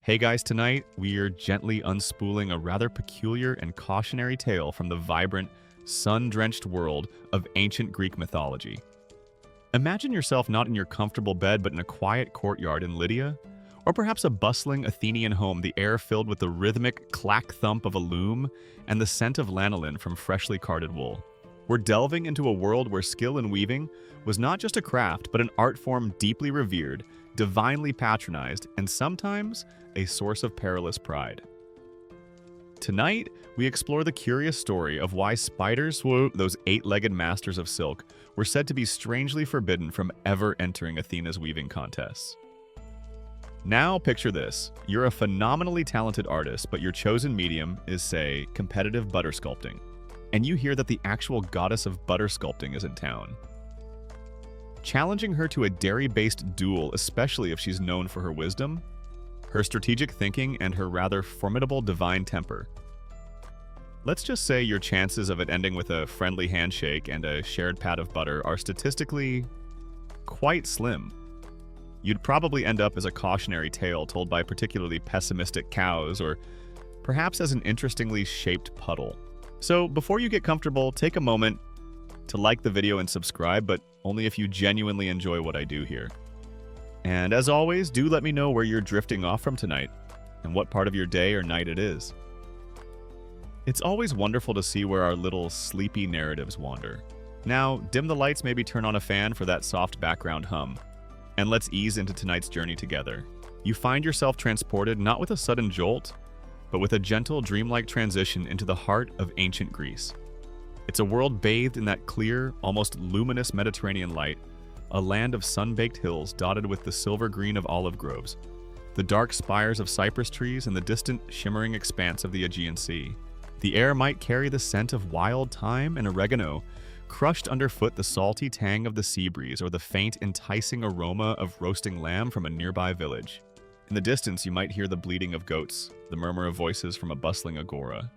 Hey guys, tonight we are gently unspooling a rather peculiar and cautionary tale from the vibrant, sun-drenched world of ancient Greek mythology. Imagine yourself not in your comfortable bed but in a quiet courtyard in Lydia, or perhaps a bustling Athenian home, the air filled with the rhythmic clack-thump of a loom and the scent of lanolin from freshly carded wool. We're delving into a world where skill in weaving was not just a craft but an art form deeply revered, divinely patronized, and sometimes a source of perilous pride. Tonight, we explore the curious story of why spiders, those eight-legged masters of silk, were said to be strangely forbidden from ever entering Athena's weaving contests. Now, picture this. You're a phenomenally talented artist, but your chosen medium is, say, competitive butter sculpting. And you hear that the actual goddess of butter sculpting is in town. Challenging her to a dairy-based duel, especially if she's known for her wisdom, her strategic thinking, and her rather formidable divine temper. Let's just say your chances of it ending with a friendly handshake and a shared pat of butter are statistically quite slim. You'd probably end up as a cautionary tale told by particularly pessimistic cows, or perhaps as an interestingly shaped puddle. So before you get comfortable, take a moment to like the video and subscribe, but only if you genuinely enjoy what I do here. And as always, do let me know where you're drifting off from tonight and what part of your day or night it is. It's always wonderful to see where our little sleepy narratives wander. Now, dim the lights, maybe turn on a fan for that soft background hum, and let's ease into tonight's journey together. You find yourself transported not with a sudden jolt, but with a gentle, dreamlike transition into the heart of ancient Greece. It's a world bathed in that clear, almost luminous Mediterranean light, a land of sun-baked hills dotted with the silver green of olive groves, the dark spires of cypress trees, and the distant, shimmering expanse of the Aegean Sea. The air might carry the scent of wild thyme and oregano, crushed underfoot the salty tang of the sea breeze, or the faint, enticing aroma of roasting lamb from a nearby village. In the distance, you might hear the bleating of goats, the murmur of voices from a bustling agora.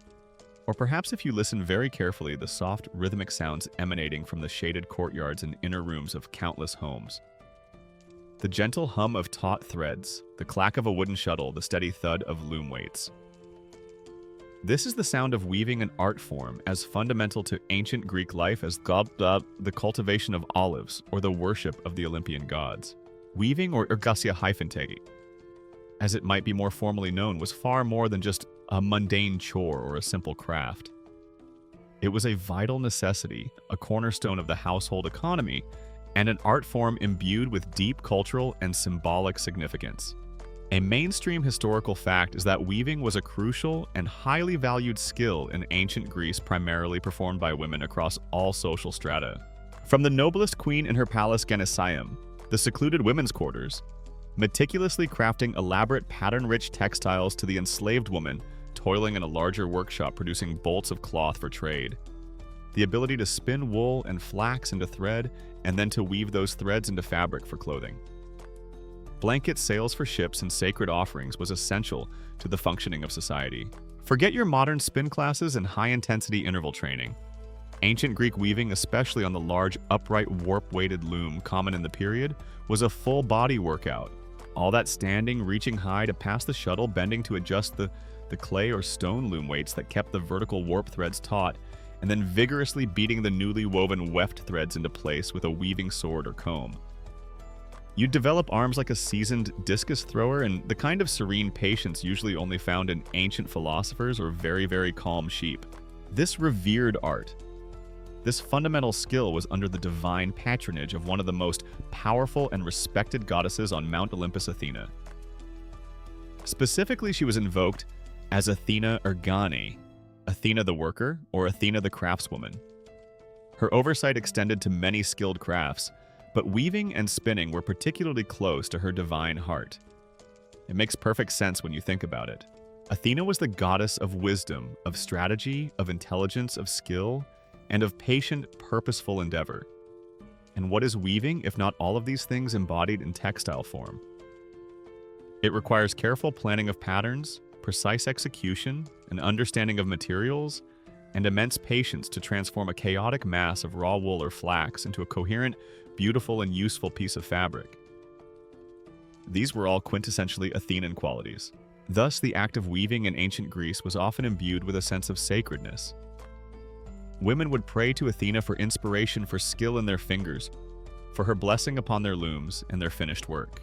Or perhaps if you listen very carefully, the soft, rhythmic sounds emanating from the shaded courtyards and inner rooms of countless homes. The gentle hum of taut threads, the clack of a wooden shuttle, the steady thud of loom weights. This is the sound of weaving, an art form as fundamental to ancient Greek life as the cultivation of olives or the worship of the Olympian gods. Weaving, or ergasia-hyphantegi, as it might be more formally known, was far more than just a mundane chore or a simple craft. It was a vital necessity, a cornerstone of the household economy, and an art form imbued with deep cultural and symbolic significance. A mainstream historical fact is that weaving was a crucial and highly valued skill in ancient Greece, primarily performed by women across all social strata. From the noblest queen in her palace Genesium, the secluded women's quarters, meticulously crafting elaborate pattern-rich textiles, to the enslaved woman toiling in a larger workshop producing bolts of cloth for trade. The ability to spin wool and flax into thread, and then to weave those threads into fabric for clothing. Blanket sails for ships and sacred offerings was essential to the functioning of society. Forget your modern spin classes and high-intensity interval training. Ancient Greek weaving, especially on the large, upright, warp-weighted loom common in the period, was a full-body workout. All that standing, reaching high to pass the shuttle, bending to adjust the clay or stone loom weights that kept the vertical warp threads taut, and then vigorously beating the newly woven weft threads into place with a weaving sword or comb. You'd develop arms like a seasoned discus thrower, and the kind of serene patience usually only found in ancient philosophers or very, very calm sheep. This revered art, this fundamental skill, was under the divine patronage of one of the most powerful and respected goddesses on Mount Olympus, Athena. Specifically, she was invoked as Athena Ergane, Athena the worker, or Athena the craftswoman. Her oversight extended to many skilled crafts, but weaving and spinning were particularly close to her divine heart. It makes perfect sense when you think about it. Athena was the goddess of wisdom, of strategy, of intelligence, of skill, and of patient, purposeful endeavor. And what is weaving, if not all of these things embodied in textile form? It requires careful planning of patterns, precise execution, an understanding of materials, and immense patience to transform a chaotic mass of raw wool or flax into a coherent, beautiful, and useful piece of fabric. These were all quintessentially Athenan qualities. Thus, the act of weaving in ancient Greece was often imbued with a sense of sacredness. Women would pray to Athena for inspiration for skill in their fingers, for her blessing upon their looms and their finished work.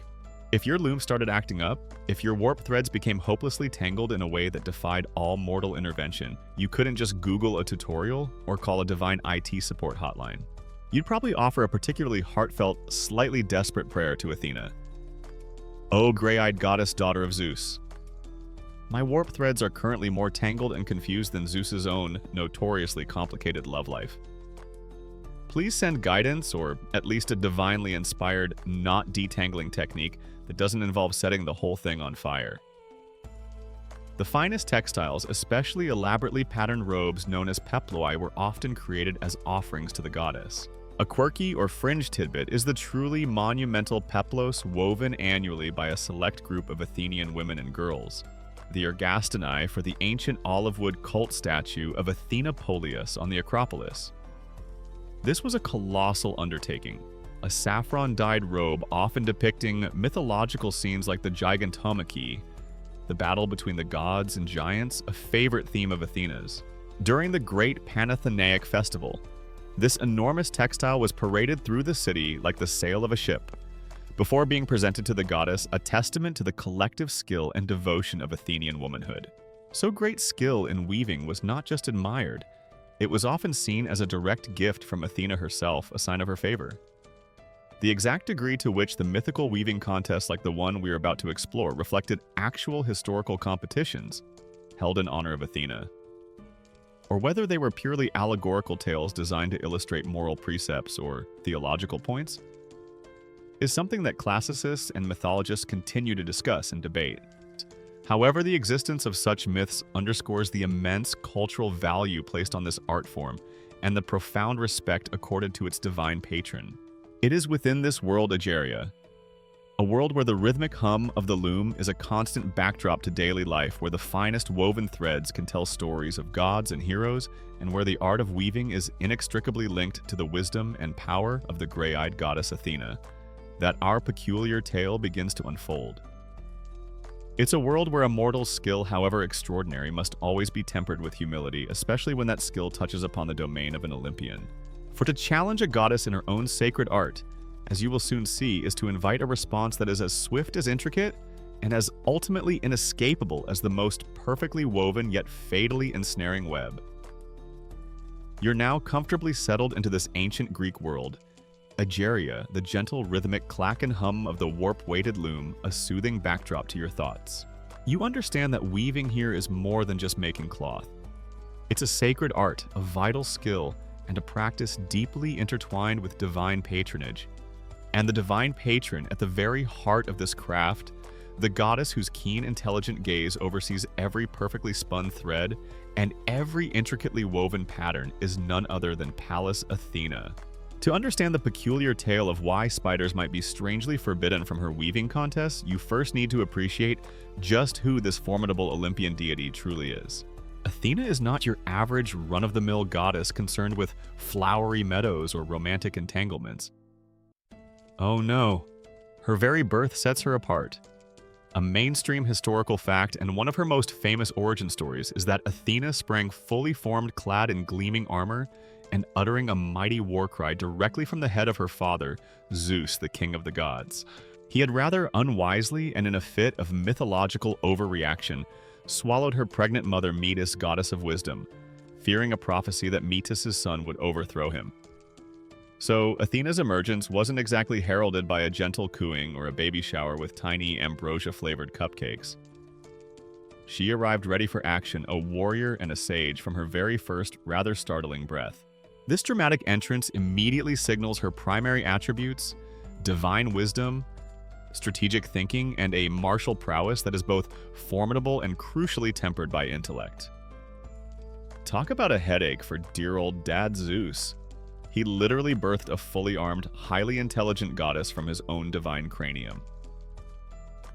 If your loom started acting up, if your warp threads became hopelessly tangled in a way that defied all mortal intervention, you couldn't just Google a tutorial or call a divine IT support hotline. You'd probably offer a particularly heartfelt, slightly desperate prayer to Athena. "O gray-eyed goddess, daughter of Zeus, my warp threads are currently more tangled and confused than Zeus's own notoriously complicated love life. Please send guidance, or at least a divinely inspired, not detangling technique that doesn't involve setting the whole thing on fire." The finest textiles, especially elaborately patterned robes known as peploi, were often created as offerings to the goddess. A quirky or fringe tidbit is the truly monumental peplos woven annually by a select group of Athenian women and girls, the ergastanae, for the ancient olive wood cult statue of Athena Polias on the Acropolis. This was a colossal undertaking, a saffron-dyed robe often depicting mythological scenes like the Gigantomachy, the battle between the gods and giants, a favorite theme of Athena's. During the great Panathenaic festival, this enormous textile was paraded through the city like the sail of a ship, before being presented to the goddess, a testament to the collective skill and devotion of Athenian womanhood. So great skill in weaving was not just admired, it was often seen as a direct gift from Athena herself, a sign of her favor. The exact degree to which the mythical weaving contests like the one we are about to explore reflected actual historical competitions held in honor of Athena, or whether they were purely allegorical tales designed to illustrate moral precepts or theological points, is something that classicists and mythologists continue to discuss and debate. However, the existence of such myths underscores the immense cultural value placed on this art form and the profound respect accorded to its divine patron. It is within this world Egeria, a world where the rhythmic hum of the loom is a constant backdrop to daily life, where the finest woven threads can tell stories of gods and heroes, and where the art of weaving is inextricably linked to the wisdom and power of the gray-eyed goddess Athena, that our peculiar tale begins to unfold. It's a world where a mortal's skill, however extraordinary, must always be tempered with humility, especially when that skill touches upon the domain of an Olympian. For to challenge a goddess in her own sacred art, as you will soon see, is to invite a response that is as swift as intricate and as ultimately inescapable as the most perfectly woven yet fatally ensnaring web. You're now comfortably settled into this ancient Greek world. Egeria, the gentle rhythmic clack and hum of the warp-weighted loom, a soothing backdrop to your thoughts. You understand that weaving here is more than just making cloth. It's a sacred art, a vital skill, and a practice deeply intertwined with divine patronage. And the divine patron at the very heart of this craft, the goddess whose keen, intelligent gaze oversees every perfectly spun thread and every intricately woven pattern, is none other than Pallas Athena. To understand the peculiar tale of why spiders might be strangely forbidden from her weaving contests, you first need to appreciate just who this formidable Olympian deity truly is. Athena is not your average run-of-the-mill goddess concerned with flowery meadows or romantic entanglements. Oh no, her very birth sets her apart. A mainstream historical fact and one of her most famous origin stories is that Athena sprang fully formed, clad in gleaming armor, and uttering a mighty war cry directly from the head of her father, Zeus, the king of the gods. He had rather unwisely and in a fit of mythological overreaction swallowed her pregnant mother Metis, goddess of wisdom, fearing a prophecy that Metis' son would overthrow him. So Athena's emergence wasn't exactly heralded by a gentle cooing or a baby shower with tiny ambrosia-flavored cupcakes. She arrived ready for action, a warrior and a sage from her very first, rather startling breath. This dramatic entrance immediately signals her primary attributes: divine wisdom, strategic thinking, and a martial prowess that is both formidable and crucially tempered by intellect. Talk about a headache for dear old Dad Zeus. He literally birthed a fully armed, highly intelligent goddess from his own divine cranium.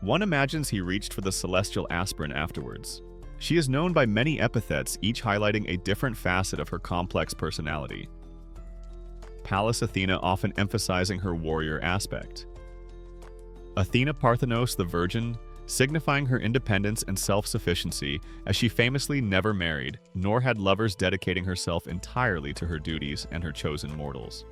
One imagines he reached for the celestial aspirin afterwards. She is known by many epithets, each highlighting a different facet of her complex personality. Pallas Athena often emphasizing her warrior aspect. Athena Parthenos the Virgin, signifying her independence and self-sufficiency, as she famously never married, nor had lovers, dedicating herself entirely to her duties and her chosen mortals.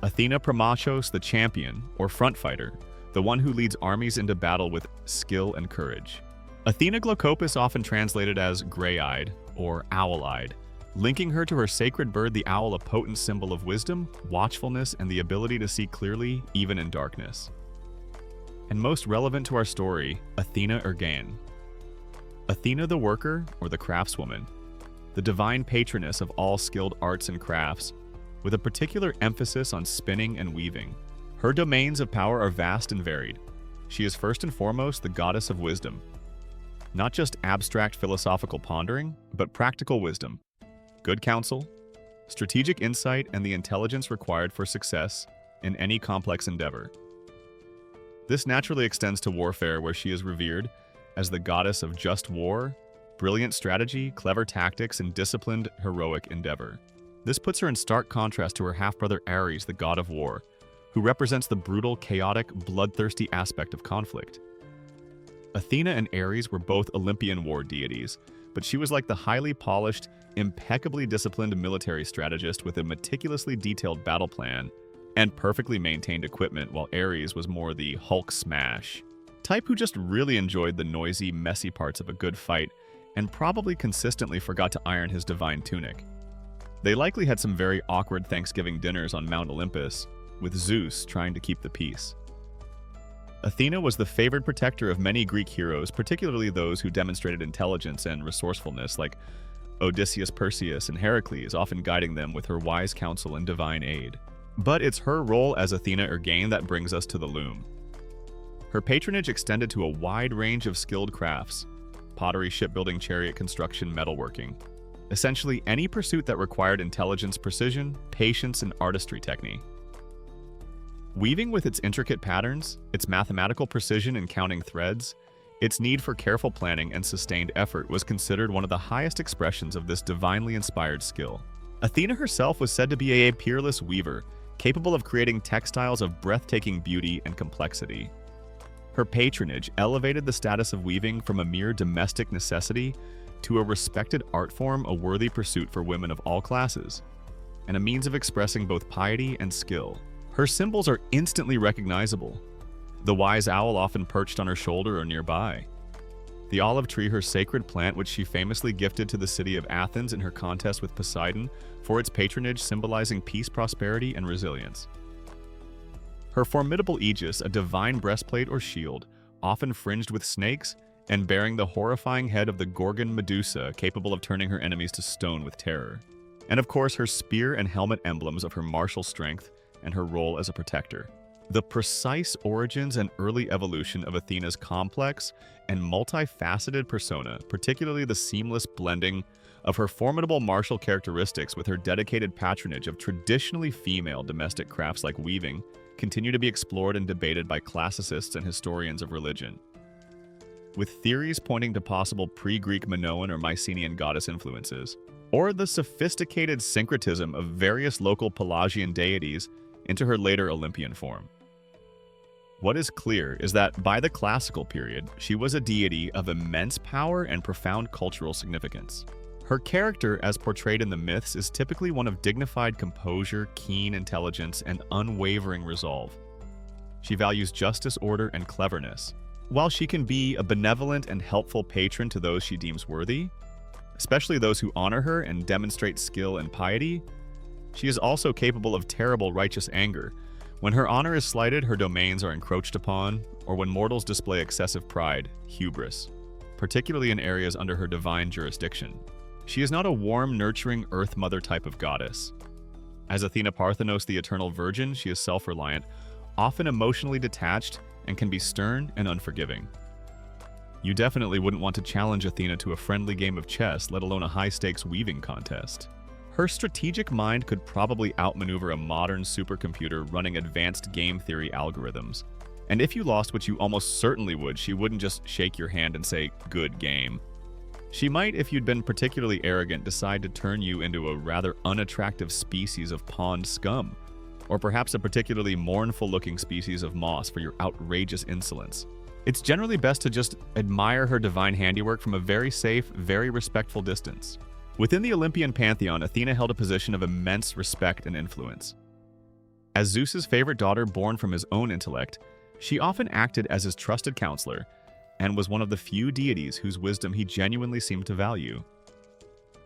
Athena Promachos, the champion, or front fighter, the one who leads armies into battle with skill and courage. Athena Glaucopis, often translated as gray-eyed or owl-eyed, linking her to her sacred bird, the owl, a potent symbol of wisdom, watchfulness, and the ability to see clearly even in darkness. And most relevant to our story, Athena Ergain. Athena the worker, or the craftswoman, the divine patroness of all skilled arts and crafts, with a particular emphasis on spinning and weaving. Her domains of power are vast and varied. She is first and foremost the goddess of wisdom. Not just abstract philosophical pondering, but practical wisdom, good counsel, strategic insight, and the intelligence required for success in any complex endeavor. This naturally extends to warfare, where she is revered as the goddess of just war, brilliant strategy, clever tactics, and disciplined, heroic endeavor. This puts her in stark contrast to her half-brother Ares, the god of war, who represents the brutal, chaotic, bloodthirsty aspect of conflict. Athena and Ares were both Olympian war deities, but she was like the highly polished, impeccably disciplined military strategist with a meticulously detailed battle plan and perfectly maintained equipment, while Ares was more the Hulk smash type who just really enjoyed the noisy, messy parts of a good fight and probably consistently forgot to iron his divine tunic. They likely had some very awkward Thanksgiving dinners on Mount Olympus, with Zeus trying to keep the peace. Athena was the favored protector of many Greek heroes, particularly those who demonstrated intelligence and resourcefulness, like Odysseus, Perseus, and Heracles, often guiding them with her wise counsel and divine aid. But it's her role as Athena Ergain that brings us to the loom. Her patronage extended to a wide range of skilled crafts: pottery, shipbuilding, chariot construction, metalworking. Essentially any pursuit that required intelligence, precision, patience, and artistry technique. Weaving, with its intricate patterns, its mathematical precision in counting threads, its need for careful planning and sustained effort, was considered one of the highest expressions of this divinely inspired skill. Athena herself was said to be a peerless weaver, capable of creating textiles of breathtaking beauty and complexity. Her patronage elevated the status of weaving from a mere domestic necessity to a respected art form, a worthy pursuit for women of all classes, and a means of expressing both piety and skill. Her symbols are instantly recognizable: the wise owl often perched on her shoulder or nearby, the olive tree, her sacred plant, which she famously gifted to the city of Athens in her contest with Poseidon for its patronage, symbolizing peace, prosperity, and resilience. Her formidable aegis, a divine breastplate or shield, often fringed with snakes, and bearing the horrifying head of the Gorgon Medusa, capable of turning her enemies to stone with terror. And of course, her spear and helmet, emblems of her martial strength and her role as a protector. The precise origins and early evolution of Athena's complex and multifaceted persona, particularly the seamless blending of her formidable martial characteristics with her dedicated patronage of traditionally female domestic crafts like weaving, continue to be explored and debated by classicists and historians of religion, with theories pointing to possible pre-Greek Minoan or Mycenaean goddess influences, or the sophisticated syncretism of various local Pelagian deities into her later Olympian form. What is clear is that by the classical period, she was a deity of immense power and profound cultural significance. Her character, as portrayed in the myths, is typically one of dignified composure, keen intelligence, and unwavering resolve. She values justice, order, and cleverness. While she can be a benevolent and helpful patron to those she deems worthy, especially those who honor her and demonstrate skill and piety, she is also capable of terrible righteous anger. When her honor is slighted, her domains are encroached upon, or when mortals display excessive pride, hubris, particularly in areas under her divine jurisdiction. She is not a warm, nurturing Earth Mother type of goddess. As Athena Parthenos, the eternal virgin, she is self-reliant, often emotionally detached, and can be stern and unforgiving. You definitely wouldn't want to challenge Athena to a friendly game of chess, let alone a high-stakes weaving contest. Her strategic mind could probably outmaneuver a modern supercomputer running advanced game theory algorithms. And if you lost, which you almost certainly would, she wouldn't just shake your hand and say, "Good game." She might, if you'd been particularly arrogant, decide to turn you into a rather unattractive species of pond scum, or perhaps a particularly mournful-looking species of moss for your outrageous insolence. It's generally best to just admire her divine handiwork from a very safe, very respectful distance. Within the Olympian pantheon, Athena held a position of immense respect and influence. As Zeus's favorite daughter born from his own intellect, she often acted as his trusted counselor and was one of the few deities whose wisdom he genuinely seemed to value.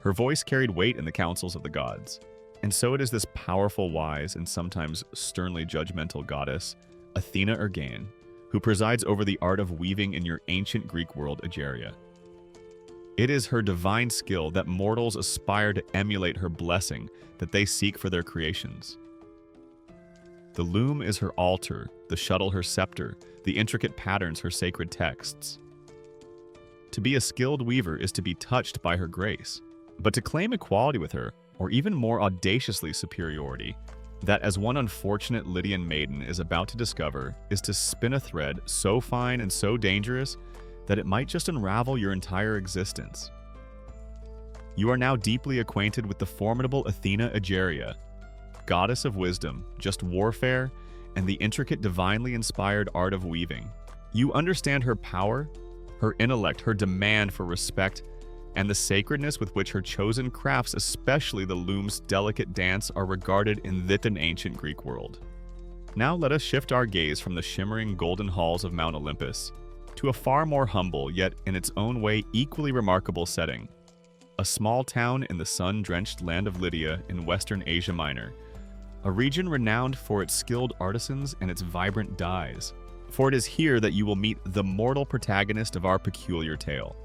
Her voice carried weight in the councils of the gods, and so it is this powerful, wise, and sometimes sternly judgmental goddess, Athena Ergain, who presides over the art of weaving in your ancient Greek world Egeria. It is her divine skill that mortals aspire to emulate her blessing that they seek for their creations. The loom is her altar, the shuttle her scepter, the intricate patterns her sacred texts. To be a skilled weaver is to be touched by her grace, but to claim equality with her, or even more audaciously superiority, that as one unfortunate Lydian maiden is about to discover, is to spin a thread so fine and so dangerous that it might just unravel your entire existence. You are now deeply acquainted with the formidable Athena Egeria, goddess of wisdom, just warfare, and the intricate divinely inspired art of weaving. You understand her power, her intellect, her demand for respect, and the sacredness with which her chosen crafts, especially the loom's delicate dance, are regarded in this ancient Greek world. Now let us shift our gaze from the shimmering golden halls of Mount Olympus to a far more humble, yet in its own way equally remarkable setting. A small town in the sun-drenched land of Lydia in western Asia Minor, a region renowned for its skilled artisans and its vibrant dyes. For it is here that you will meet the mortal protagonist of our peculiar tale.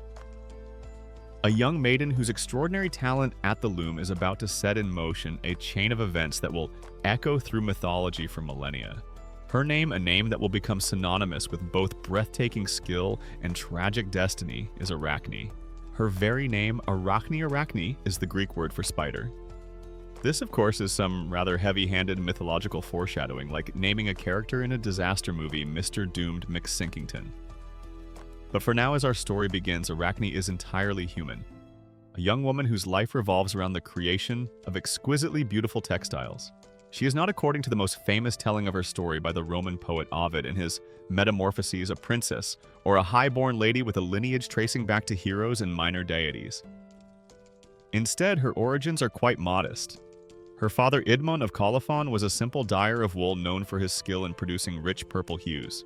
A young maiden whose extraordinary talent at the loom is about to set in motion a chain of events that will echo through mythology for millennia. Her name, a name that will become synonymous with both breathtaking skill and tragic destiny, is Arachne. Her very name, Arachne, is the Greek word for spider. This, of course, is some rather heavy-handed mythological foreshadowing, like naming a character in a disaster movie, Mr. Doomed McSinkington. But for now, as our story begins, Arachne is entirely human. A young woman whose life revolves around the creation of exquisitely beautiful textiles. She is not, according to the most famous telling of her story by the Roman poet Ovid in his Metamorphoses, a princess, or a high-born lady with a lineage tracing back to heroes and minor deities. Instead, her origins are quite modest. Her father Idmon of Colophon was a simple dyer of wool known for his skill in producing rich purple hues,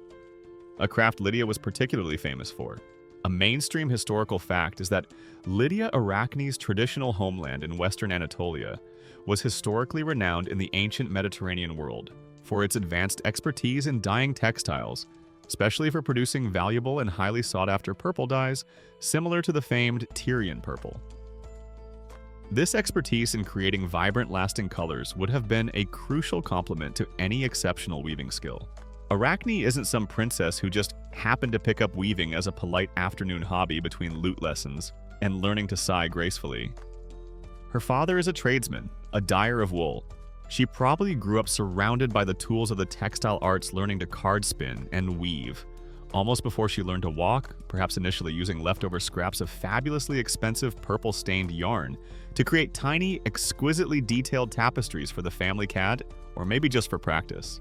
a craft Lydia was particularly famous for. A mainstream historical fact is that Lydia Arachne's traditional homeland in western Anatolia was historically renowned in the ancient Mediterranean world for its advanced expertise in dyeing textiles, especially for producing valuable and highly sought-after purple dyes similar to the famed Tyrian purple. This expertise in creating vibrant, lasting colors would have been a crucial complement to any exceptional weaving skill. Arachne isn't some princess who just happened to pick up weaving as a polite afternoon hobby between lute lessons and learning to sigh gracefully. Her father is a tradesman, a dyer of wool. She probably grew up surrounded by the tools of the textile arts, learning to card spin and weave, almost before she learned to walk, perhaps initially using leftover scraps of fabulously expensive purple-stained yarn to create tiny, exquisitely detailed tapestries for the family cat, or maybe just for practice.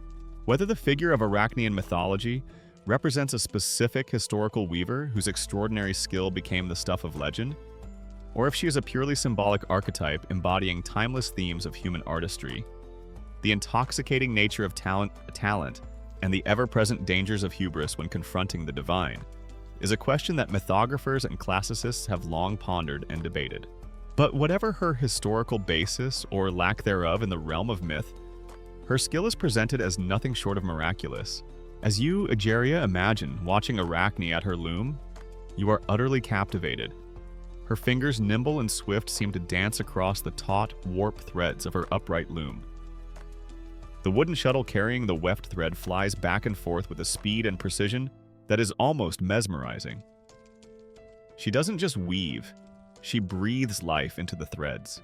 Whether the figure of Arachne in mythology represents a specific historical weaver whose extraordinary skill became the stuff of legend, or if she is a purely symbolic archetype embodying timeless themes of human artistry, the intoxicating nature of talent, and the ever-present dangers of hubris when confronting the divine, is a question that mythographers and classicists have long pondered and debated. But whatever her historical basis or lack thereof in the realm of myth, her skill is presented as nothing short of miraculous. As you, Egeria, imagine watching Arachne at her loom, you are utterly captivated. Her fingers, nimble and swift, seem to dance across the taut, warped threads of her upright loom. The wooden shuttle carrying the weft thread flies back and forth with a speed and precision that is almost mesmerizing. She doesn't just weave, she breathes life into the threads.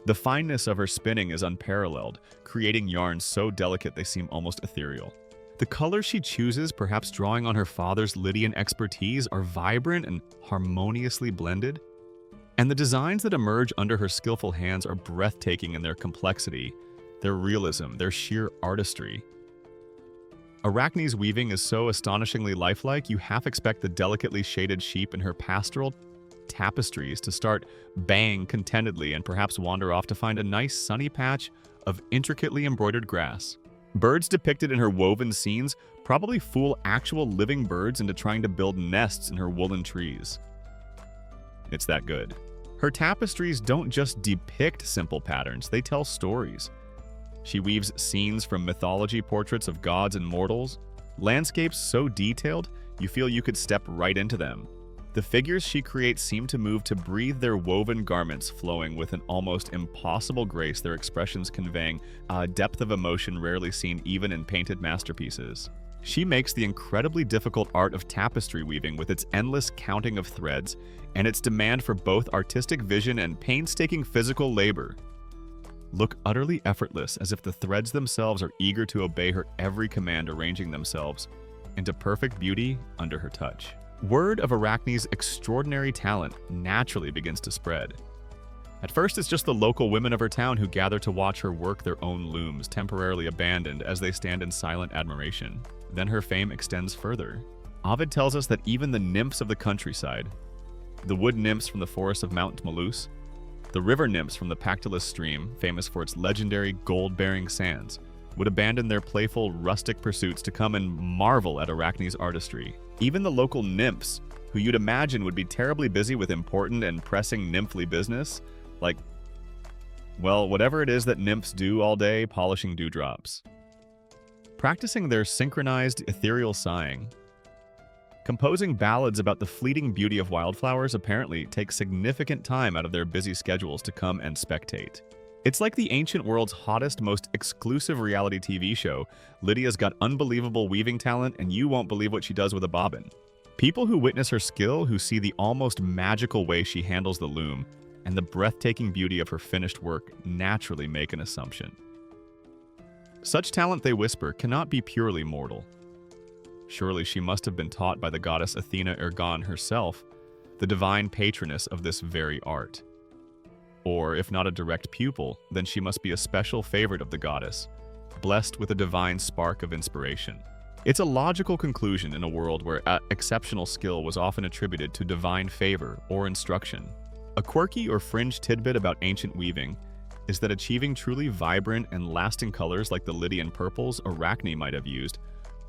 The fineness of her spinning is unparalleled, creating yarns so delicate they seem almost ethereal. The colors she chooses, perhaps drawing on her father's Lydian expertise, are vibrant and harmoniously blended. And the designs that emerge under her skillful hands are breathtaking in their complexity, their realism, their sheer artistry. Arachne's weaving is so astonishingly lifelike, you half expect the delicately shaded sheep in her pastoral tapestries to start baying contentedly and perhaps wander off to find a nice sunny patch of intricately embroidered grass. Birds depicted in her woven scenes probably fool actual living birds into trying to build nests in her woolen trees. It's that good. Her tapestries don't just depict simple patterns, they tell stories. She weaves scenes from mythology portraits of gods and mortals, landscapes so detailed you feel you could step right into them. The figures she creates seem to move to breathe, their woven garments flowing with an almost impossible grace, their expressions conveying a depth of emotion rarely seen even in painted masterpieces. She makes the incredibly difficult art of tapestry weaving with its endless counting of threads and its demand for both artistic vision and painstaking physical labor look utterly effortless, as if the threads themselves are eager to obey her every command, arranging themselves into perfect beauty under her touch. Word of Arachne's extraordinary talent naturally begins to spread. At first, it's just the local women of her town who gather to watch her work their own looms, temporarily abandoned as they stand in silent admiration. Then her fame extends further. Ovid tells us that even the nymphs of the countryside, the wood nymphs from the forest of Mount Malus, the river nymphs from the Pactolus stream, famous for its legendary gold-bearing sands, would abandon their playful, rustic pursuits to come and marvel at Arachne's artistry. Even the local nymphs, who you'd imagine would be terribly busy with important and pressing nymphly business, like, well, whatever it is that nymphs do all day, polishing dewdrops. Practicing their synchronized ethereal sighing. Composing ballads about the fleeting beauty of wildflowers apparently takes significant time out of their busy schedules to come and spectate. It's like the ancient world's hottest, most exclusive reality TV show. Lydia's got unbelievable weaving talent, and you won't believe what she does with a bobbin. People who witness her skill, who see the almost magical way she handles the loom, and the breathtaking beauty of her finished work, naturally make an assumption. Such talent, they whisper, cannot be purely mortal. Surely she must have been taught by the goddess Athena Ergon herself, the divine patroness of this very art. Or, if not a direct pupil, then she must be a special favorite of the goddess, blessed with a divine spark of inspiration. It's a logical conclusion in a world where exceptional skill was often attributed to divine favor or instruction. A quirky or fringe tidbit about ancient weaving is that achieving truly vibrant and lasting colors like the Lydian purples Arachne might have used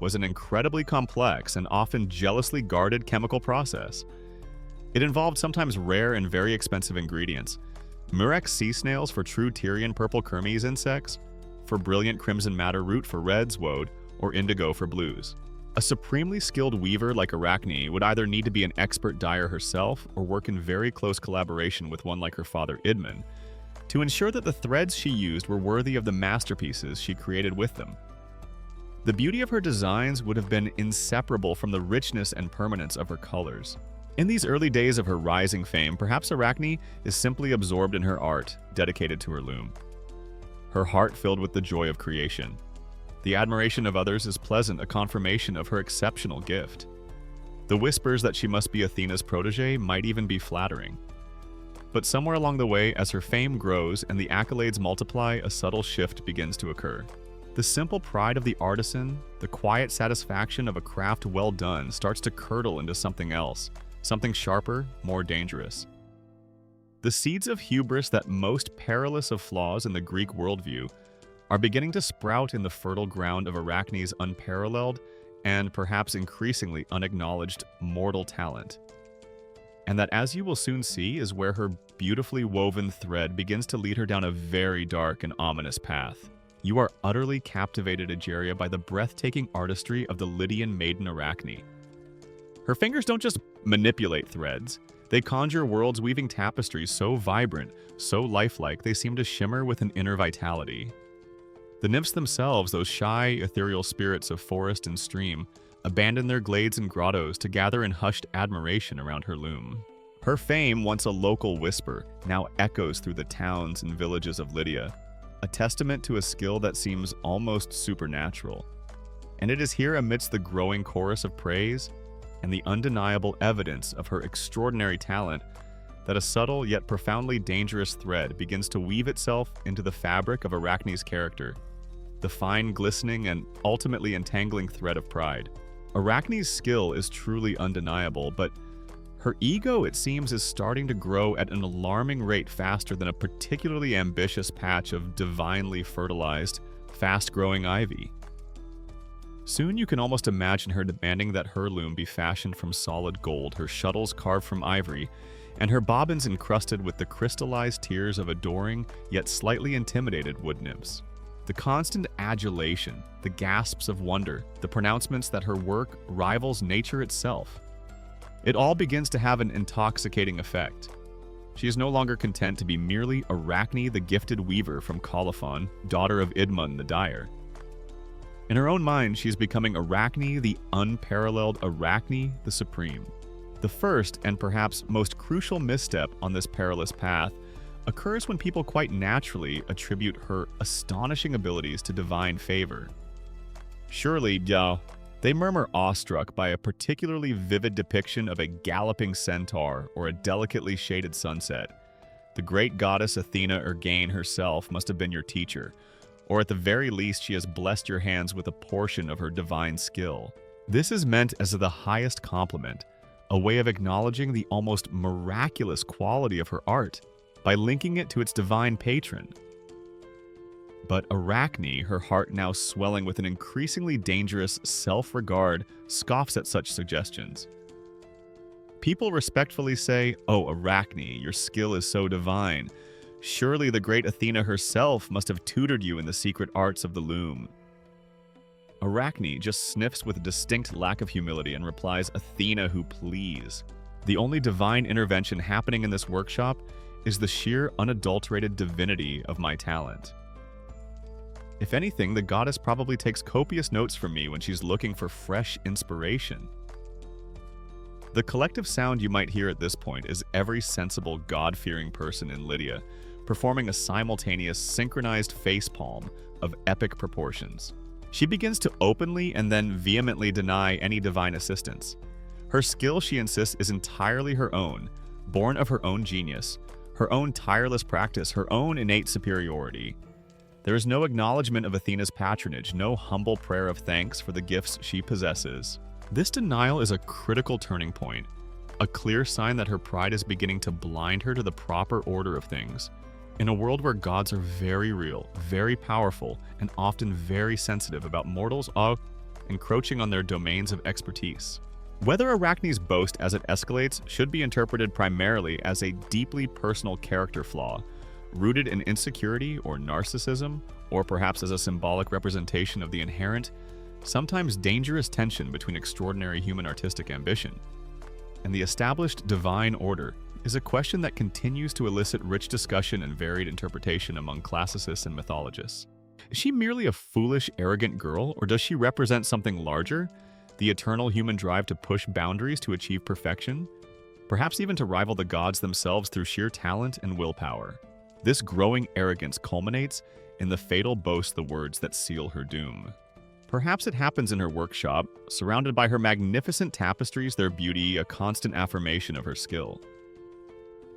was an incredibly complex and often jealously guarded chemical process. It involved sometimes rare and very expensive ingredients: murex sea snails for true Tyrian purple Kermes insects, for brilliant crimson madder root for reds, woad, or indigo for blues. A supremely skilled weaver like Arachne would either need to be an expert dyer herself or work in very close collaboration with one like her father Idmon to ensure that the threads she used were worthy of the masterpieces she created with them. The beauty of her designs would have been inseparable from the richness and permanence of her colors. In these early days of her rising fame, perhaps Arachne is simply absorbed in her art, dedicated to her loom. Her heart filled with the joy of creation. The admiration of others is pleasant, a confirmation of her exceptional gift. The whispers that she must be Athena's protege might even be flattering. But somewhere along the way, as her fame grows and the accolades multiply, a subtle shift begins to occur. The simple pride of the artisan, the quiet satisfaction of a craft well done, starts to curdle into something else, something sharper, more dangerous. The seeds of hubris, that most perilous of flaws in the Greek worldview, are beginning to sprout in the fertile ground of Arachne's unparalleled and perhaps increasingly unacknowledged mortal talent. And that, as you will soon see, is where her beautifully woven thread begins to lead her down a very dark and ominous path. You are utterly captivated, Egeria, by the breathtaking artistry of the Lydian maiden Arachne. Her fingers don't just manipulate threads, they conjure worlds, weaving tapestries so vibrant, so lifelike, they seem to shimmer with an inner vitality. The nymphs themselves, those shy, ethereal spirits of forest and stream, abandon their glades and grottos to gather in hushed admiration around her loom. Her fame, once a local whisper, now echoes through the towns and villages of Lydia, a testament to a skill that seems almost supernatural. And it is here, amidst the growing chorus of praise and the undeniable evidence of her extraordinary talent, that a subtle yet profoundly dangerous thread begins to weave itself into the fabric of Arachne's character, the fine glistening and ultimately entangling thread of pride. Arachne's skill is truly undeniable, but her ego, it seems, is starting to grow at an alarming rate faster than a particularly ambitious patch of divinely fertilized, fast-growing ivy. Soon you can almost imagine her demanding that her loom be fashioned from solid gold, her shuttles carved from ivory, and her bobbins encrusted with the crystallized tears of adoring yet slightly intimidated wood nymphs. The constant adulation, the gasps of wonder, the pronouncements that her work rivals nature itself. It all begins to have an intoxicating effect. She is no longer content to be merely Arachne the gifted weaver from Colophon, daughter of Idmon the dyer. In her own mind, she is becoming Arachne the unparalleled Arachne the supreme. The first and perhaps most crucial misstep on this perilous path occurs when people quite naturally attribute her astonishing abilities to divine favor. Surely, they murmur awestruck by a particularly vivid depiction of a galloping centaur or a delicately shaded sunset. The great goddess Athena or Gain herself must have been your teacher, or at the very least she has blessed your hands with a portion of her divine skill. This is meant as the highest compliment, a way of acknowledging the almost miraculous quality of her art by linking it to its divine patron. But Arachne, her heart now swelling with an increasingly dangerous self-regard, scoffs at such suggestions. People respectfully say, "Oh, Arachne, your skill is so divine. Surely the great Athena herself must have tutored you in the secret arts of the loom." Arachne just sniffs with a distinct lack of humility and replies, "Athena, who please. The only divine intervention happening in this workshop is the sheer unadulterated divinity of my talent." If anything, the goddess probably takes copious notes from me when she's looking for fresh inspiration. The collective sound you might hear at this point is every sensible, God-fearing person in Lydia performing a simultaneous, synchronized facepalm of epic proportions. She begins to openly and then vehemently deny any divine assistance. Her skill, she insists, is entirely her own, born of her own genius, her own tireless practice, her own innate superiority. There is no acknowledgement of Athena's patronage, no humble prayer of thanks for the gifts she possesses. This denial is a critical turning point, a clear sign that her pride is beginning to blind her to the proper order of things. In a world where gods are very real, very powerful, and often very sensitive about mortals encroaching on their domains of expertise. Whether Arachne's boast as it escalates should be interpreted primarily as a deeply personal character flaw, rooted in insecurity or narcissism, or perhaps as a symbolic representation of the inherent, sometimes dangerous tension between extraordinary human artistic ambition and the established divine order, is a question that continues to elicit rich discussion and varied interpretation among classicists and mythologists. Is she merely a foolish, arrogant girl, or does she represent something larger, the eternal human drive to push boundaries to achieve perfection, perhaps even to rival the gods themselves through sheer talent and willpower? This growing arrogance culminates in the fatal boast, the words that seal her doom. Perhaps it happens in her workshop, surrounded by her magnificent tapestries, their beauty a constant affirmation of her skill.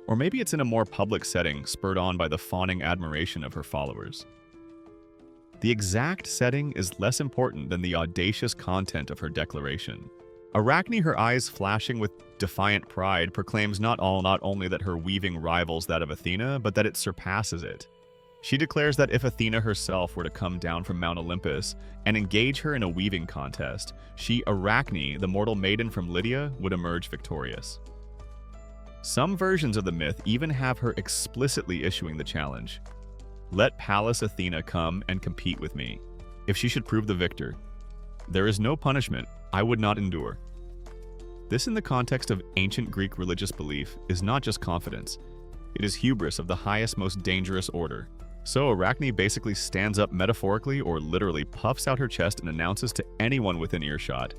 Or maybe it's in a more public setting, spurred on by the fawning admiration of her followers. The exact setting is less important than the audacious content of her declaration. Arachne, her eyes flashing with defiant pride, proclaims not only that her weaving rivals that of Athena, but that it surpasses it. She declares that if Athena herself were to come down from Mount Olympus and engage her in a weaving contest, she, Arachne, the mortal maiden from Lydia, would emerge victorious. Some versions of the myth even have her explicitly issuing the challenge. "Let Pallas Athena come and compete with me. If she should prove the victor, there is no punishment I would not endure." This, in the context of ancient Greek religious belief, is not just confidence. It is hubris of the highest, most dangerous order. So Arachne basically stands up metaphorically or literally puffs out her chest and announces to anyone within earshot,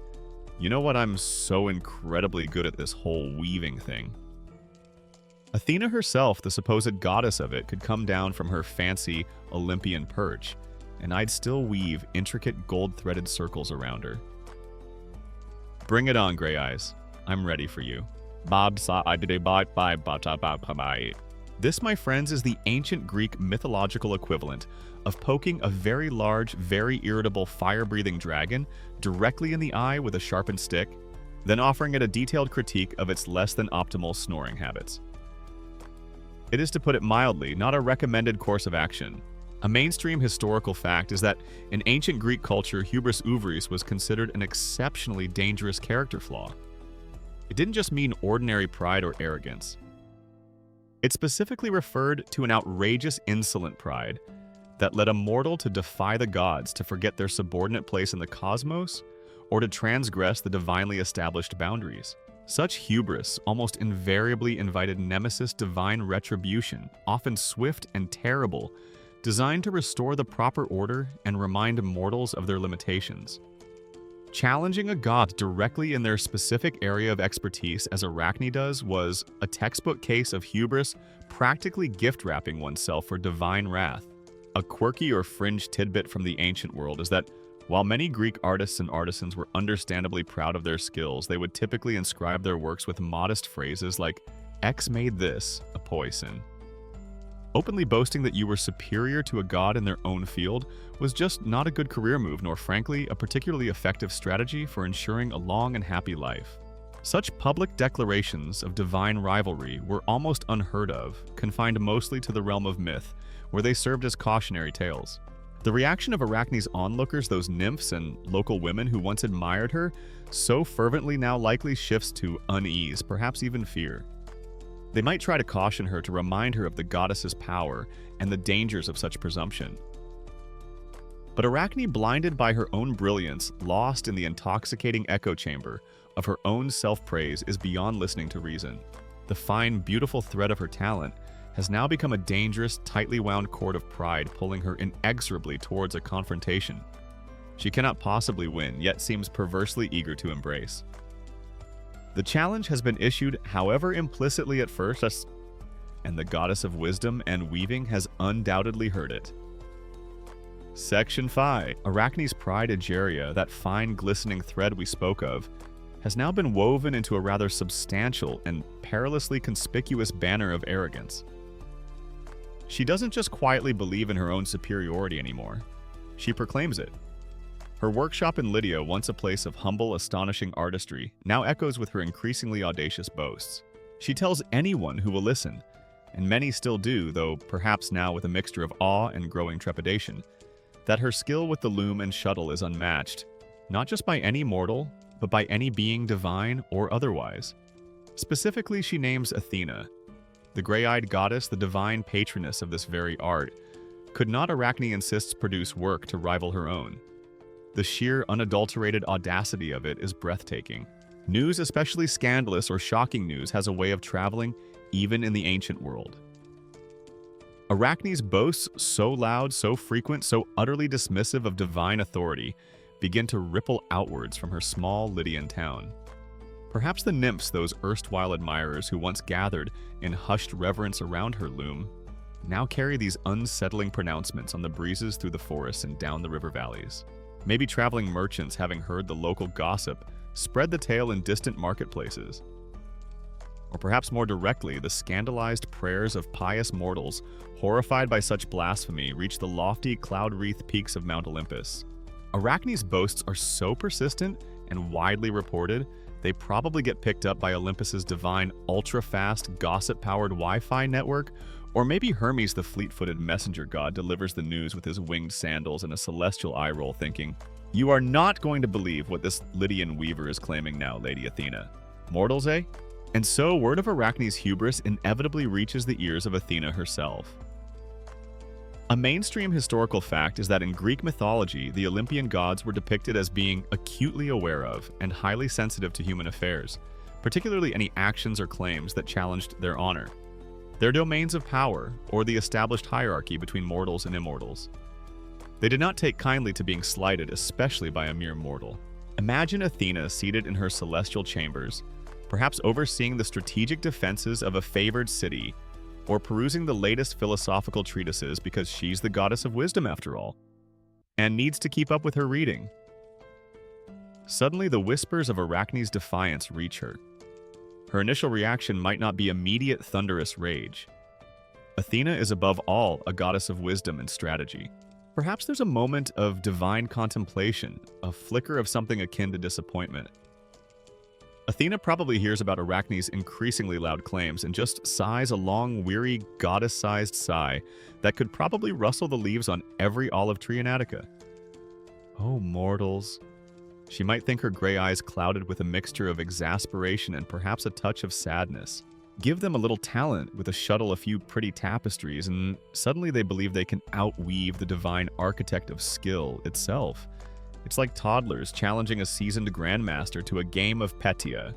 "You know what, I'm so incredibly good at this whole weaving thing." Athena herself, the supposed goddess of it, could come down from her fancy Olympian perch, and I'd still weave intricate gold-threaded circles around her. Bring it on, Grey Eyes. I'm ready for you. Bob saw I did a bye. This, my friends, is the ancient Greek mythological equivalent of poking a very large, very irritable fire-breathing dragon directly in the eye with a sharpened stick, then offering it a detailed critique of its less than optimal snoring habits. It is, to put it mildly, not a recommended course of action. A mainstream historical fact is that in ancient Greek culture, hubris ouvris was considered an exceptionally dangerous character flaw. It didn't just mean ordinary pride or arrogance. It specifically referred to an outrageous, insolent pride that led a mortal to defy the gods, to forget their subordinate place in the cosmos, or to transgress the divinely established boundaries. Such hubris almost invariably invited nemesis divine retribution, often swift and terrible, designed to restore the proper order and remind mortals of their limitations. Challenging a god directly in their specific area of expertise, as Arachne does, was a textbook case of hubris practically gift-wrapping oneself for divine wrath. A quirky or fringe tidbit from the ancient world is that while many Greek artists and artisans were understandably proud of their skills, they would typically inscribe their works with modest phrases like, "X made this, a poison." Openly boasting that you were superior to a god in their own field was just not a good career move, nor frankly a particularly effective strategy for ensuring a long and happy life. Such public declarations of divine rivalry were almost unheard of, confined mostly to the realm of myth, where they served as cautionary tales. The reaction of Arachne's onlookers, those nymphs and local women who once admired her, so fervently now likely shifts to unease, perhaps even fear. They might try to caution her, to remind her of the goddess's power and the dangers of such presumption. But Arachne, blinded by her own brilliance, lost in the intoxicating echo chamber of her own self-praise, is beyond listening to reason. The fine, beautiful thread of her talent has now become a dangerous, tightly wound cord of pride, pulling her inexorably towards a confrontation she cannot possibly win, yet seems perversely eager to embrace. The challenge has been issued, however implicitly at first, and the goddess of wisdom and weaving has undoubtedly heard it. Section 5. Arachne's pride Egeria, that fine glistening thread we spoke of, has now been woven into a rather substantial and perilously conspicuous banner of arrogance. She doesn't just quietly believe in her own superiority anymore. She proclaims it. Her workshop in Lydia, once a place of humble, astonishing artistry, now echoes with her increasingly audacious boasts. She tells anyone who will listen, and many still do, though perhaps now with a mixture of awe and growing trepidation, that her skill with the loom and shuttle is unmatched, not just by any mortal, but by any being divine or otherwise. Specifically, she names Athena, the gray-eyed goddess, the divine patroness of this very art. Could not, Arachne insists, produce work to rival her own? The sheer, unadulterated audacity of it is breathtaking. News, especially scandalous or shocking news, has a way of traveling even in the ancient world. Arachne's boasts, so loud, so frequent, so utterly dismissive of divine authority, begin to ripple outwards from her small Lydian town. Perhaps the nymphs, those erstwhile admirers who once gathered in hushed reverence around her loom, now carry these unsettling pronouncements on the breezes through the forests and down the river valleys. Maybe traveling merchants, having heard the local gossip, spread the tale in distant marketplaces. Or perhaps more directly, the scandalized prayers of pious mortals, horrified by such blasphemy, reach the lofty cloud-wreathed peaks of Mount Olympus. Arachne's boasts are so persistent and widely reported, they probably get picked up by Olympus's divine, ultra-fast, gossip-powered Wi-Fi network, or maybe Hermes, the fleet-footed messenger god, delivers the news with his winged sandals and a celestial eye roll, thinking, "You are not going to believe what this Lydian weaver is claiming now, Lady Athena. Mortals, eh?" And so word of Arachne's hubris inevitably reaches the ears of Athena herself. A mainstream historical fact is that in Greek mythology, the Olympian gods were depicted as being acutely aware of and highly sensitive to human affairs, particularly any actions or claims that challenged their honor, their domains of power, or the established hierarchy between mortals and immortals. They did not take kindly to being slighted, especially by a mere mortal. Imagine Athena seated in her celestial chambers, perhaps overseeing the strategic defenses of a favored city, or perusing the latest philosophical treatises because she's the goddess of wisdom after all, and needs to keep up with her reading. Suddenly, the whispers of Arachne's defiance reach her. Her initial reaction might not be immediate thunderous rage. Athena is above all a goddess of wisdom and strategy. Perhaps there's a moment of divine contemplation, a flicker of something akin to disappointment. Athena probably hears about Arachne's increasingly loud claims and just sighs a long, weary, goddess-sized sigh that could probably rustle the leaves on every olive tree in Attica. Oh, mortals. She might think her gray eyes clouded with a mixture of exasperation and perhaps a touch of sadness. Give them a little talent with a shuttle, a few pretty tapestries, and suddenly they believe they can outweave the divine architect of skill itself. It's like toddlers challenging a seasoned grandmaster to a game of Petia.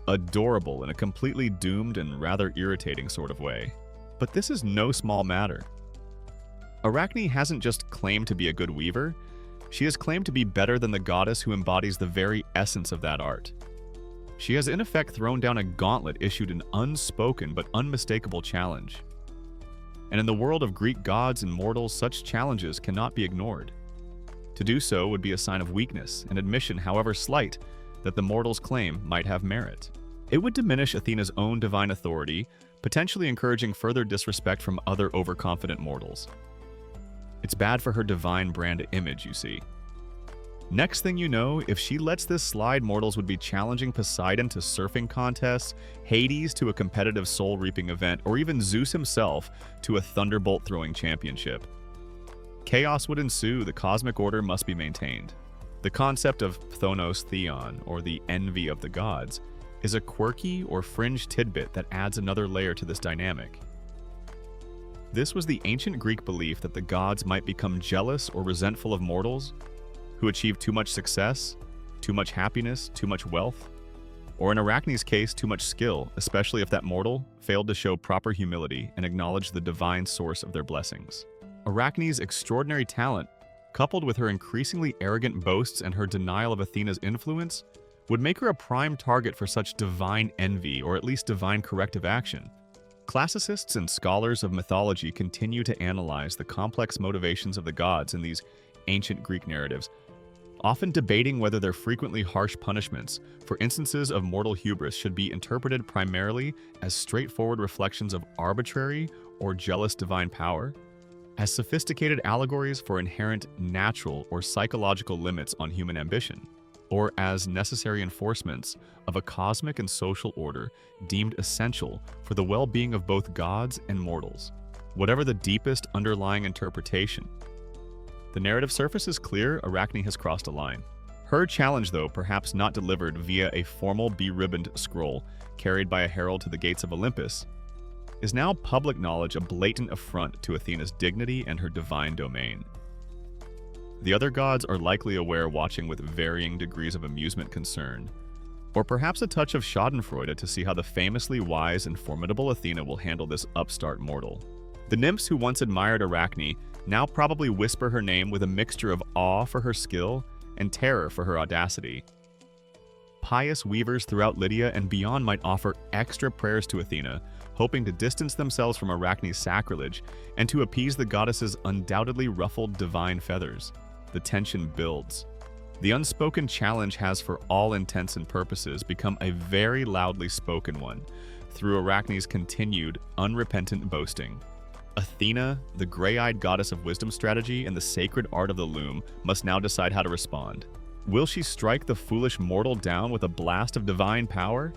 Adorable in a completely doomed and rather irritating sort of way. But this is no small matter. Arachne hasn't just claimed to be a good weaver, she has claimed to be better than the goddess who embodies the very essence of that art. She has in effect thrown down a gauntlet, issued an unspoken but unmistakable challenge. And in the world of Greek gods and mortals, such challenges cannot be ignored. To do so would be a sign of weakness, an admission, however slight, that the mortal's claim might have merit. It would diminish Athena's own divine authority, potentially encouraging further disrespect from other overconfident mortals. It's bad for her divine brand image, you see. Next thing you know, if she lets this slide, mortals would be challenging Poseidon to surfing contests, Hades to a competitive soul-reaping event, or even Zeus himself to a thunderbolt-throwing championship. Chaos would ensue, the cosmic order must be maintained. The concept of Phthonos Theon, or the envy of the gods, is a quirky or fringe tidbit that adds another layer to this dynamic. This was the ancient Greek belief that the gods might become jealous or resentful of mortals who achieve too much success, too much happiness, too much wealth, or in Arachne's case, too much skill, especially if that mortal failed to show proper humility and acknowledge the divine source of their blessings. Arachne's extraordinary talent, coupled with her increasingly arrogant boasts and her denial of Athena's influence, would make her a prime target for such divine envy, or at least divine corrective action. Classicists and scholars of mythology continue to analyze the complex motivations of the gods in these ancient Greek narratives, often debating whether their frequently harsh punishments for instances of mortal hubris should be interpreted primarily as straightforward reflections of arbitrary or jealous divine power, as sophisticated allegories for inherent natural or psychological limits on human ambition, or as necessary enforcements of a cosmic and social order deemed essential for the well-being of both gods and mortals. Whatever the deepest underlying interpretation, the narrative surface is clear: Arachne has crossed a line. Her challenge, though perhaps not delivered via a formal be-ribboned scroll carried by a herald to the gates of Olympus, is now public knowledge, a blatant affront to Athena's dignity and her divine domain. The other gods are likely aware, watching with varying degrees of amusement concerned, or perhaps a touch of schadenfreude to see how the famously wise and formidable Athena will handle this upstart mortal. The nymphs who once admired Arachne now probably whisper her name with a mixture of awe for her skill and terror for her audacity. Pious weavers throughout Lydia and beyond might offer extra prayers to Athena, hoping to distance themselves from Arachne's sacrilege and to appease the goddess's undoubtedly ruffled divine feathers. The tension builds. The unspoken challenge has, for all intents and purposes, become a very loudly spoken one through Arachne's continued, unrepentant boasting. Athena, the gray-eyed goddess of wisdom, strategy, and the sacred art of the loom, must now decide how to respond. Will she strike the foolish mortal down with a blast of divine power?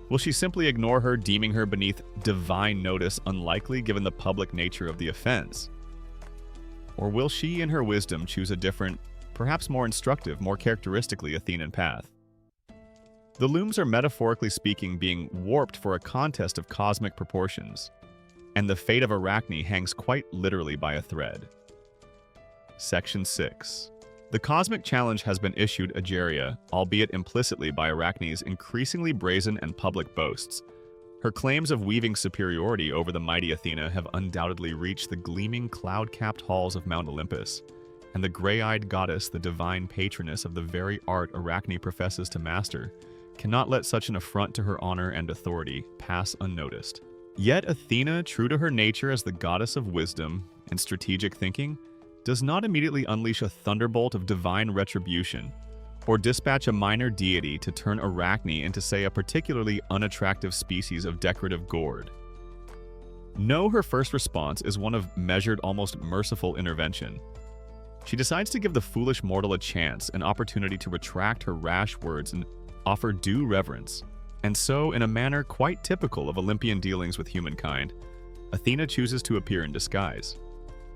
Will she simply ignore her, deeming her beneath divine notice unlikely given the public nature of the offense? Or will she, in her wisdom, choose a different, perhaps more instructive, more characteristically Athenan path? The looms are, metaphorically speaking, being warped for a contest of cosmic proportions, and the fate of Arachne hangs quite literally by a thread. Section 6. The cosmic challenge has been issued Egeria, albeit implicitly by Arachne's increasingly brazen and public boasts. Her claims of weaving superiority over the mighty Athena have undoubtedly reached the gleaming cloud-capped halls of Mount Olympus, and the gray-eyed goddess, the divine patroness of the very art Arachne professes to master, cannot let such an affront to her honor and authority pass unnoticed. Yet Athena, true to her nature as the goddess of wisdom and strategic thinking, does not immediately unleash a thunderbolt of divine retribution, or dispatch a minor deity to turn Arachne into, say, a particularly unattractive species of decorative gourd. No, her first response is one of measured, almost merciful intervention. She decides to give the foolish mortal a chance, an opportunity to retract her rash words and offer due reverence. And so, in a manner quite typical of Olympian dealings with humankind, Athena chooses to appear in disguise.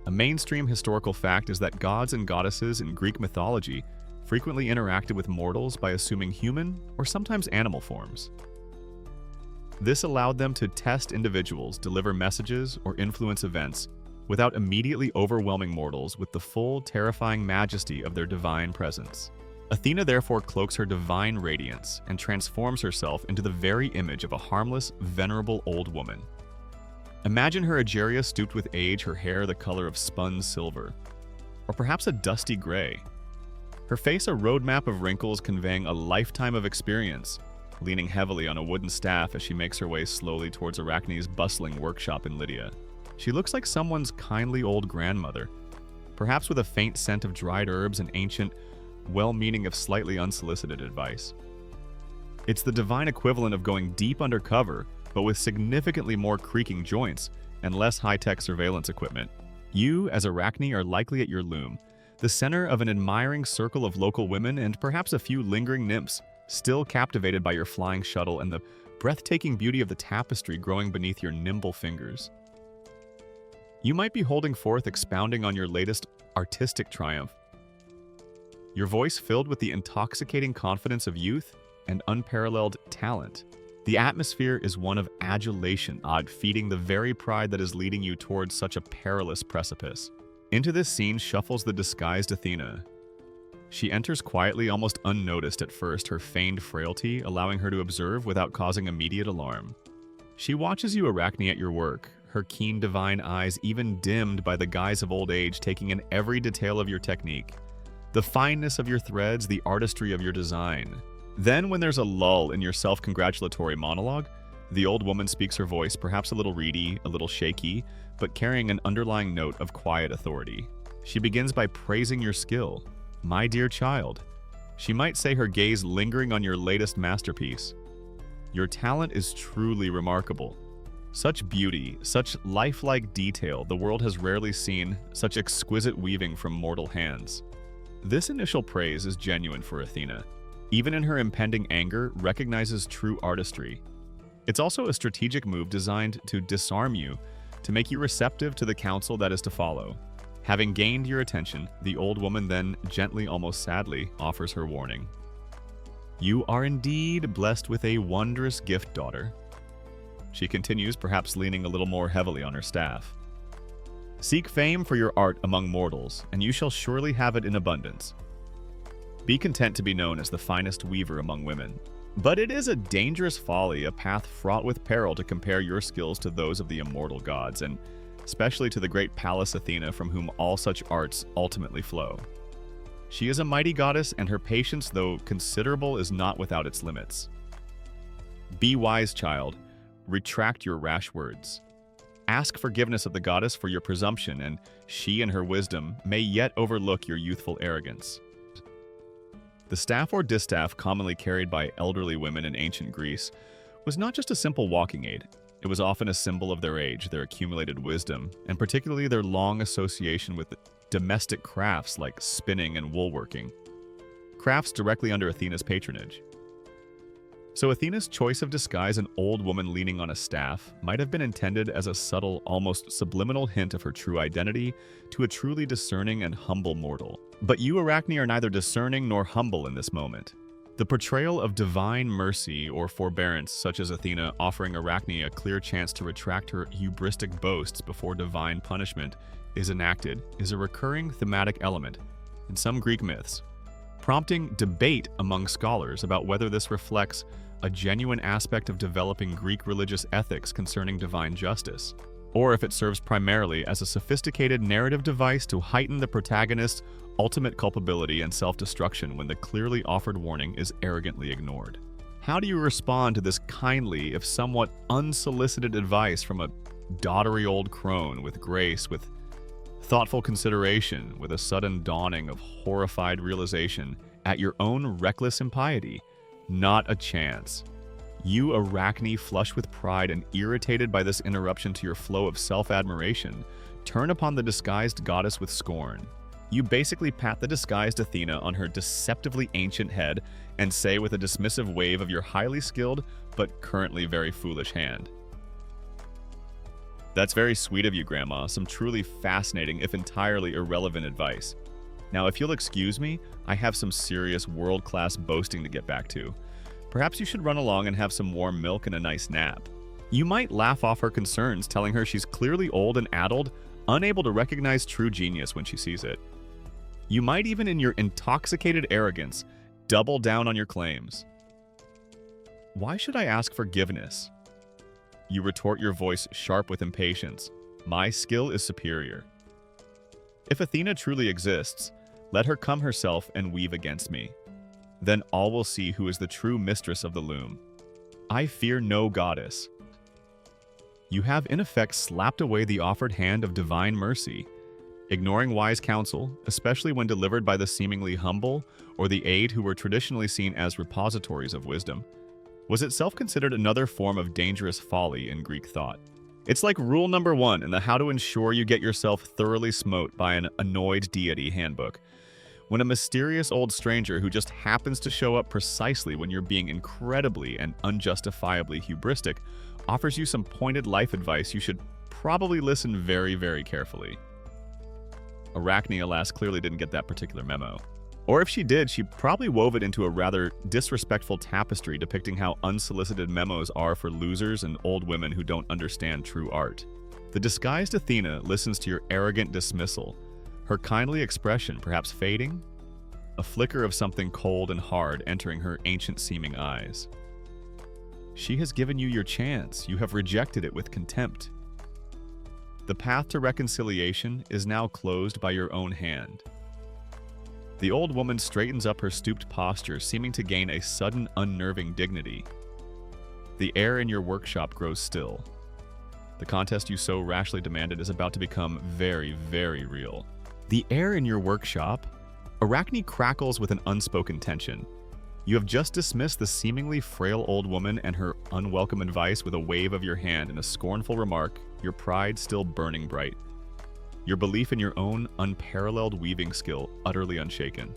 A mainstream historical fact is that gods and goddesses in Greek mythology frequently interacted with mortals by assuming human or sometimes animal forms. This allowed them to test individuals, deliver messages, or influence events without immediately overwhelming mortals with the full, terrifying majesty of their divine presence. Athena therefore cloaks her divine radiance and transforms herself into the very image of a harmless, venerable old woman. Imagine her Egeria stooped with age, her hair the color of spun silver, or perhaps a dusty gray. Her face a roadmap of wrinkles conveying a lifetime of experience, leaning heavily on a wooden staff as she makes her way slowly towards Arachne's bustling workshop in Lydia. She looks like someone's kindly old grandmother, perhaps with a faint scent of dried herbs and ancient, well-meaning if slightly unsolicited advice. It's the divine equivalent of going deep undercover, but with significantly more creaking joints and less high-tech surveillance equipment. You, as Arachne, are likely at your loom, the center of an admiring circle of local women and perhaps a few lingering nymphs, still captivated by your flying shuttle and the breathtaking beauty of the tapestry growing beneath your nimble fingers. You might be holding forth expounding on your latest artistic triumph, your voice filled with the intoxicating confidence of youth and unparalleled talent. The atmosphere is one of adulation, feeding the very pride that is leading you towards such a perilous precipice. Into this scene shuffles the disguised Athena. She enters quietly, almost unnoticed at first, her feigned frailty allowing her to observe without causing immediate alarm. She watches you, Arachne, at your work, her keen divine eyes even dimmed by the guise of old age, taking in every detail of your technique. The fineness of your threads, the artistry of your design. Then, when there's a lull in your self-congratulatory monologue, the old woman speaks her voice, perhaps a little reedy, a little shaky, but carrying an underlying note of quiet authority. She begins by praising your skill. My dear child. She might say, her gaze lingering on your latest masterpiece. Your talent is truly remarkable. Such beauty, such lifelike detail the world has rarely seen, such exquisite weaving from mortal hands. This initial praise is genuine for Athena. Even in her impending anger, recognizes true artistry. It's also a strategic move designed to disarm you, to make you receptive to the counsel that is to follow. Having gained your attention, the old woman then, gently, almost sadly, offers her warning. You are indeed blessed with a wondrous gift, daughter. She continues, perhaps leaning a little more heavily on her staff. Seek fame for your art among mortals, and you shall surely have it in abundance. Be content to be known as the finest weaver among women. But it is a dangerous folly, a path fraught with peril to compare your skills to those of the immortal gods, and especially to the great Pallas Athena from whom all such arts ultimately flow. She is a mighty goddess, and her patience, though considerable, is not without its limits. Be wise, child. Retract your rash words. Ask forgiveness of the goddess for your presumption, and she in her wisdom may yet overlook your youthful arrogance. The staff or distaff commonly carried by elderly women in ancient Greece was not just a simple walking aid. It was often a symbol of their age, their accumulated wisdom, and particularly their long association with domestic crafts like spinning and woolworking, crafts directly under Athena's patronage. So Athena's choice of disguise, an old woman leaning on a staff, might have been intended as a subtle, almost subliminal hint of her true identity to a truly discerning and humble mortal. But you, Arachne, are neither discerning nor humble in this moment. The portrayal of divine mercy or forbearance, such as Athena offering Arachne a clear chance to retract her hubristic boasts before divine punishment, is enacted, is a recurring thematic element in some Greek myths, prompting debate among scholars about whether this reflects a genuine aspect of developing Greek religious ethics concerning divine justice, or if it serves primarily as a sophisticated narrative device to heighten the protagonist's ultimate culpability and self-destruction when the clearly offered warning is arrogantly ignored. How do you respond to this kindly, if somewhat unsolicited advice from a dottery old crone with grace, with thoughtful consideration, with a sudden dawning of horrified realization at your own reckless impiety? Not a chance. You, Arachne, flushed with pride and irritated by this interruption to your flow of self-admiration, turn upon the disguised goddess with scorn. You basically pat the disguised Athena on her deceptively ancient head and say with a dismissive wave of your highly skilled but currently very foolish hand, "That's very sweet of you, Grandma. Some truly fascinating, if entirely irrelevant advice. Now, if you'll excuse me, I have some serious world-class boasting to get back to. Perhaps you should run along and have some warm milk and a nice nap." You might laugh off her concerns, telling her she's clearly old and addled, unable to recognize true genius when she sees it. You might even, in your intoxicated arrogance, double down on your claims. "Why should I ask forgiveness?" You retort, your voice sharp with impatience. "My skill is superior. If Athena truly exists, let her come herself and weave against me. Then all will see who is the true mistress of the loom. I fear no goddess." You have in effect slapped away the offered hand of divine mercy, ignoring wise counsel, especially when delivered by the seemingly humble or the aide who were traditionally seen as repositories of wisdom. Was itself considered another form of dangerous folly in Greek thought. It's like rule number 1 in the How to Ensure You Get Yourself Thoroughly Smote by an Annoyed Deity handbook. When a mysterious old stranger who just happens to show up precisely when you're being incredibly and unjustifiably hubristic offers you some pointed life advice, you should probably listen very, very carefully. Arachne, alas, clearly didn't get that particular memo. Or if she did, she probably wove it into a rather disrespectful tapestry depicting how unsolicited memos are for losers and old women who don't understand true art. The disguised Athena listens to your arrogant dismissal, her kindly expression perhaps fading, a flicker of something cold and hard entering her ancient-seeming eyes. She has given you your chance. You have rejected it with contempt. The path to reconciliation is now closed by your own hand. The old woman straightens up her stooped posture, seeming to gain a sudden unnerving dignity. The air in your workshop grows still. The contest you so rashly demanded is about to become very, very real. The air in your workshop? Arachne crackles with an unspoken tension. You have just dismissed the seemingly frail old woman and her unwelcome advice with a wave of your hand and a scornful remark, your pride still burning bright. Your belief in your own unparalleled weaving skill utterly unshaken.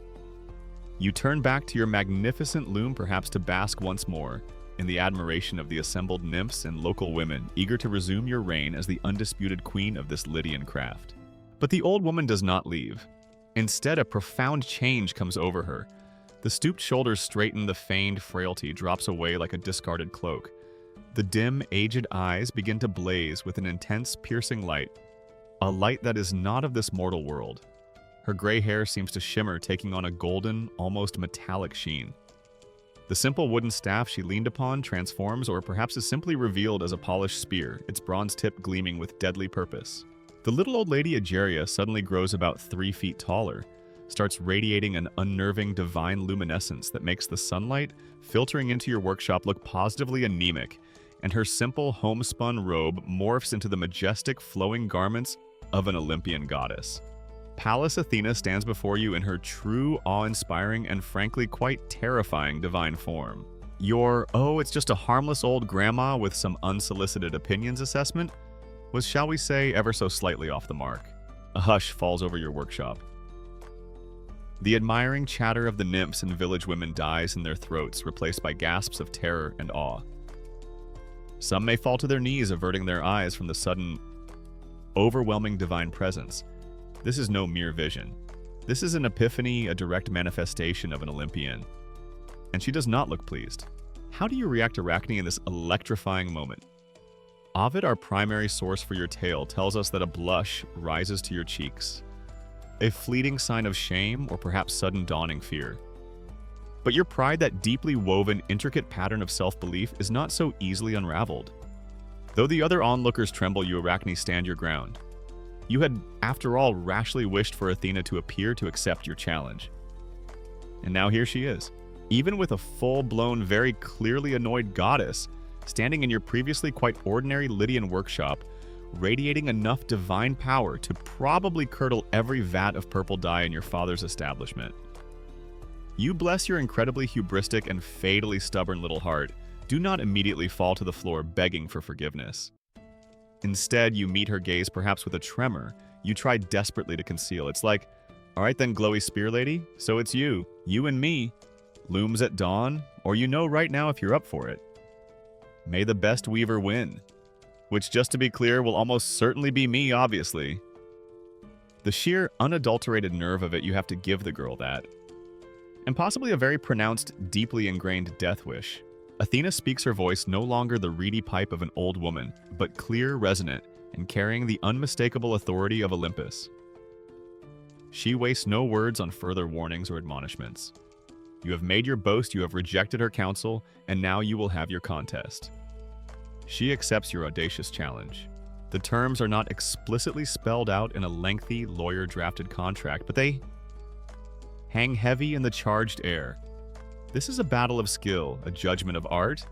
You turn back to your magnificent loom, perhaps to bask once more in the admiration of the assembled nymphs and local women, eager to resume your reign as the undisputed queen of this Lydian craft. But the old woman does not leave. Instead, a profound change comes over her. The stooped shoulders straighten, the feigned frailty drops away like a discarded cloak. The dim, aged eyes begin to blaze with an intense, piercing light, a light that is not of this mortal world. Her gray hair seems to shimmer, taking on a golden, almost metallic sheen. The simple wooden staff she leaned upon transforms, or perhaps is simply revealed as a polished spear, its bronze tip gleaming with deadly purpose. The little old lady Egeria suddenly grows about 3 feet taller, starts radiating an unnerving divine luminescence that makes the sunlight filtering into your workshop look positively anemic, and her simple homespun robe morphs into the majestic flowing garments of an Olympian goddess. Pallas Athena stands before you in her true, awe-inspiring, and frankly quite terrifying divine form. Your, "oh, it's just a harmless old grandma with some unsolicited opinions" assessment was, shall we say, ever so slightly off the mark. A hush falls over your workshop. The admiring chatter of the nymphs and village women dies in their throats, replaced by gasps of terror and awe. Some may fall to their knees, averting their eyes from the sudden, overwhelming divine presence. This is no mere vision. This is an epiphany, a direct manifestation of an Olympian. And she does not look pleased. How do you react, Arachne, in this electrifying moment? Ovid, our primary source for your tale, tells us that a blush rises to your cheeks, a fleeting sign of shame or perhaps sudden dawning fear. But your pride, that deeply woven, intricate pattern of self-belief, is not so easily unraveled. Though the other onlookers tremble, you, Arachne, stand your ground. You had, after all, rashly wished for Athena to appear to accept your challenge. And now here she is, even with a full-blown, very clearly annoyed goddess, standing in your previously quite ordinary Lydian workshop, radiating enough divine power to probably curdle every vat of purple dye in your father's establishment. You bless your incredibly hubristic and fatally stubborn little heart, Do not immediately fall to the floor begging for forgiveness. Instead, you meet her gaze perhaps with a tremor you try desperately to conceal. It's like, all right then, glowy spear lady, so it's you and me. Looms at dawn, or you know right now if you're up for it. May the best weaver win. Which, just to be clear, will almost certainly be me, obviously. The sheer, unadulterated nerve of it, you have to give the girl that. And possibly a very pronounced, deeply ingrained death wish. Athena speaks her voice no longer the reedy pipe of an old woman, but clear, resonant, and carrying the unmistakable authority of Olympus. She wastes no words on further warnings or admonishments. You have made your boast, you have rejected her counsel, and now you will have your contest. She accepts your audacious challenge. The terms are not explicitly spelled out in a lengthy, lawyer-drafted contract, but they hang heavy in the charged air. This is a battle of skill, a judgment of art,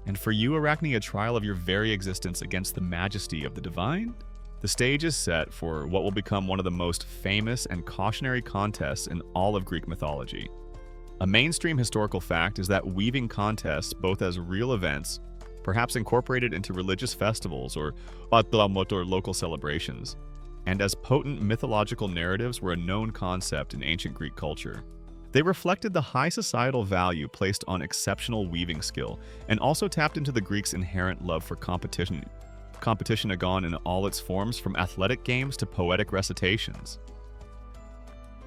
and for you, Arachne, a trial of your very existence against the majesty of the divine. The stage is set for what will become one of the most famous and cautionary contests in all of Greek mythology. A mainstream historical fact is that weaving contests, both as real events, perhaps incorporated into religious festivals or local celebrations, and as potent mythological narratives were a known concept in ancient Greek culture. They reflected the high societal value placed on exceptional weaving skill, and also tapped into the Greeks' inherent love for competition agone in all its forms, from athletic games to poetic recitations.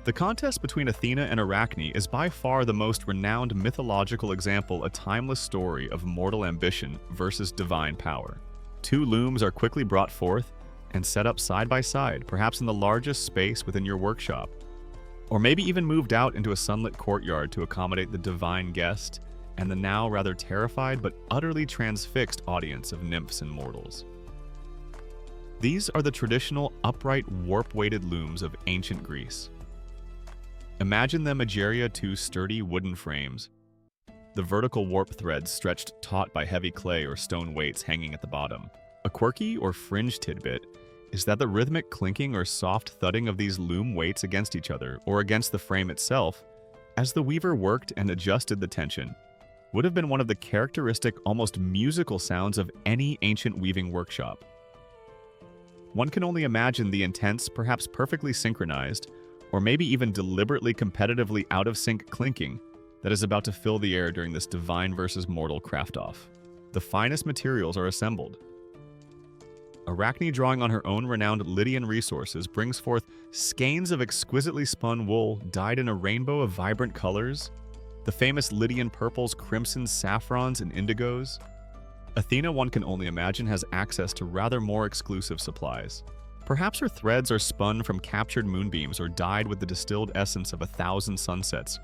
The contest between Athena and Arachne is by far the most renowned mythological example, a timeless story of mortal ambition versus divine power. Two looms are quickly brought forth and set up side by side, perhaps in the largest space within your workshop, or maybe even moved out into a sunlit courtyard to accommodate the divine guest and the now rather terrified but utterly transfixed audience of nymphs and mortals. These are the traditional upright, warp-weighted looms of ancient Greece. Imagine them adgeria two sturdy wooden frames, the vertical warp threads stretched taut by heavy clay or stone weights hanging at the bottom. A quirky or fringe tidbit is that the rhythmic clinking or soft thudding of these loom weights against each other or against the frame itself, as the weaver worked and adjusted the tension, would have been one of the characteristic, almost musical sounds of any ancient weaving workshop. One can only imagine the intense, perhaps perfectly synchronized, or maybe even deliberately competitively out-of-sync clinking that is about to fill the air during this divine versus mortal craft-off. The finest materials are assembled. Arachne, drawing on her own renowned Lydian resources, brings forth skeins of exquisitely spun wool dyed in a rainbow of vibrant colors, the famous Lydian purples, crimsons, saffrons, and indigos. Athena, one can only imagine, has access to rather more exclusive supplies. Perhaps her threads are spun from captured moonbeams or dyed with the distilled essence of 1,000 sunsets,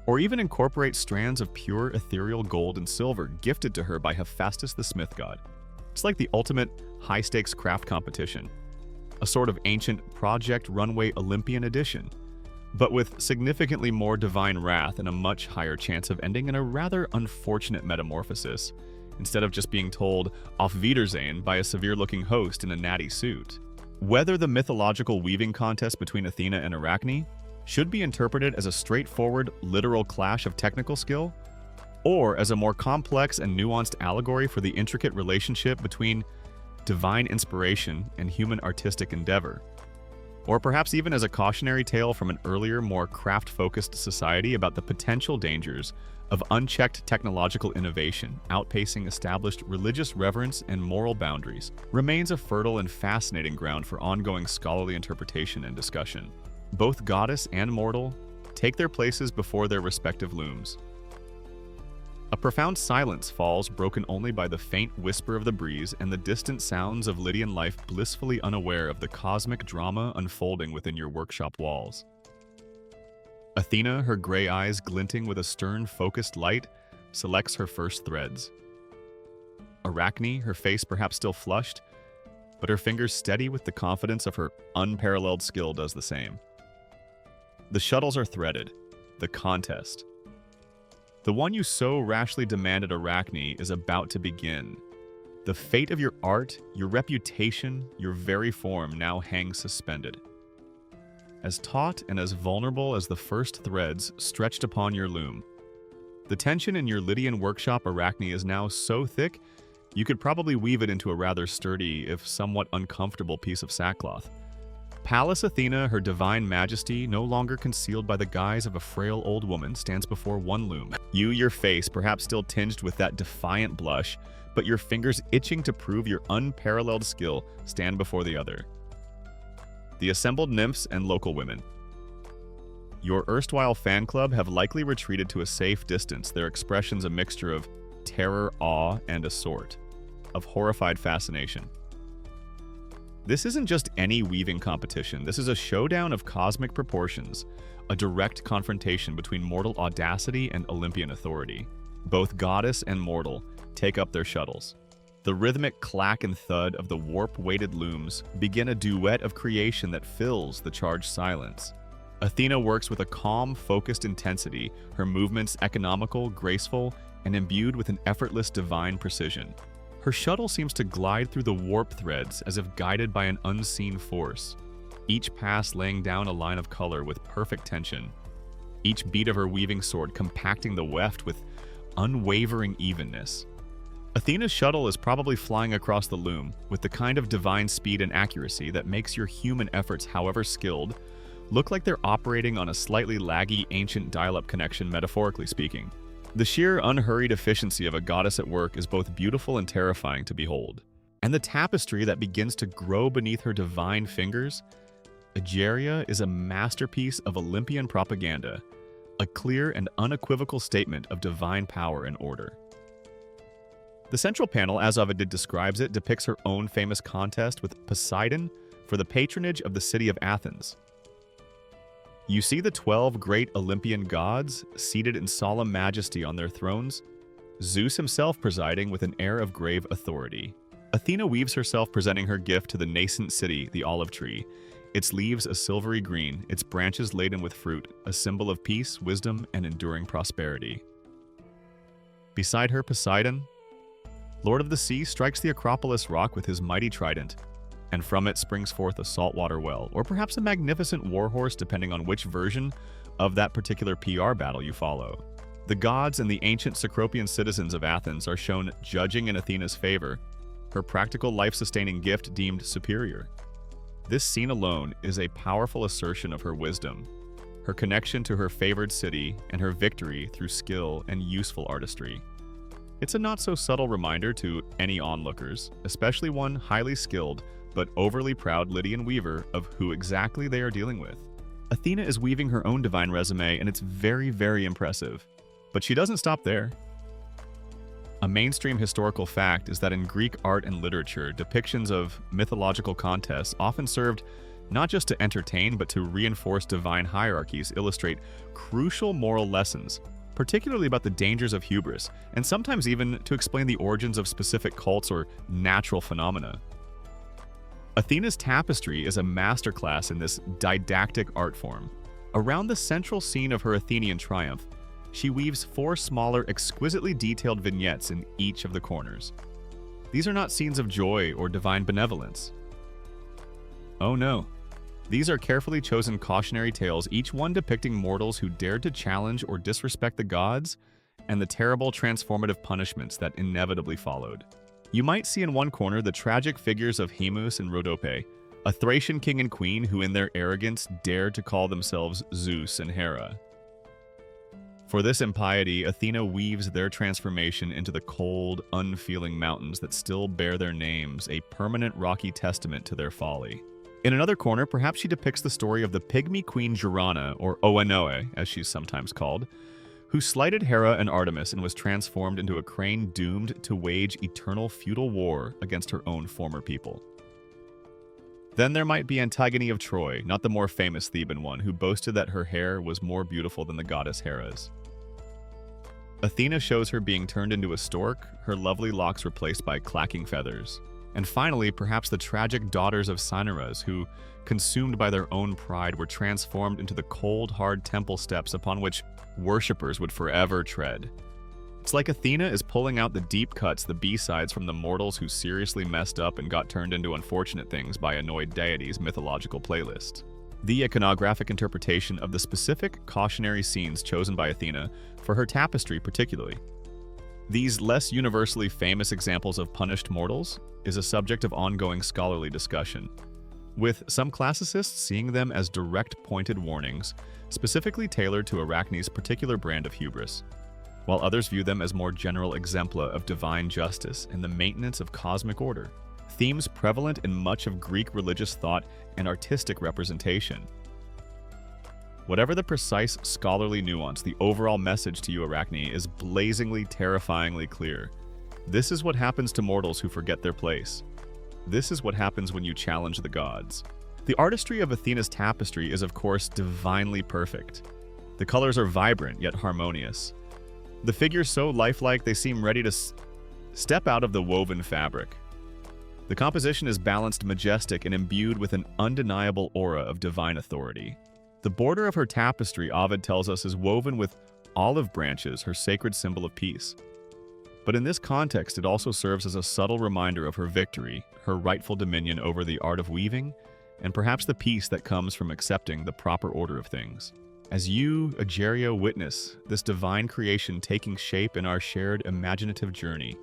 or even incorporate strands of pure ethereal gold and silver gifted to her by Hephaestus the smith god. It's like the ultimate high-stakes craft competition, a sort of ancient Project Runway Olympian edition, but with significantly more divine wrath and a much higher chance of ending in a rather unfortunate metamorphosis, instead of just being told auf Wiedersehen by a severe-looking host in a natty suit. Whether the mythological weaving contest between Athena and Arachne should be interpreted as a straightforward, literal clash of technical skill, or as a more complex and nuanced allegory for the intricate relationship between divine inspiration and human artistic endeavor, or perhaps even as a cautionary tale from an earlier, more craft-focused society about the potential dangers of unchecked technological innovation outpacing established religious reverence and moral boundaries, remains a fertile and fascinating ground for ongoing scholarly interpretation and discussion. Both goddess and mortal take their places before their respective looms. A profound silence falls, broken only by the faint whisper of the breeze and the distant sounds of Lydian life, blissfully unaware of the cosmic drama unfolding within your workshop walls. Athena, her gray eyes glinting with a stern, focused light, selects her first threads. Arachne, her face perhaps still flushed, but her fingers steady with the confidence of her unparalleled skill, does the same. The shuttles are threaded. The contest, the one you so rashly demanded, Arachne, is about to begin. The fate of your art, your reputation, your very form now hangs suspended. As taut and as vulnerable as the first threads stretched upon your loom, The tension in your Lydian workshop Arachne is now so thick, you could probably weave it into a rather sturdy, if somewhat uncomfortable piece of sackcloth. Pallas Athena, her divine majesty, no longer concealed by the guise of a frail old woman, stands before one loom. You, your face, perhaps still tinged with that defiant blush, but your fingers itching to prove your unparalleled skill, stand before the other. The assembled nymphs and local women. Your erstwhile fan club have likely retreated to a safe distance, their expressions a mixture of terror, awe, and a sort of horrified fascination. This isn't just any weaving competition. This is a showdown of cosmic proportions, a direct confrontation between mortal audacity and Olympian authority. Both goddess and mortal take up their shuttles. The rhythmic clack and thud of the warp-weighted looms begin a duet of creation that fills the charged silence. Athena works with a calm, focused intensity, her movements economical, graceful, and imbued with an effortless divine precision. Her shuttle seems to glide through the warp threads as if guided by an unseen force, each pass laying down a line of color with perfect tension, each beat of her weaving sword compacting the weft with unwavering evenness. Athena's shuttle is probably flying across the loom with the kind of divine speed and accuracy that makes your human efforts, however skilled, look like they're operating on a slightly laggy ancient dial-up connection, metaphorically speaking. The sheer unhurried efficiency of a goddess at work is both beautiful and terrifying to behold. And the tapestry that begins to grow beneath her divine fingers, Egeria is a masterpiece of Olympian propaganda, a clear and unequivocal statement of divine power and order. The central panel, as Ovid describes it, depicts her own famous contest with Poseidon for the patronage of the city of Athens. You see the 12 great Olympian gods seated in solemn majesty on their thrones, Zeus himself presiding with an air of grave authority. Athena weaves herself presenting her gift to the nascent city, the olive tree, its leaves a silvery green, its branches laden with fruit, a symbol of peace, wisdom, and enduring prosperity. Beside her, Poseidon, Lord of the Sea, strikes the Acropolis rock with his mighty trident, and from it springs forth a saltwater well, or perhaps a magnificent warhorse depending on which version of that particular PR battle you follow. The gods and the ancient Cecropian citizens of Athens are shown judging in Athena's favor, her practical life-sustaining gift deemed superior. This scene alone is a powerful assertion of her wisdom, her connection to her favored city, and her victory through skill and useful artistry. It's a not-so-subtle reminder to any onlookers, especially one highly skilled but overly proud Lydian weaver, of who exactly they are dealing with. Athena is weaving her own divine resume, and it's very, very impressive. But she doesn't stop there. A mainstream historical fact is that in Greek art and literature, depictions of mythological contests often served not just to entertain, but to reinforce divine hierarchies, illustrate crucial moral lessons, particularly about the dangers of hubris, and sometimes even to explain the origins of specific cults or natural phenomena. Athena's tapestry is a masterclass in this didactic art form. Around the central scene of her Athenian triumph, she weaves 4 smaller, exquisitely detailed vignettes in each of the corners. These are not scenes of joy or divine benevolence. Oh no. These are carefully chosen cautionary tales, each one depicting mortals who dared to challenge or disrespect the gods, and the terrible transformative punishments that inevitably followed. You might see in one corner the tragic figures of Hemus and Rhodope, a Thracian king and queen who in their arrogance dared to call themselves Zeus and Hera. For this impiety, Athena weaves their transformation into the cold, unfeeling mountains that still bear their names, a permanent rocky testament to their folly. In another corner, perhaps she depicts the story of the pygmy queen Joanna, or Oenoe, as she's sometimes called, who slighted Hera and Artemis and was transformed into a crane doomed to wage eternal feudal war against her own former people. Then there might be Antigone of Troy, not the more famous Theban one, who boasted that her hair was more beautiful than the goddess Hera's. Athena shows her being turned into a stork, her lovely locks replaced by clacking feathers. And finally, perhaps the tragic daughters of Cinyras, who, consumed by their own pride, were transformed into the cold, hard temple steps upon which worshippers would forever tread. It's like Athena is pulling out the deep cuts, the B-sides from the mortals who seriously messed up and got turned into unfortunate things by annoyed deities' mythological playlist. the iconographic interpretation of the specific cautionary scenes chosen by Athena for her tapestry particularly. These less universally famous examples of punished mortals is a subject of ongoing scholarly discussion, with some classicists seeing them as direct pointed warnings, specifically tailored to Arachne's particular brand of hubris, while others view them as more general exempla of divine justice and the maintenance of cosmic order, themes prevalent in much of Greek religious thought and artistic representation. Whatever the precise scholarly nuance, the overall message to you, Arachne, is blazingly, terrifyingly clear. This is what happens to mortals who forget their place. This is what happens when you challenge the gods. The artistry of Athena's tapestry is, of course, divinely perfect. The colors are vibrant yet harmonious. The figures so lifelike they seem ready to step out of the woven fabric. The composition is balanced, majestic, and imbued with an undeniable aura of divine authority. The border of her tapestry, Ovid tells us, is woven with olive branches, her sacred symbol of peace. But in this context, it also serves as a subtle reminder of her victory, her rightful dominion over the art of weaving, and perhaps the peace that comes from accepting the proper order of things. As you, Egeria, witness this divine creation taking shape in our shared imaginative journey,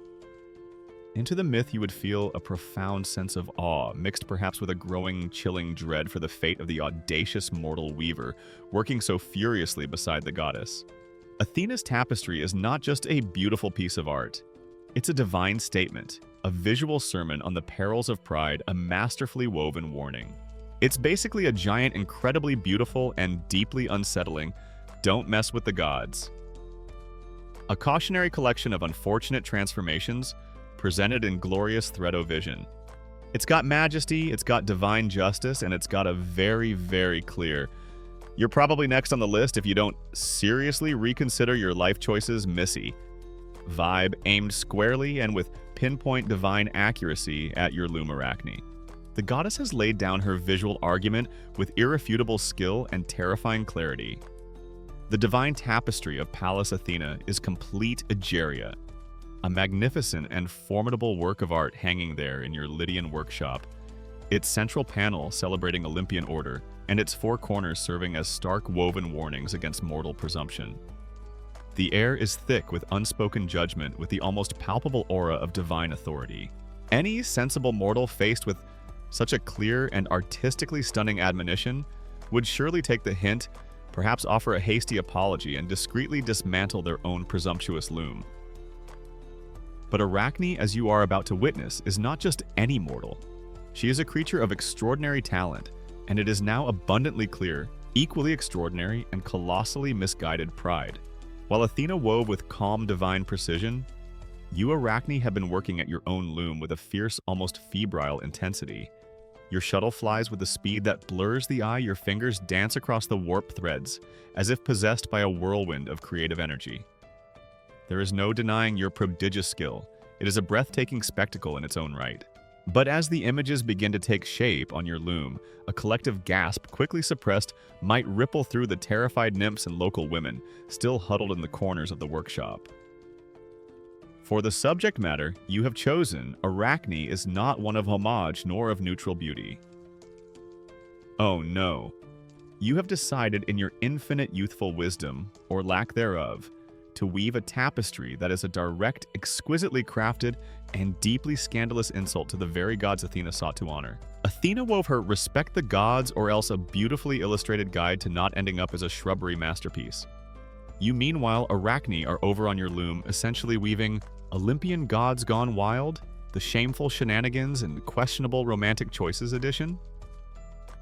into the myth you would feel a profound sense of awe, mixed perhaps with a growing, chilling dread for the fate of the audacious mortal weaver, working so furiously beside the goddess. Athena's tapestry is not just a beautiful piece of art. It's a divine statement, a visual sermon on the perils of pride, a masterfully woven warning. It's basically a giant, incredibly beautiful and deeply unsettling, "Don't mess with the gods." A cautionary collection of unfortunate transformations presented in glorious thread-o-vision. It's got majesty, it's got divine justice, and it's got a very, very clear, "You're probably next on the list if you don't seriously reconsider your life choices, Missy" vibe aimed squarely and with pinpoint divine accuracy at your loom, Arachne. The goddess has laid down her visual argument with irrefutable skill and terrifying clarity. The divine tapestry of Pallas Athena is complete Egeria, a magnificent and formidable work of art hanging there in your Lydian workshop, its central panel celebrating Olympian order, and its four corners serving as stark woven warnings against mortal presumption. The air is thick with unspoken judgment, with the almost palpable aura of divine authority. Any sensible mortal faced with such a clear and artistically stunning admonition would surely take the hint, perhaps offer a hasty apology, and discreetly dismantle their own presumptuous loom. But Arachne, as you are about to witness, is not just any mortal. She is a creature of extraordinary talent, and it is now abundantly clear, equally extraordinary and colossally misguided pride. While Athena wove with calm divine precision, you, Arachne, have been working at your own loom with a fierce, almost febrile intensity. Your shuttle flies with a speed that blurs the eye, your fingers dance across the warped threads, as if possessed by a whirlwind of creative energy. There is no denying your prodigious skill. It is a breathtaking spectacle in its own right. But as the images begin to take shape on your loom, a collective gasp, quickly suppressed, might ripple through the terrified nymphs and local women, still huddled in the corners of the workshop. For the subject matter you have chosen, Arachne is not one of homage nor of neutral beauty. Oh no. You have decided in your infinite youthful wisdom, or lack thereof, to weave a tapestry that is a direct, exquisitely crafted, and deeply scandalous insult to the very gods Athena sought to honor. Athena wove her "Respect the Gods" or else a beautifully illustrated guide to not ending up as a shrubbery masterpiece. You, meanwhile, Arachne, are over on your loom, essentially weaving Olympian Gods Gone Wild, the Shameful Shenanigans and Questionable Romantic Choices edition.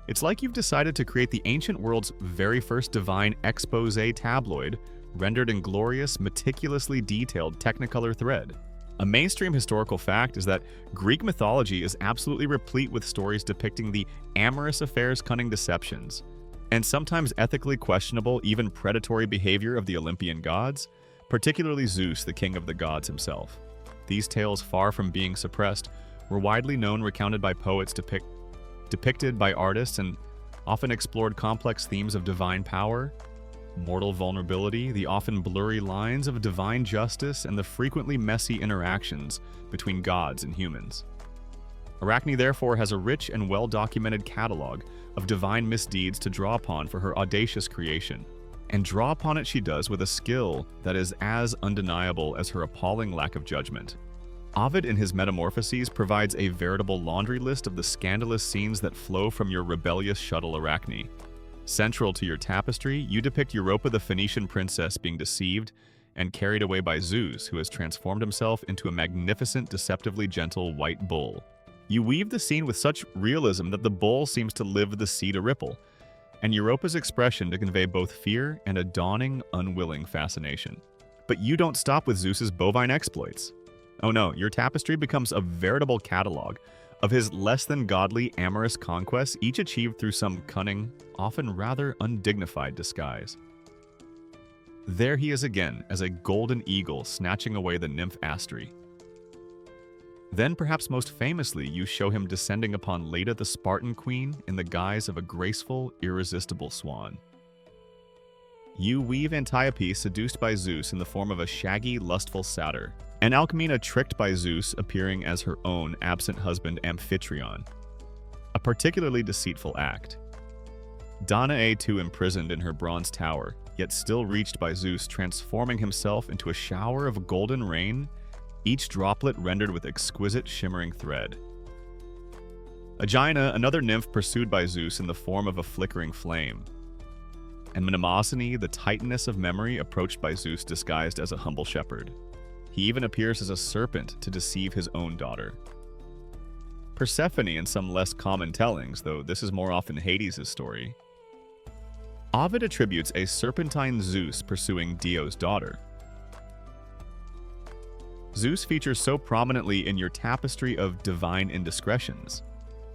It's like you've decided to create the ancient world's very first divine exposé tabloid, rendered in glorious, meticulously detailed Technicolor thread. A mainstream historical fact is that Greek mythology is absolutely replete with stories depicting the amorous affairs, cunning deceptions, and sometimes ethically questionable, even predatory behavior of the Olympian gods, particularly Zeus, the king of the gods himself. These tales, far from being suppressed, were widely known, recounted by poets, depicted by artists, and often explored complex themes of divine power, mortal vulnerability, the often blurry lines of divine justice, and the frequently messy interactions between gods and humans. Arachne therefore has a rich and well-documented catalog of divine misdeeds to draw upon for her audacious creation. And draw upon it she does with a skill that is as undeniable as her appalling lack of judgment. Ovid in his Metamorphoses provides a veritable laundry list of the scandalous scenes that flow from your rebellious shuttle Arachne. Central to your tapestry, you depict Europa the Phoenician princess being deceived and carried away by Zeus, who has transformed himself into a magnificent, deceptively gentle white bull. You weave the scene with such realism that the bull seems to live the sea to ripple, and Europa's expression to convey both fear and a dawning, unwilling fascination. But you don't stop with Zeus's bovine exploits. Oh no, your tapestry becomes a veritable catalog of his less-than-godly amorous conquests, each achieved through some cunning, often rather undignified disguise. There he is again, as a golden eagle snatching away the nymph Astri. Then, perhaps most famously, you show him descending upon Leda the Spartan queen in the guise of a graceful, irresistible swan. You weave Antiope seduced by Zeus in the form of a shaggy, lustful satyr, and Alcmena tricked by Zeus appearing as her own absent husband Amphitryon. A particularly deceitful act. Danae too imprisoned in her bronze tower, yet still reached by Zeus, transforming himself into a shower of golden rain, each droplet rendered with exquisite shimmering thread. Aegina, another nymph pursued by Zeus in the form of a flickering flame. And Mnemosyne, the titaness of memory, approached by Zeus disguised as a humble shepherd. He even appears as a serpent to deceive his own daughter. Persephone in some less common tellings, though this is more often Hades' story. Ovid attributes a serpentine Zeus pursuing Dio's daughter. Zeus features so prominently in your tapestry of divine indiscretions,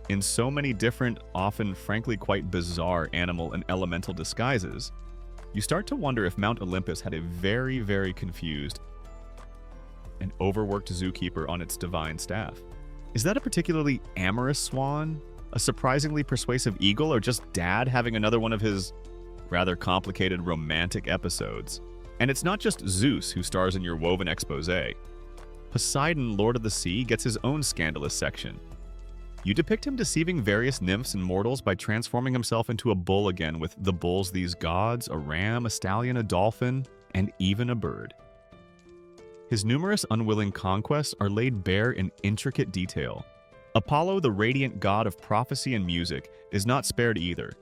in so many different, often frankly quite bizarre animal and elemental disguises, you start to wonder if Mount Olympus had a very, very confused and overworked zookeeper on its divine staff. Is that a particularly amorous swan, a surprisingly persuasive eagle, or just Dad having another one of his rather complicated romantic episodes? And it's not just Zeus who stars in your woven exposé. Poseidon, Lord of the Sea, gets his own scandalous section. You depict him deceiving various nymphs and mortals by transforming himself into a bull again with the bulls these gods, a ram, a stallion, a dolphin, and even a bird. His numerous unwilling conquests are laid bare in intricate detail. Apollo, the radiant god of prophecy and music, is not spared either.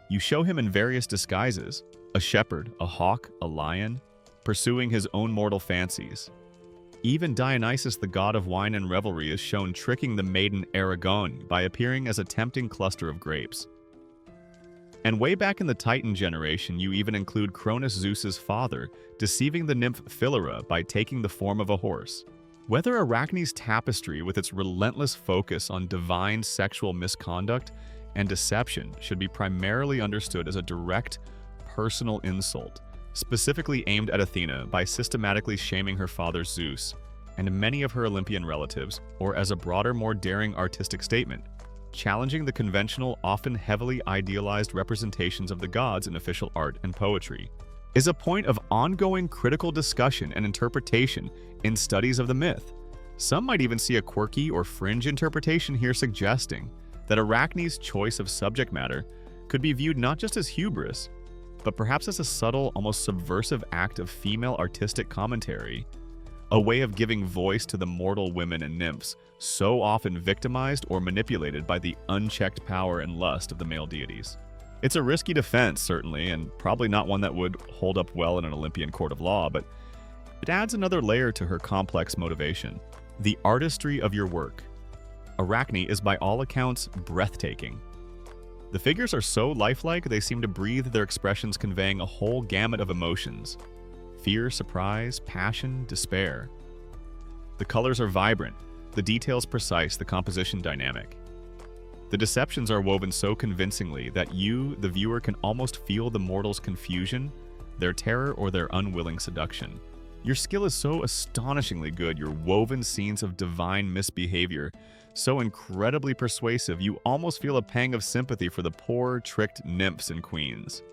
You show him in various disguises, a shepherd, a hawk, a lion, pursuing his own mortal fancies. Even Dionysus, the god of wine and revelry, is shown tricking the maiden Aragone by appearing as a tempting cluster of grapes. And way back in the Titan generation, you even include Cronus, Zeus's father, deceiving the nymph Philyra by taking the form of a horse. Whether Arachne's tapestry, with its relentless focus on divine sexual misconduct and deception, should be primarily understood as a direct, personal insult, specifically aimed at Athena by systematically shaming her father Zeus and many of her Olympian relatives, or as a broader, more daring artistic statement, challenging the conventional, often heavily idealized representations of the gods in official art and poetry, is a point of ongoing critical discussion and interpretation in studies of the myth. Some might even see a quirky or fringe interpretation here suggesting that Arachne's choice of subject matter could be viewed not just as hubris, but perhaps as a subtle, almost subversive act of female artistic commentary, a way of giving voice to the mortal women and nymphs so often victimized or manipulated by the unchecked power and lust of the male deities. It's a risky defense, certainly, and probably not one that would hold up well in an Olympian court of law, but it adds another layer to her complex motivation. The artistry of your work. Arachne is by all accounts breathtaking. The figures are so lifelike they seem to breathe their expressions, conveying a whole gamut of emotions: fear, surprise, passion, despair. The colors are vibrant, the details precise, the composition dynamic. The deceptions are woven so convincingly that you, the viewer, can almost feel the mortal's confusion, their terror, or their unwilling seduction. Your skill is so astonishingly good, your woven scenes of divine misbehavior so incredibly persuasive, you almost feel a pang of sympathy for the poor, tricked nymphs and queens.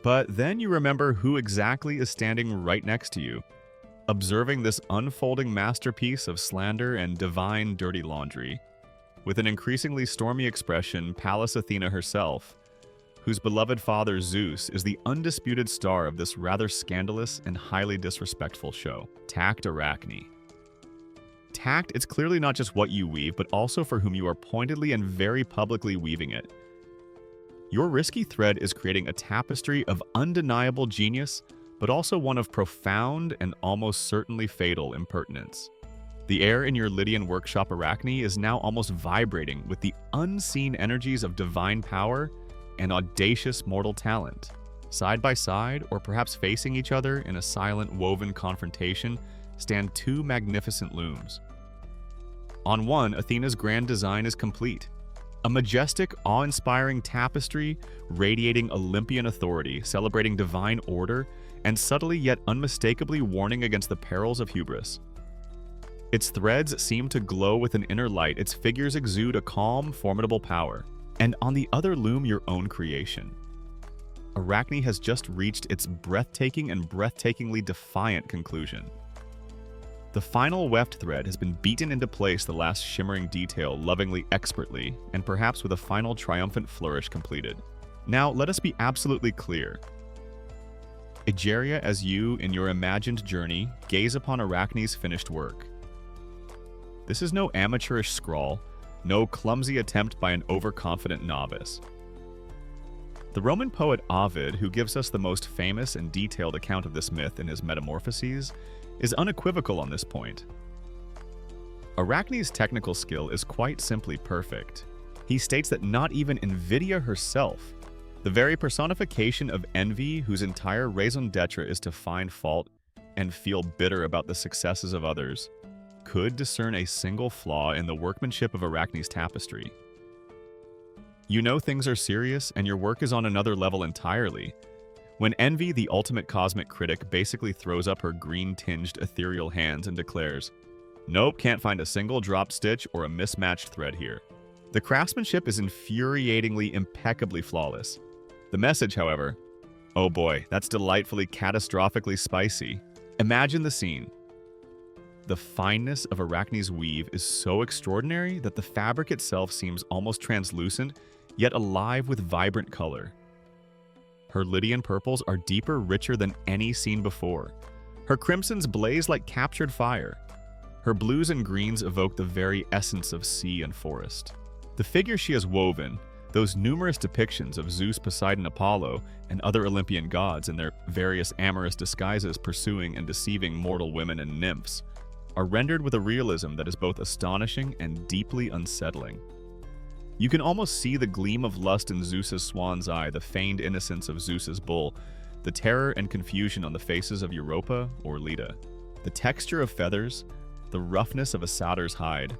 But then you remember who exactly is standing right next to you, observing this unfolding masterpiece of slander and divine dirty laundry. with an increasingly stormy expression, Pallas Athena herself, whose beloved father Zeus is the undisputed star of this rather scandalous and highly disrespectful show. Tacked Arachne. Tact, it's clearly not just what you weave, but also for whom you are pointedly and very publicly weaving it. Your risky thread is creating a tapestry of undeniable genius, but also one of profound and almost certainly fatal impertinence. The air in your Lydian workshop Arachne is now almost vibrating with the unseen energies of divine power and audacious mortal talent. Side by side, or perhaps facing each other in a silent woven confrontation, stand two magnificent looms. On one, Athena's grand design is complete. A majestic, awe-inspiring tapestry radiating Olympian authority, celebrating divine order, and subtly yet unmistakably warning against the perils of hubris. Its threads seem to glow with an inner light, its figures exude a calm, formidable power. And on the other loom, your own creation. Arachne has just reached its breathtaking and breathtakingly defiant conclusion. The final weft thread has been beaten into place, the last shimmering detail lovingly expertly, and perhaps with a final triumphant flourish completed. Now, let us be absolutely clear. Egeria, as you, in your imagined journey, gaze upon Arachne's finished work. This is no amateurish scrawl, no clumsy attempt by an overconfident novice. The Roman poet Ovid, who gives us the most famous and detailed account of this myth in his Metamorphoses, is unequivocal on this point. Arachne's technical skill is quite simply perfect. He states that not even Invidia herself, the very personification of envy whose entire raison d'etre is to find fault and feel bitter about the successes of others, could discern a single flaw in the workmanship of Arachne's tapestry. You know things are serious and your work is on another level entirely, when envy, the ultimate cosmic critic, basically throws up her green-tinged ethereal hands and declares, "Nope, can't find a single dropped stitch or a mismatched thread here." The craftsmanship is infuriatingly, impeccably flawless. The message, however, oh boy, that's delightfully, catastrophically spicy. Imagine the scene. The fineness of Arachne's weave is so extraordinary that the fabric itself seems almost translucent, yet alive with vibrant color. Her Lydian purples are deeper, richer than any seen before. Her crimsons blaze like captured fire. Her blues and greens evoke the very essence of sea and forest. The figure she has woven, those numerous depictions of Zeus, Poseidon, Apollo, and other Olympian gods in their various amorous disguises pursuing and deceiving mortal women and nymphs, are rendered with a realism that is both astonishing and deeply unsettling. You can almost see the gleam of lust in Zeus's swan's eye, the feigned innocence of Zeus's bull, the terror and confusion on the faces of Europa or Leda, the texture of feathers, the roughness of a satyr's hide,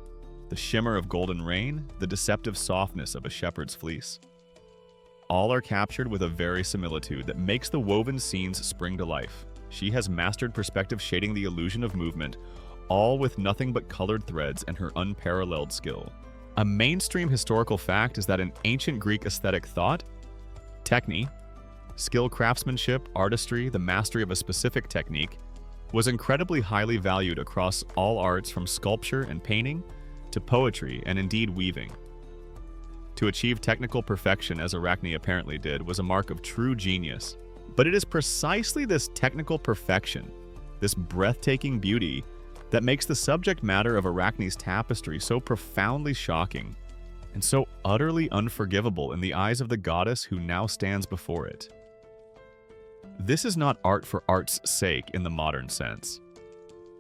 the shimmer of golden rain, the deceptive softness of a shepherd's fleece. All are captured with a verisimilitude that makes the woven scenes spring to life. She has mastered perspective shading the illusion of movement, all with nothing but colored threads and her unparalleled skill. A mainstream historical fact is that in ancient Greek aesthetic thought, techne, skill, craftsmanship, artistry, the mastery of a specific technique, was incredibly highly valued across all arts from sculpture and painting to poetry and indeed weaving. To achieve technical perfection, as Arachne apparently did, was a mark of true genius. But it is precisely this technical perfection, this breathtaking beauty, that makes the subject matter of Arachne's tapestry so profoundly shocking and so utterly unforgivable in the eyes of the goddess who now stands before it. This is not art for art's sake in the modern sense.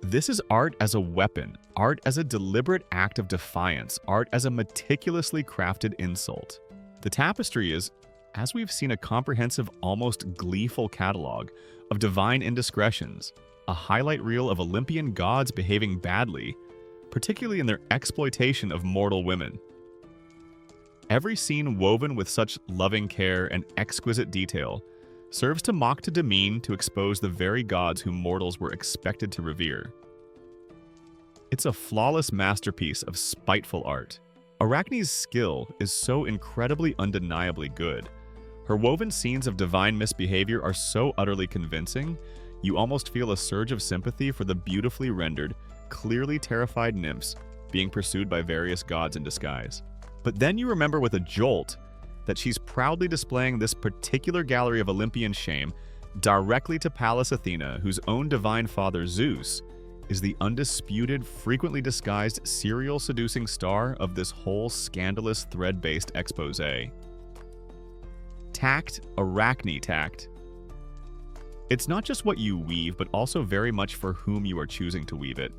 This is art as a weapon, art as a deliberate act of defiance, art as a meticulously crafted insult. The tapestry is, as we've seen, a comprehensive, almost gleeful catalog of divine indiscretions, a highlight reel of Olympian gods behaving badly, particularly in their exploitation of mortal women. Every scene woven with such loving care and exquisite detail serves to mock, to demean, to expose the very gods whom mortals were expected to revere. It's a flawless masterpiece of spiteful art. Arachne's skill is so incredibly undeniably good. Her woven scenes of divine misbehavior are so utterly convincing, you almost feel a surge of sympathy for the beautifully rendered, clearly terrified nymphs being pursued by various gods in disguise. But then you remember with a jolt that she's proudly displaying this particular gallery of Olympian shame directly to Pallas Athena, whose own divine father Zeus is the undisputed, frequently disguised serial seducing star of this whole scandalous thread-based expose. Tact, Arachne tact. It's not just what you weave, but also very much for whom you are choosing to weave it,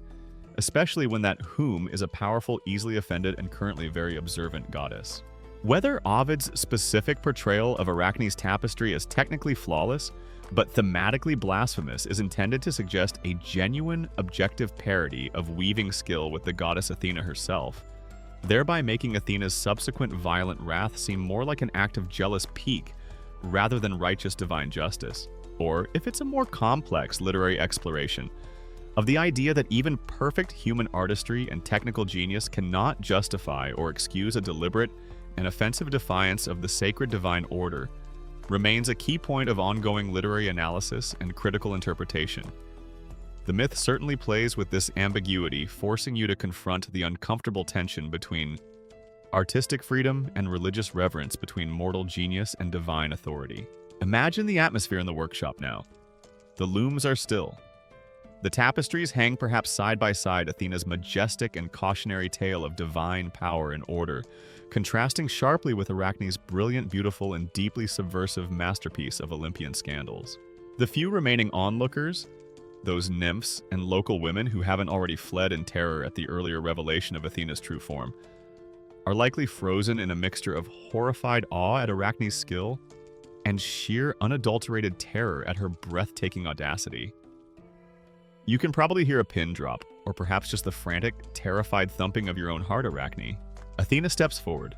especially when that whom is a powerful, easily offended, and currently very observant goddess. Whether Ovid's specific portrayal of Arachne's tapestry is technically flawless, but thematically blasphemous, is intended to suggest a genuine, objective parody of weaving skill with the goddess Athena herself, thereby making Athena's subsequent violent wrath seem more like an act of jealous pique rather than righteous divine justice. Or, if it's a more complex literary exploration, of the idea that even perfect human artistry and technical genius cannot justify or excuse a deliberate and offensive defiance of the sacred divine order, remains a key point of ongoing literary analysis and critical interpretation. The myth certainly plays with this ambiguity, forcing you to confront the uncomfortable tension between artistic freedom and religious reverence, between mortal genius and divine authority. Imagine the atmosphere in the workshop now. The looms are still. The tapestries hang perhaps side by side Athena's majestic and cautionary tale of divine power and order, contrasting sharply with Arachne's brilliant, beautiful, and deeply subversive masterpiece of Olympian scandals. The few remaining onlookers, those nymphs and local women who haven't already fled in terror at the earlier revelation of Athena's true form, are likely frozen in a mixture of horrified awe at Arachne's skill and sheer unadulterated terror at her breathtaking audacity. You can probably hear a pin drop, or perhaps just the frantic, terrified thumping of your own heart, Arachne. Athena steps forward.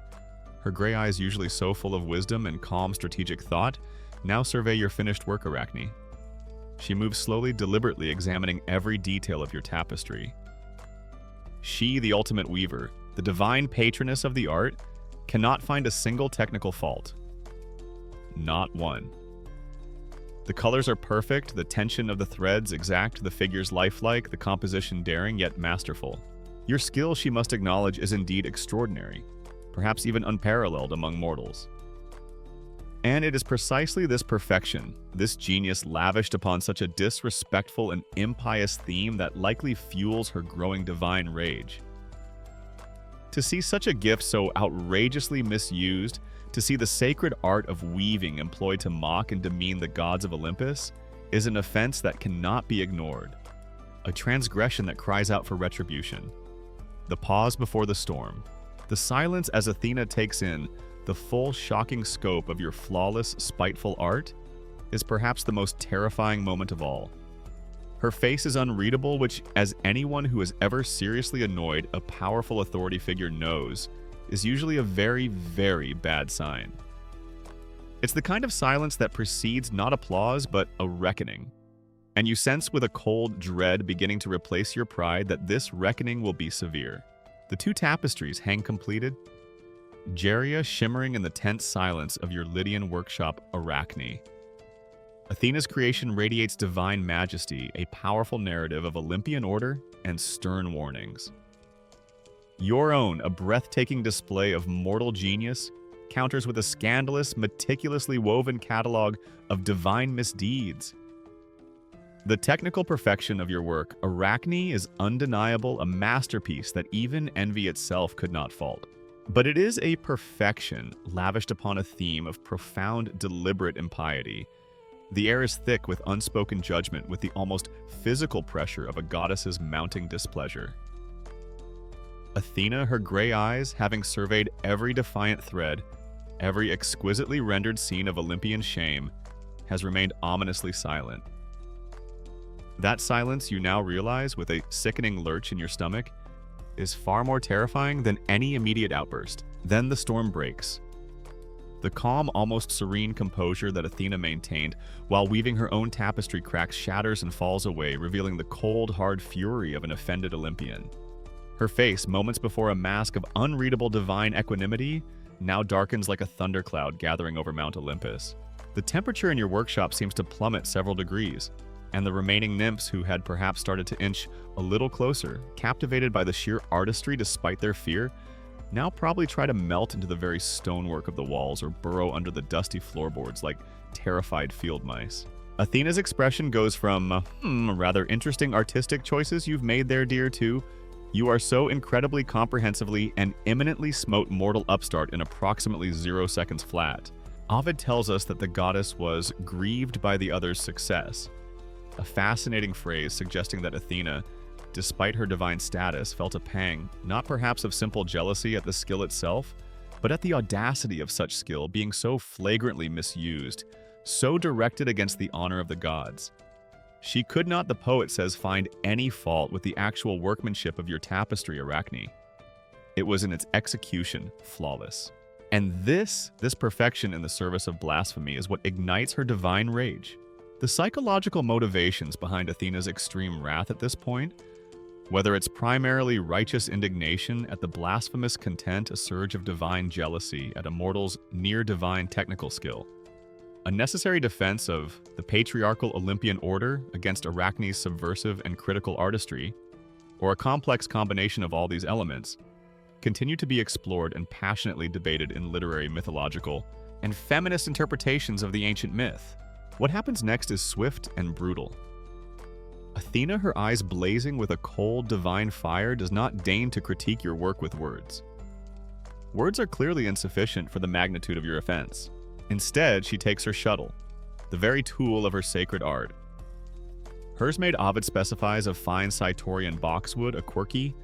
Her gray eyes, usually so full of wisdom and calm strategic thought, now survey your finished work, Arachne. She moves slowly, deliberately examining every detail of your tapestry. She, the ultimate weaver, the divine patroness of the art, cannot find a single technical fault. Not one. The colors are perfect, the tension of the threads exact, the figures lifelike, the composition daring yet masterful. Your skill, she must acknowledge, is indeed extraordinary, perhaps even unparalleled among mortals. And it is precisely this perfection, this genius lavished upon such a disrespectful and impious theme, that likely fuels her growing divine rage. To see such a gift so outrageously misused, to see the sacred art of weaving employed to mock and demean the gods of Olympus, is an offense that cannot be ignored, a transgression that cries out for retribution. The pause before the storm, the silence as Athena takes in the full shocking scope of your flawless, spiteful art, is perhaps the most terrifying moment of all. Her face is unreadable, which, as anyone who has ever seriously annoyed a powerful authority figure knows, is usually a very, very bad sign. It's the kind of silence that precedes not applause, but a reckoning. And you sense with a cold dread beginning to replace your pride that this reckoning will be severe. The two tapestries hang completed, Geria shimmering in the tense silence of your Lydian workshop, Arachne. Athena's creation radiates divine majesty, a powerful narrative of Olympian order and stern warnings. Your own, a breathtaking display of mortal genius, counters with a scandalous, meticulously woven catalog of divine misdeeds. The technical perfection of your work, Arachne, is undeniable, a masterpiece that even envy itself could not fault. But it is a perfection lavished upon a theme of profound, deliberate impiety. The air is thick with unspoken judgment, with the almost physical pressure of a goddess's mounting displeasure. Athena, her gray eyes, having surveyed every defiant thread, every exquisitely rendered scene of Olympian shame, has remained ominously silent. That silence, you now realize with a sickening lurch in your stomach, is far more terrifying than any immediate outburst. Then the storm breaks. The calm, almost serene composure that Athena maintained while weaving her own tapestry cracks shatters and falls away, revealing the cold, hard fury of an offended Olympian. Her face, moments before a mask of unreadable divine equanimity, now darkens like a thundercloud gathering over Mount Olympus. The temperature in your workshop seems to plummet several degrees. And the remaining nymphs, who had perhaps started to inch a little closer, captivated by the sheer artistry despite their fear, now probably try to melt into the very stonework of the walls or burrow under the dusty floorboards like terrified field mice. Athena's expression goes from, rather interesting artistic choices you've made there, dear, to, you are so incredibly comprehensively and imminently smote mortal upstart in approximately 0 seconds flat. Ovid tells us that the goddess was grieved by the other's success, a fascinating phrase suggesting that Athena, despite her divine status, felt a pang, not perhaps of simple jealousy at the skill itself, but at the audacity of such skill being so flagrantly misused, so directed against the honor of the gods. She could not, the poet says, find any fault with the actual workmanship of your tapestry, Arachne. It was in its execution flawless. And this perfection in the service of blasphemy is what ignites her divine rage. The psychological motivations behind Athena's extreme wrath at this point, whether it's primarily righteous indignation at the blasphemous content, a surge of divine jealousy at a mortal's near-divine technical skill, a necessary defense of the patriarchal Olympian order against Arachne's subversive and critical artistry, or a complex combination of all these elements, continue to be explored and passionately debated in literary, mythological, and feminist interpretations of the ancient myth. What happens next is swift and brutal. Athena, her eyes blazing with a cold, divine fire, does not deign to critique your work with words. Words are clearly insufficient for the magnitude of your offense. Instead, she takes her shuttle, the very tool of her sacred art. Hers made, Ovid specifies, of fine Cytorian boxwood, a quirky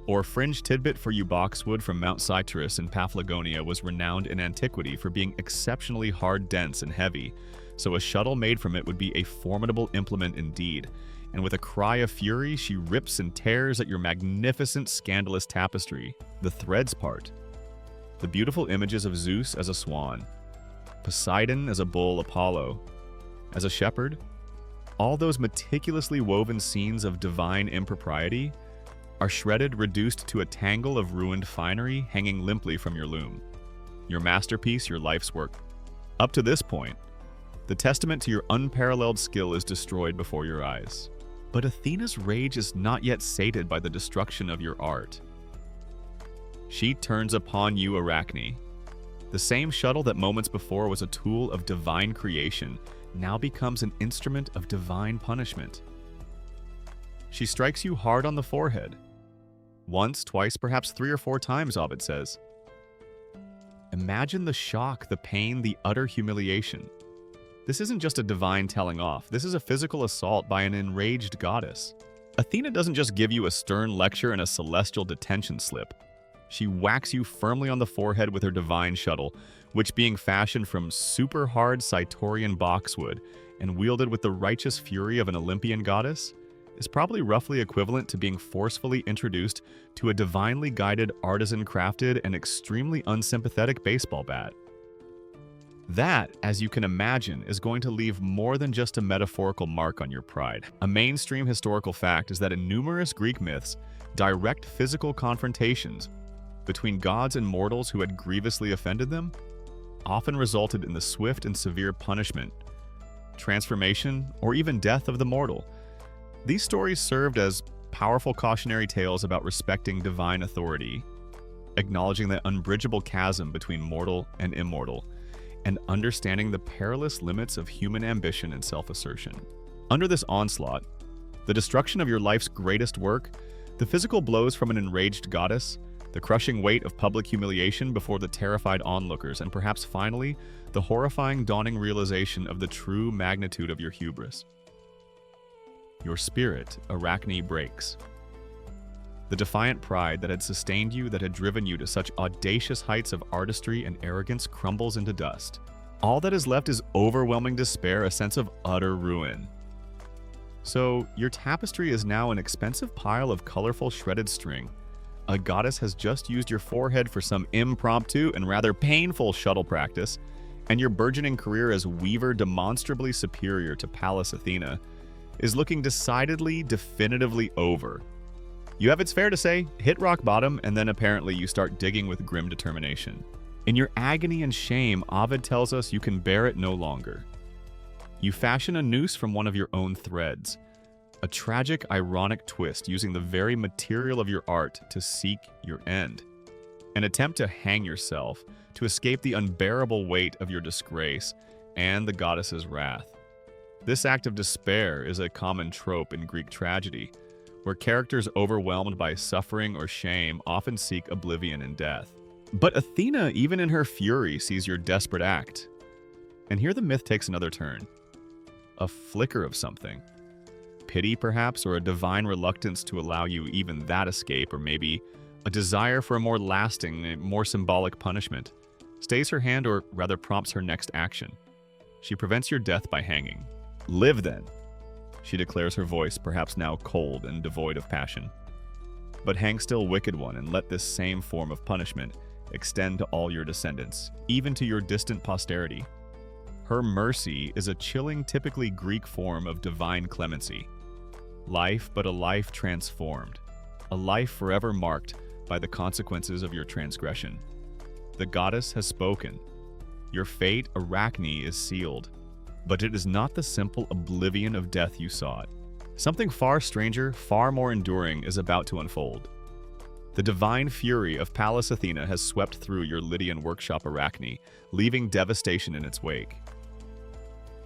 or fringe tidbit for you boxwood from Mount Cyturus in Paphlagonia was renowned in antiquity for being exceptionally hard, dense, and heavy, so a shuttle made from it would be a formidable implement indeed. And with a cry of fury, she rips and tears at your magnificent, scandalous tapestry. The threads part. The beautiful images of Zeus as a swan, Poseidon as a bull Apollo, as a shepherd, all those meticulously woven scenes of divine impropriety are shredded, reduced to a tangle of ruined finery hanging limply from your loom. Your masterpiece, your life's work. Up to this point, the testament to your unparalleled skill is destroyed before your eyes. But Athena's rage is not yet sated by the destruction of your art. She turns upon you, Arachne. The same shuttle that moments before was a tool of divine creation now becomes an instrument of divine punishment. She strikes you hard on the forehead. Once, twice, perhaps 3 or 4 times, Ovid says. Imagine the shock, the pain, the utter humiliation. This isn't just a divine telling off. This is a physical assault by an enraged goddess. Athena doesn't just give you a stern lecture and a celestial detention slip. She whacks you firmly on the forehead with her divine shuttle, which, being fashioned from super hard Cytorian boxwood and wielded with the righteous fury of an Olympian goddess, is probably roughly equivalent to being forcefully introduced to a divinely guided, artisan-crafted, and extremely unsympathetic baseball bat. That, as you can imagine, is going to leave more than just a metaphorical mark on your pride. A mainstream historical fact is that in numerous Greek myths, direct physical confrontations between gods and mortals who had grievously offended them often resulted in the swift and severe punishment, transformation, or even death of the mortal. These stories served as powerful cautionary tales about respecting divine authority, acknowledging the unbridgeable chasm between mortal and immortal, and understanding the perilous limits of human ambition and self-assertion. Under this onslaught, the destruction of your life's greatest work, the physical blows from an enraged goddess, the crushing weight of public humiliation before the terrified onlookers, and perhaps finally, the horrifying dawning realization of the true magnitude of your hubris. Your spirit, Arachne, breaks. The defiant pride that had sustained you, that had driven you to such audacious heights of artistry and arrogance, crumbles into dust. All that is left is overwhelming despair, a sense of utter ruin. So, your tapestry is now an expensive pile of colorful shredded string. A goddess has just used your forehead for some impromptu and rather painful shuttle practice, and your burgeoning career as weaver, demonstrably superior to Pallas Athena, is looking decidedly, definitively over. You have, it's fair to say, hit rock bottom, and then apparently you start digging with grim determination. In your agony and shame, Ovid tells us you can bear it no longer. You fashion a noose from one of your own threads, a tragic, ironic twist using the very material of your art to seek your end. An attempt to hang yourself, to escape the unbearable weight of your disgrace and the goddess's wrath. This act of despair is a common trope in Greek tragedy, where characters overwhelmed by suffering or shame often seek oblivion and death. But Athena, even in her fury, sees your desperate act. And here the myth takes another turn. A flicker of something. Pity, perhaps, or a divine reluctance to allow you even that escape, or maybe a desire for a more lasting, a more symbolic punishment, stays her hand, or rather prompts her next action. She prevents your death by hanging. "Live then," she declares, her voice perhaps now cold and devoid of passion. "But hang still, wicked one, and let this same form of punishment extend to all your descendants, even to your distant posterity." Her mercy is a chilling, typically Greek form of divine clemency. Life, but a life transformed. A life forever marked by the consequences of your transgression. The goddess has spoken. Your fate, Arachne, is sealed. But it is not the simple oblivion of death you sought. Something far stranger, far more enduring is about to unfold. The divine fury of Pallas Athena has swept through your Lydian workshop, Arachne, leaving devastation in its wake.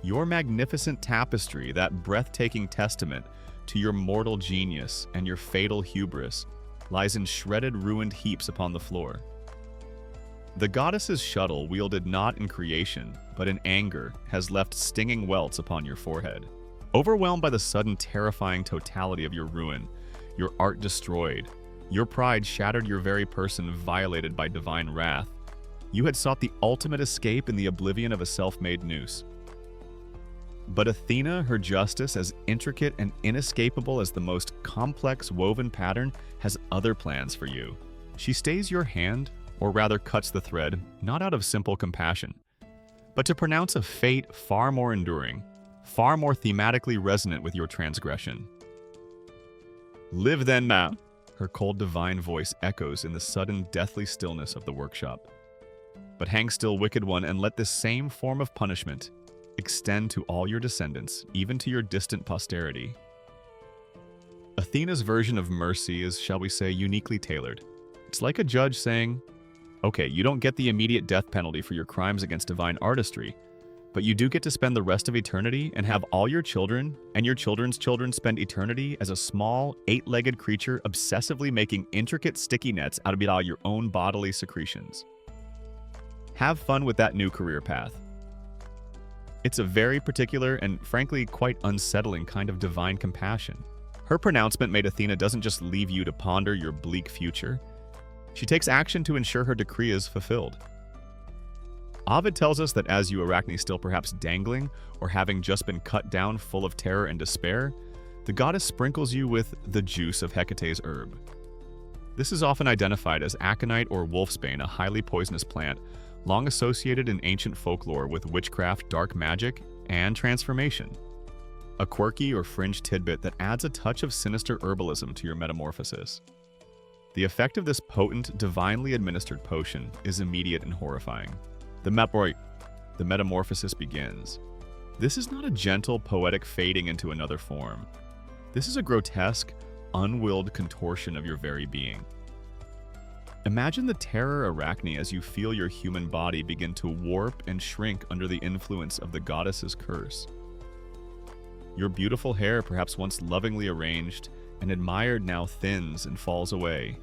Your magnificent tapestry, that breathtaking testament to your mortal genius and your fatal hubris, lies in shredded, ruined heaps upon the floor. The goddess's shuttle, wielded not in creation, but in anger, has left stinging welts upon your forehead. Overwhelmed by the sudden, terrifying totality of your ruin, your art destroyed, your pride shattered, your very person violated by divine wrath, you had sought the ultimate escape in the oblivion of a self-made noose. But Athena, her justice, as intricate and inescapable as the most complex woven pattern, has other plans for you. She stays your hand, or rather cuts the thread, not out of simple compassion, but to pronounce a fate far more enduring, far more thematically resonant with your transgression. "Live then, ma," her cold divine voice echoes in the sudden deathly stillness of the workshop. "But hang still, wicked one, and let this same form of punishment extend to all your descendants, even to your distant posterity." Athena's version of mercy is, shall we say, uniquely tailored. It's like a judge saying, "Okay, you don't get the immediate death penalty for your crimes against divine artistry, but you do get to spend the rest of eternity and have all your children and your children's children spend eternity as a small, eight-legged creature obsessively making intricate sticky nets out of your own bodily secretions. Have fun with that new career path." It's a very particular and, frankly, quite unsettling kind of divine compassion. Her pronouncement made Athena doesn't just leave you to ponder your bleak future. She takes action to ensure her decree is fulfilled. Ovid tells us that as you, Arachne, still perhaps dangling or having just been cut down full of terror and despair, the goddess sprinkles you with the juice of Hecate's herb. This is often identified as aconite or wolfsbane, a highly poisonous plant, long associated in ancient folklore with witchcraft, dark magic, and transformation. A quirky or fringe tidbit that adds a touch of sinister herbalism to your metamorphosis. The effect of this potent, divinely administered potion is immediate and horrifying. The metamorphosis begins. This is not a gentle, poetic fading into another form. This is a grotesque, unwilled contortion of your very being. Imagine the terror, Arachne, as you feel your human body begin to warp and shrink under the influence of the goddess's curse. Your beautiful hair, perhaps once lovingly arranged and admired, now thins and falls away.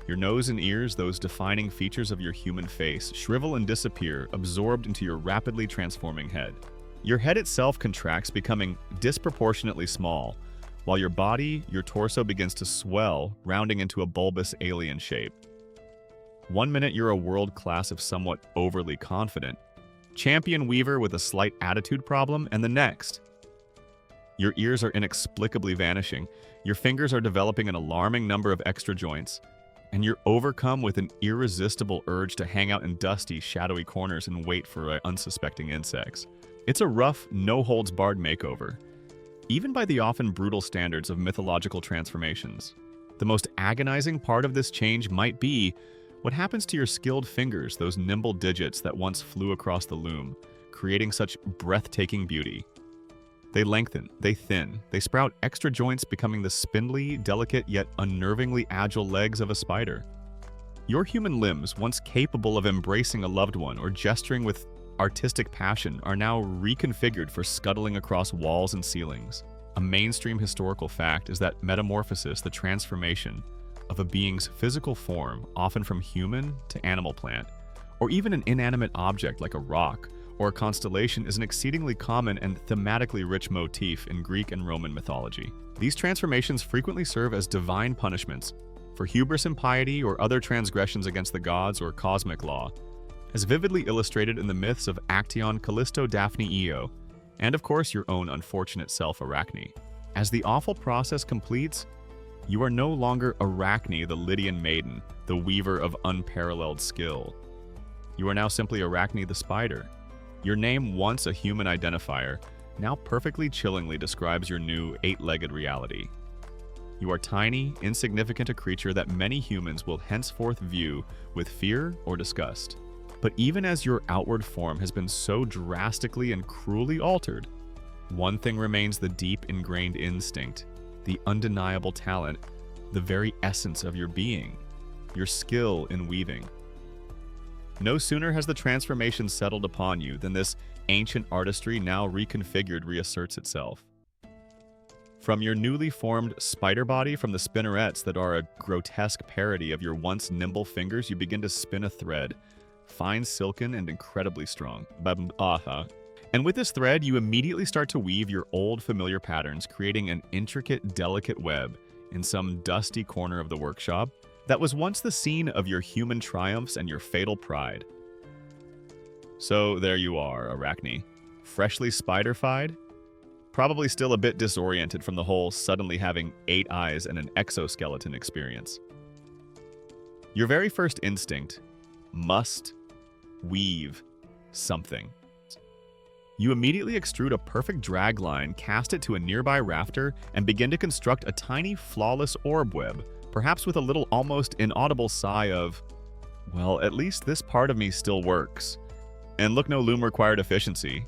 Your nose and ears, those defining features of your human face, shrivel and disappear, absorbed into your rapidly transforming head. Your head itself contracts, becoming disproportionately small, while your body, your torso, begins to swell, rounding into a bulbous alien shape. One minute you're a world class of somewhat overly confident champion weaver with a slight attitude problem, and the next, your ears are inexplicably vanishing, your fingers are developing an alarming number of extra joints, and you're overcome with an irresistible urge to hang out in dusty, shadowy corners and wait for unsuspecting insects. It's a rough, no-holds-barred makeover, even by the often brutal standards of mythological transformations. The most agonizing part of this change might be what happens to your skilled fingers, those nimble digits that once flew across the loom, creating such breathtaking beauty. They lengthen, they thin, they sprout extra joints, becoming the spindly, delicate, yet unnervingly agile legs of a spider. Your human limbs, once capable of embracing a loved one or gesturing with artistic passion, are now reconfigured for scuttling across walls and ceilings. A mainstream historical fact is that metamorphosis, the transformation of a being's physical form, often from human to animal plant, or even an inanimate object like a rock or a constellation, is an exceedingly common and thematically rich motif in Greek and Roman mythology. These transformations frequently serve as divine punishments for hubris, impiety, or other transgressions against the gods or cosmic law, as vividly illustrated in the myths of Actaeon, Callisto, Daphne, Io, and of course your own unfortunate self, Arachne. As the awful process completes, you are no longer Arachne, the Lydian maiden, the weaver of unparalleled skill. You are now simply Arachne the spider. Your name, once a human identifier, now perfectly chillingly describes your new eight-legged reality. You are tiny, insignificant, a creature that many humans will henceforth view with fear or disgust. But even as your outward form has been so drastically and cruelly altered, one thing remains: the deep ingrained instinct, the undeniable talent, the very essence of your being, your skill in weaving. No sooner has the transformation settled upon you than this ancient artistry, now reconfigured, reasserts itself. From your newly formed spider body, from the spinnerets that are a grotesque parody of your once nimble fingers, you begin to spin a thread, fine, silken, and incredibly strong. And with this thread, you immediately start to weave your old familiar patterns, creating an intricate, delicate web in some dusty corner of the workshop that was once the scene of your human triumphs and your fatal pride. So there you are, Arachne, freshly spider-fied, probably still a bit disoriented from the whole suddenly having 8 eyes and an exoskeleton experience. Your very first instinct must weave something. You immediately extrude a perfect drag line, cast it to a nearby rafter, and begin to construct a tiny, flawless orb web, perhaps with a little almost inaudible sigh of, well, at least this part of me still works. And look, no loom required efficiency.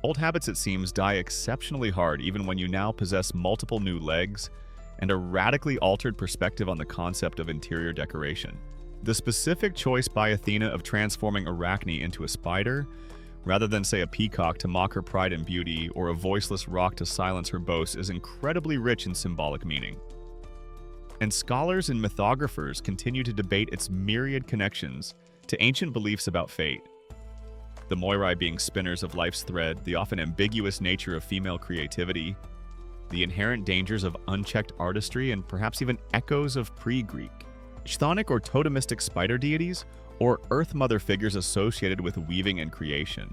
Old habits, it seems, die exceptionally hard even when you now possess multiple new legs and a radically altered perspective on the concept of interior decoration. The specific choice by Athena of transforming Arachne into a spider, rather than, say, a peacock to mock her pride and beauty, or a voiceless rock to silence her boasts, is incredibly rich in symbolic meaning. And scholars and mythographers continue to debate its myriad connections to ancient beliefs about fate. The Moirai being spinners of life's thread, the often ambiguous nature of female creativity, the inherent dangers of unchecked artistry, and perhaps even echoes of pre-Greek, chthonic or totemistic spider deities, or Earth Mother figures associated with weaving and creation.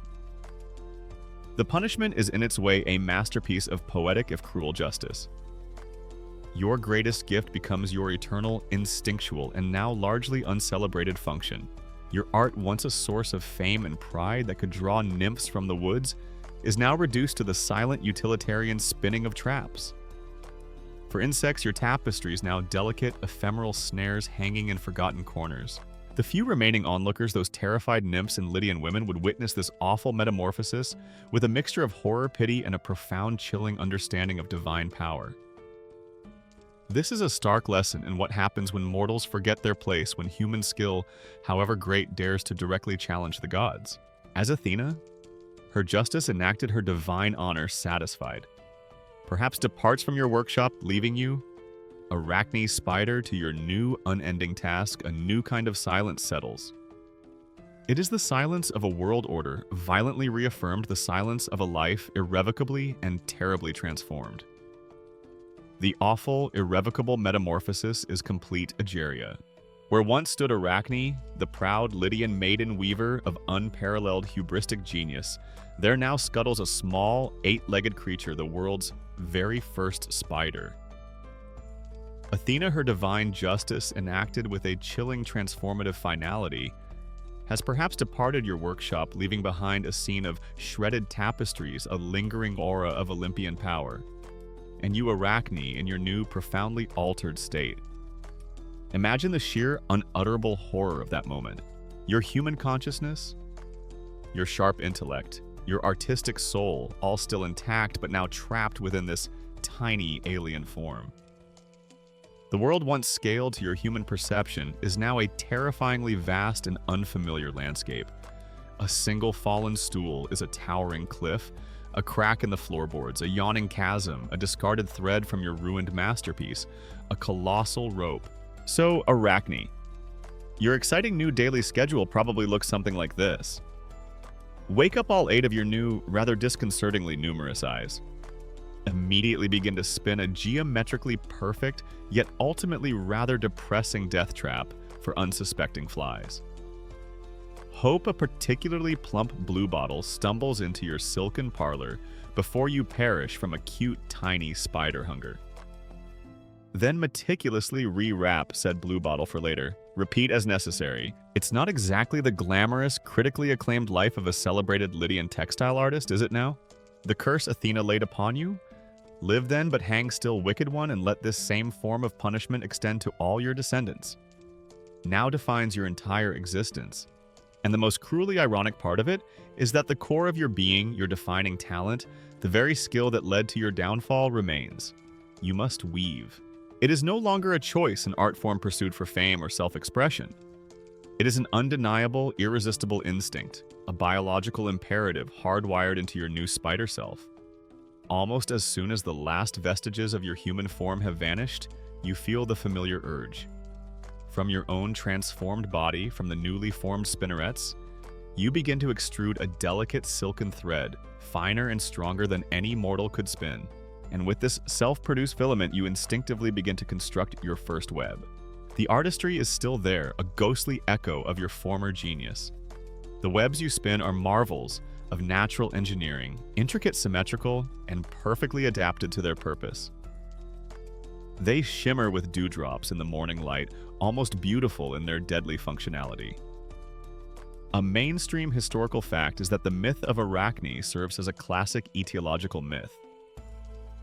The punishment is in its way a masterpiece of poetic if cruel justice. Your greatest gift becomes your eternal, instinctual, and now largely uncelebrated function. Your art, once a source of fame and pride that could draw nymphs from the woods, is now reduced to the silent utilitarian spinning of traps. For insects, your tapestry is now delicate, ephemeral snares hanging in forgotten corners. The few remaining onlookers, those terrified nymphs and Lydian women, would witness this awful metamorphosis with a mixture of horror, pity, and a profound, chilling understanding of divine power. This is a stark lesson in what happens when mortals forget their place, when human skill, however great, dares to directly challenge the gods. As Athena, her justice enacted, her divine honor satisfied, perhaps departs from your workshop, leaving you, Arachne spider, to your new unending task. A new kind of silence settles. It is the silence of a world order, violently reaffirmed, the silence of a life irrevocably and terribly transformed. The awful, irrevocable metamorphosis is complete. Egeria. Where once stood Arachne, the proud Lydian maiden weaver of unparalleled hubristic genius, there now scuttles a small, 8-legged creature, the world's very first spider. Athena, her divine justice enacted with a chilling, transformative finality, has perhaps departed your workshop, leaving behind a scene of shredded tapestries, a lingering aura of Olympian power. And you, Arachne, in your new, profoundly altered state. Imagine the sheer, unutterable horror of that moment. Your human consciousness, your sharp intellect, your artistic soul, all still intact but now trapped within this tiny alien form. The world once scaled to your human perception is now a terrifyingly vast and unfamiliar landscape. A single fallen stool is a towering cliff, a crack in the floorboards, a yawning chasm, a discarded thread from your ruined masterpiece, a colossal rope. So, Arachne. Your exciting new daily schedule probably looks something like this. Wake up all 8 of your new, rather disconcertingly numerous eyes. Immediately begin to spin a geometrically perfect, yet ultimately rather depressing death trap for unsuspecting flies. Hope a particularly plump bluebottle stumbles into your silken parlor before you perish from acute tiny spider hunger. Then meticulously rewrap said bluebottle for later. Repeat as necessary. It's not exactly the glamorous, critically acclaimed life of a celebrated Lydian textile artist, is it now? The curse Athena laid upon you? Live then, but hang still, wicked one, and let this same form of punishment extend to all your descendants. Now defines your entire existence. And the most cruelly ironic part of it is that the core of your being, your defining talent, the very skill that led to your downfall remains. You must weave. It is no longer a choice, an art form pursued for fame or self-expression. It is an undeniable, irresistible instinct, a biological imperative hardwired into your new spider self. Almost as soon as the last vestiges of your human form have vanished, you feel the familiar urge. From your own transformed body, from the newly formed spinnerets, you begin to extrude a delicate silken thread, finer and stronger than any mortal could spin. And with this self-produced filament, you instinctively begin to construct your first web. The artistry is still there, a ghostly echo of your former genius. The webs you spin are marvels of natural engineering, intricate, symmetrical, and perfectly adapted to their purpose. They shimmer with dewdrops in the morning light, almost beautiful in their deadly functionality. A mainstream historical fact is that the myth of Arachne serves as a classic etiological myth,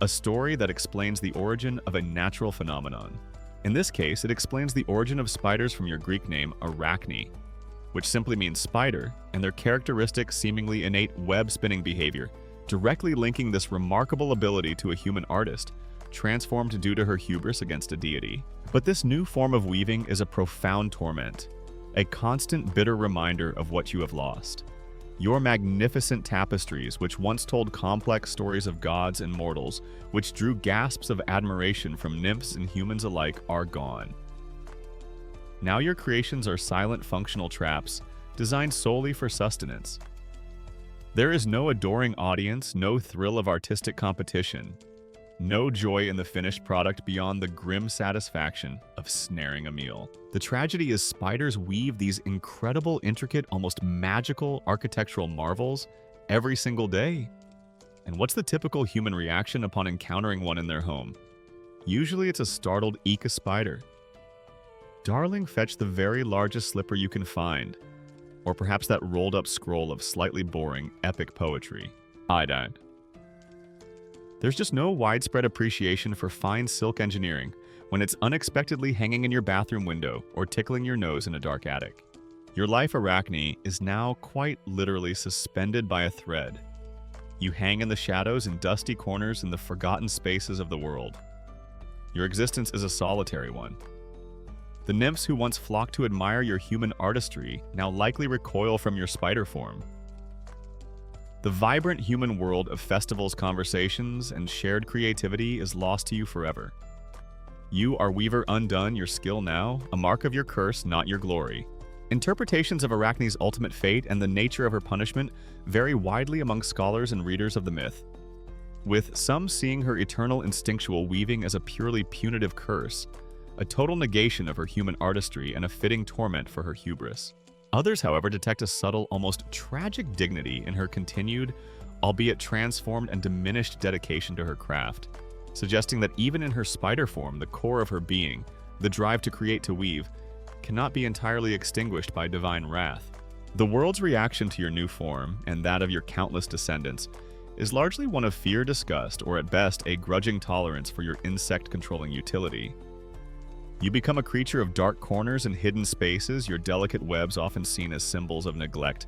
a story that explains the origin of a natural phenomenon. In this case, it explains the origin of spiders from your Greek name Arachne, which simply means spider, and their characteristic, seemingly innate web-spinning behavior, directly linking this remarkable ability to a human artist, transformed due to her hubris against a deity. But this new form of weaving is a profound torment, a constant bitter reminder of what you have lost. Your magnificent tapestries, which once told complex stories of gods and mortals, which drew gasps of admiration from nymphs and humans alike, are gone. Now your creations are silent functional traps, designed solely for sustenance. There is no adoring audience, no thrill of artistic competition, no joy in the finished product beyond the grim satisfaction of snaring a meal. The tragedy is spiders weave these incredible, intricate, almost magical architectural marvels every single day. And what's the typical human reaction upon encountering one in their home? Usually it's a startled eek a spider. Darling, fetch the very largest slipper you can find, or perhaps that rolled up scroll of slightly boring, epic poetry. I died. There's just no widespread appreciation for fine silk engineering when it's unexpectedly hanging in your bathroom window or tickling your nose in a dark attic. Your life, Arachne, is now quite literally suspended by a thread. You hang in the shadows in dusty corners in the forgotten spaces of the world. Your existence is a solitary one. The nymphs who once flocked to admire your human artistry now likely recoil from your spider form. The vibrant human world of festivals, conversations, and shared creativity is lost to you forever. You are weaver undone, your skill now, a mark of your curse, not your glory. Interpretations of Arachne's ultimate fate and the nature of her punishment vary widely among scholars and readers of the myth, with some seeing her eternal instinctual weaving as a purely punitive curse, a total negation of her human artistry and a fitting torment for her hubris. Others, however, detect a subtle, almost tragic dignity in her continued, albeit transformed and diminished dedication to her craft, suggesting that even in her spider form, the core of her being, the drive to create, to weave, cannot be entirely extinguished by divine wrath. The world's reaction to your new form, and that of your countless descendants, is largely one of fear, disgust, or at best a grudging tolerance for your insect-controlling utility. You become a creature of dark corners and hidden spaces, your delicate webs often seen as symbols of neglect.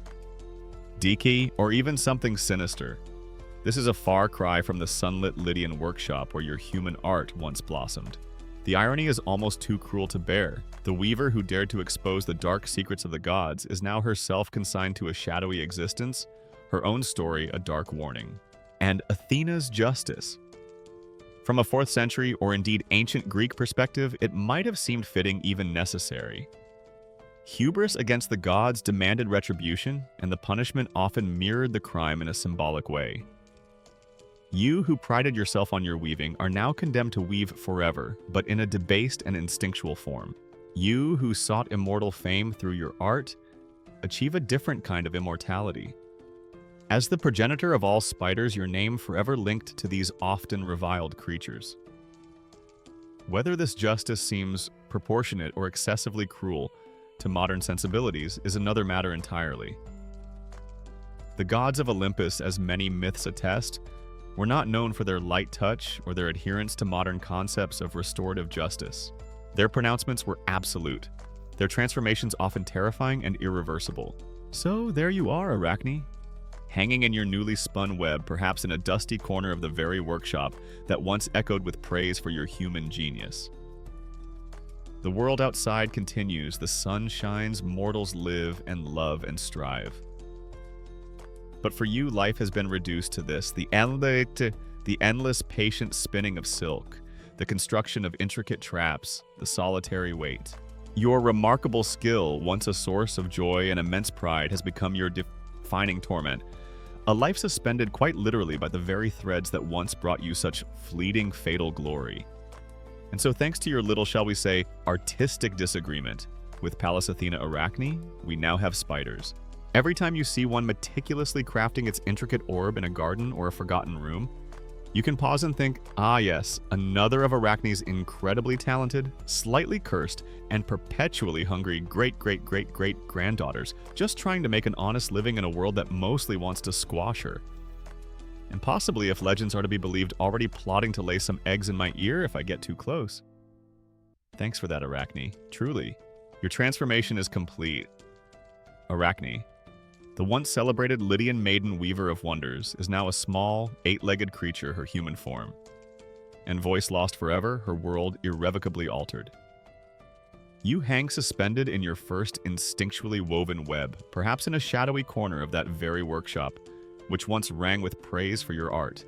Diki, or even something sinister. This is a far cry from the sunlit Lydian workshop where your human art once blossomed. The irony is almost too cruel to bear. The weaver who dared to expose the dark secrets of the gods is now herself consigned to a shadowy existence, her own story a dark warning. And Athena's justice. From a 4th century or indeed ancient Greek perspective, it might have seemed fitting, even necessary. Hubris against the gods demanded retribution, and the punishment often mirrored the crime in a symbolic way. You who prided yourself on your weaving are now condemned to weave forever, but in a debased and instinctual form. You who sought immortal fame through your art achieve a different kind of immortality. As the progenitor of all spiders, your name forever linked to these often reviled creatures. Whether this justice seems proportionate or excessively cruel to modern sensibilities is another matter entirely. The gods of Olympus, as many myths attest, were not known for their light touch or their adherence to modern concepts of restorative justice. Their pronouncements were absolute, their transformations often terrifying and irreversible. So there you are, Arachne, hanging in your newly spun web, perhaps in a dusty corner of the very workshop that once echoed with praise for your human genius. The world outside continues, the sun shines, mortals live and love and strive. But for you, life has been reduced to this, the endless patient spinning of silk, the construction of intricate traps, the solitary wait. Your remarkable skill, once a source of joy and immense pride, has become your defining torment, a life suspended quite literally by the very threads that once brought you such fleeting, fatal glory. And so thanks to your little, shall we say, artistic disagreement with Pallas Athena Arachne, we now have spiders. Every time you see one meticulously crafting its intricate orb in a garden or a forgotten room, you can pause and think, ah yes, another of Arachne's incredibly talented, slightly cursed, and perpetually hungry great-great-great-great-granddaughters, just trying to make an honest living in a world that mostly wants to squash her. And possibly, if legends are to be believed, already plotting to lay some eggs in my ear if I get too close. Thanks for that, Arachne. Truly, your transformation is complete. Arachne, the once celebrated Lydian maiden weaver of wonders, is now a small, 8-legged creature, her human form. And voice lost forever, her world irrevocably altered. You hang suspended in your first instinctually woven web, perhaps in a shadowy corner of that very workshop, which once rang with praise for your art.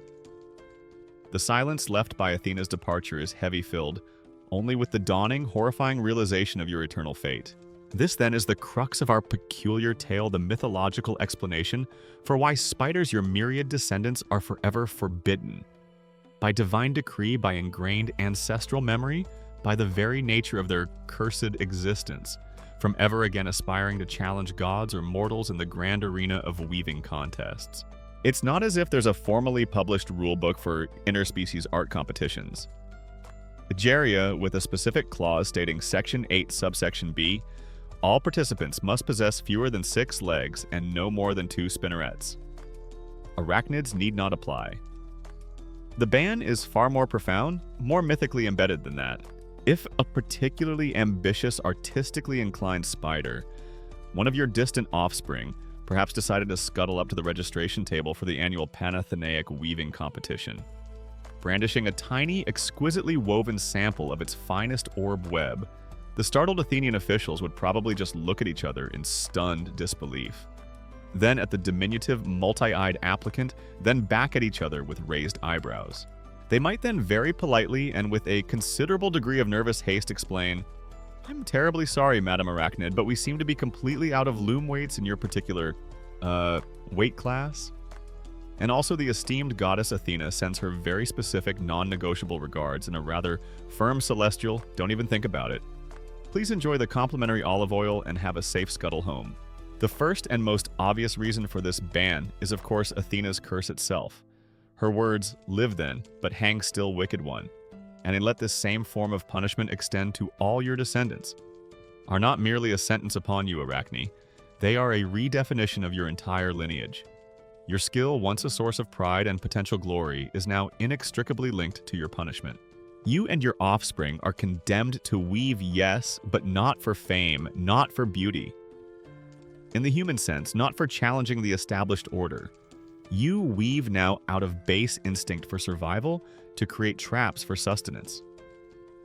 The silence left by Athena's departure is heavy-filled, only with the dawning, horrifying realization of your eternal fate. This, then, is the crux of our peculiar tale, the mythological explanation for why spiders, your myriad descendants, are forever forbidden. By divine decree, by ingrained ancestral memory, by the very nature of their cursed existence, from ever again aspiring to challenge gods or mortals in the grand arena of weaving contests. It's not as if there's a formally published rulebook for interspecies art competitions. Egeria, with a specific clause stating Section 8, subsection B, all participants must possess fewer than 6 legs and no more than 2 spinnerets. Arachnids need not apply. The ban is far more profound, more mythically embedded than that. If a particularly ambitious, artistically inclined spider, one of your distant offspring, perhaps decided to scuttle up to the registration table for the annual Panathenaic weaving competition, brandishing a tiny, exquisitely woven sample of its finest orb web, the startled Athenian officials would probably just look at each other in stunned disbelief. Then at the diminutive, multi-eyed applicant, then back at each other with raised eyebrows. They might then very politely and with a considerable degree of nervous haste explain, "I'm terribly sorry, Madam Arachnid, but we seem to be completely out of loom weights in your particular, weight class." And also the esteemed goddess Athena sends her very specific, non-negotiable regards in a rather firm celestial, don't even think about it. Please enjoy the complimentary olive oil and have a safe scuttle home. The first and most obvious reason for this ban is, of course, Athena's curse itself. Her words, "Live then, but hang still, wicked one," and let this same form of punishment extend to all your descendants, are not merely a sentence upon you, Arachne. They are a redefinition of your entire lineage. Your skill, once a source of pride and potential glory, is now inextricably linked to your punishment. You and your offspring are condemned to weave, yes, but not for fame, not for beauty. in the human sense, not for challenging the established order. You weave now out of base instinct for survival to create traps for sustenance.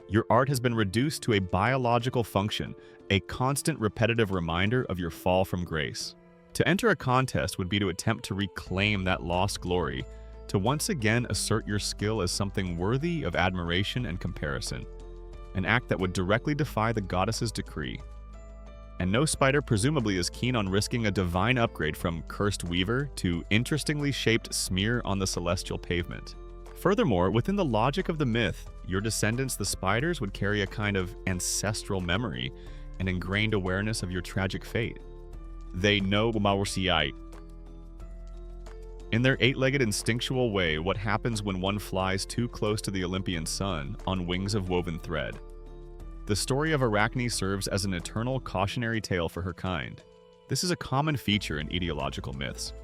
Your art has been reduced to a biological function, a constant repetitive reminder of your fall from grace. To enter a contest would be to attempt to reclaim that lost glory, to once again assert your skill as something worthy of admiration and comparison, an act that would directly defy the goddess's decree. And no spider presumably is keen on risking a divine upgrade from cursed weaver to interestingly shaped smear on the celestial pavement. Furthermore, within the logic of the myth, your descendants, the spiders, would carry a kind of ancestral memory and ingrained awareness of your tragic fate. They know Mawrsiai. In their eight-legged instinctual way, what happens when one flies too close to the Olympian sun on wings of woven thread. The story of Arachne serves as an eternal cautionary tale for her kind. This is a common feature in etiological myths,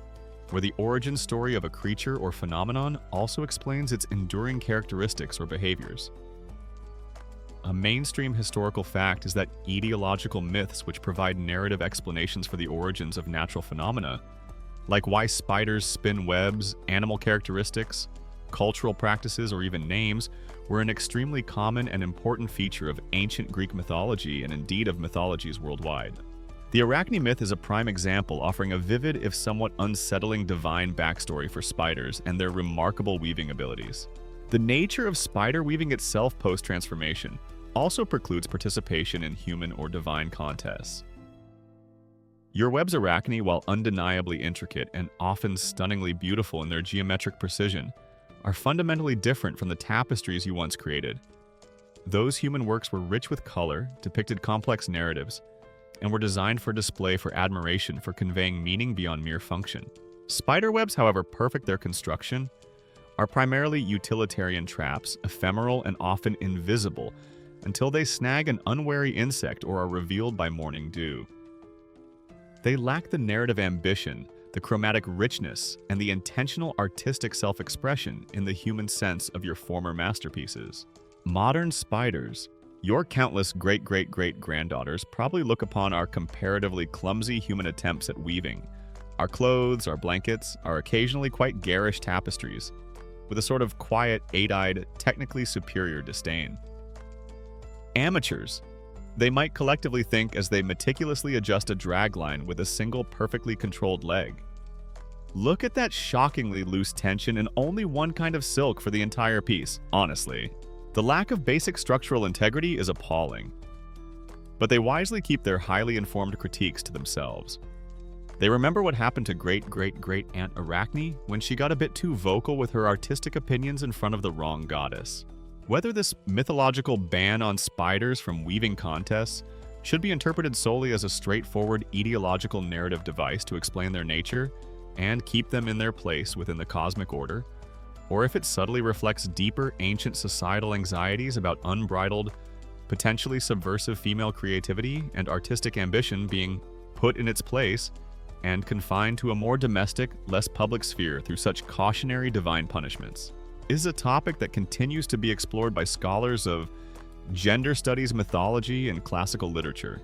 where the origin story of a creature or phenomenon also explains its enduring characteristics or behaviors. A mainstream historical fact is that etiological myths which provide narrative explanations for the origins of natural phenomena, like why spiders spin webs, animal characteristics, cultural practices, or even names, were an extremely common and important feature of ancient Greek mythology and indeed of mythologies worldwide. The Arachne myth is a prime example, offering a vivid, if somewhat unsettling, divine backstory for spiders and their remarkable weaving abilities. The nature of spider weaving itself post-transformation also precludes participation in human or divine contests. Your webs, Arachne, while undeniably intricate and often stunningly beautiful in their geometric precision, are fundamentally different from the tapestries you once created. Those human works were rich with color, depicted complex narratives, and were designed for display for admiration, for conveying meaning beyond mere function. Spiderwebs, however perfect their construction, are primarily utilitarian traps, ephemeral and often invisible, until they snag an unwary insect or are revealed by morning dew. They lack the narrative ambition, the chromatic richness, and the intentional artistic self-expression in the human sense of your former masterpieces. Modern spiders, your countless great-great-great-granddaughters, probably look upon our comparatively clumsy human attempts at weaving, our clothes, our blankets, our occasionally quite garish tapestries, with a sort of quiet, eight-eyed, technically superior disdain. Amateurs, they might collectively think as they meticulously adjust a dragline with a single perfectly controlled leg. Look at that shockingly loose tension and only one kind of silk for the entire piece, honestly. The lack of basic structural integrity is appalling. But they wisely keep their highly informed critiques to themselves. They remember what happened to great-great-great-aunt Arachne when she got a bit too vocal with her artistic opinions in front of the wrong goddess. Whether this mythological ban on spiders from weaving contests should be interpreted solely as a straightforward etiological narrative device to explain their nature and keep them in their place within the cosmic order, or if it subtly reflects deeper ancient societal anxieties about unbridled, potentially subversive female creativity and artistic ambition being put in its place and confined to a more domestic, less public sphere through such cautionary divine punishments, is a topic that continues to be explored by scholars of gender studies, mythology, and classical literature.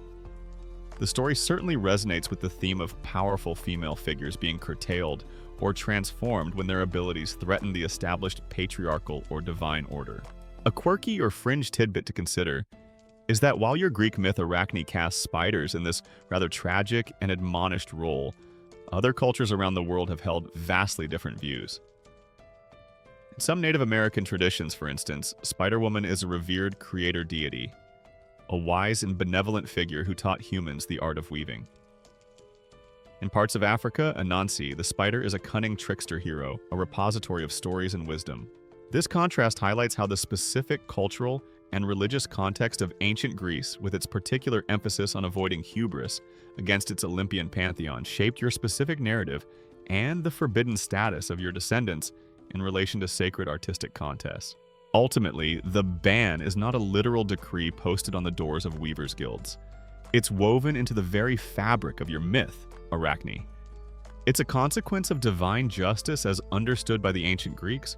The story certainly resonates with the theme of powerful female figures being curtailed or transformed when their abilities threaten the established patriarchal or divine order. A quirky or fringe tidbit to consider is that while your Greek myth Arachne casts spiders in this rather tragic and admonished role, other cultures around the world have held vastly different views. In some Native American traditions, for instance, Spider-Woman is a revered creator deity, a wise and benevolent figure who taught humans the art of weaving. In parts of Africa, Anansi, the spider is a cunning trickster hero, a repository of stories and wisdom. This contrast highlights how the specific cultural and religious context of ancient Greece, with its particular emphasis on avoiding hubris against its Olympian pantheon, shaped your specific narrative and the forbidden status of your descendants in relation to sacred artistic contests. Ultimately, the ban is not a literal decree posted on the doors of weavers' guilds. It's woven into the very fabric of your myth, Arachne. It's a consequence of divine justice as understood by the ancient Greeks,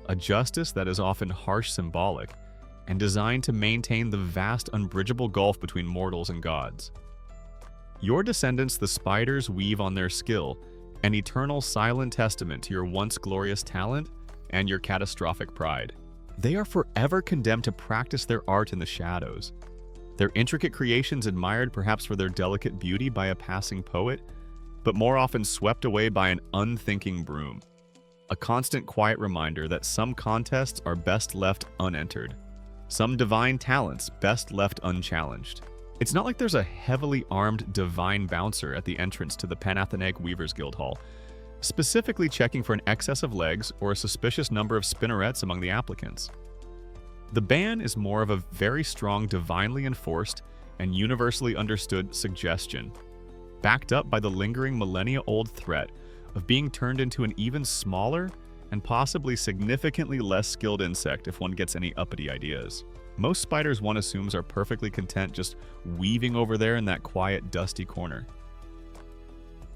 a justice that is often harsh, symbolic, and designed to maintain the vast unbridgeable gulf between mortals and gods. Your descendants, the spiders, weave on their skill, an eternal silent testament to your once glorious talent and your catastrophic pride. They are forever condemned to practice their art in the shadows. Their intricate creations admired perhaps for their delicate beauty by a passing poet, but more often swept away by an unthinking broom. A constant quiet reminder that some contests are best left unentered. Some divine talents best left unchallenged. It's not like there's a heavily armed divine bouncer at the entrance to the Panathenaic Weavers Guild Hall, specifically checking for an excess of legs or a suspicious number of spinnerets among the applicants. The ban is more of a very strong, divinely enforced, and universally understood suggestion, backed up by the lingering millennia-old threat of being turned into an even smaller and possibly significantly less skilled insect if one gets any uppity ideas. Most spiders one assumes are perfectly content just weaving over there in that quiet, dusty corner.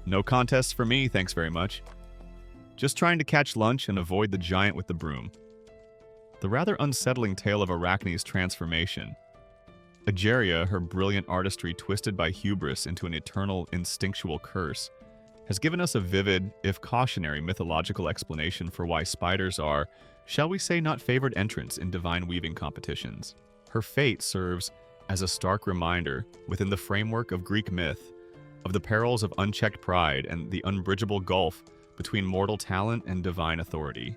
No contests for me, thanks very much. Just trying to catch lunch and avoid the giant with the broom. The rather unsettling tale of Arachne's transformation. Egeria, her brilliant artistry twisted by hubris into an eternal, instinctual curse, has given us a vivid, if cautionary, mythological explanation for why spiders are, shall we say, not favored entrants in divine weaving competitions. Her fate serves as a stark reminder, within the framework of Greek myth, of the perils of unchecked pride and the unbridgeable gulf between mortal talent and divine authority.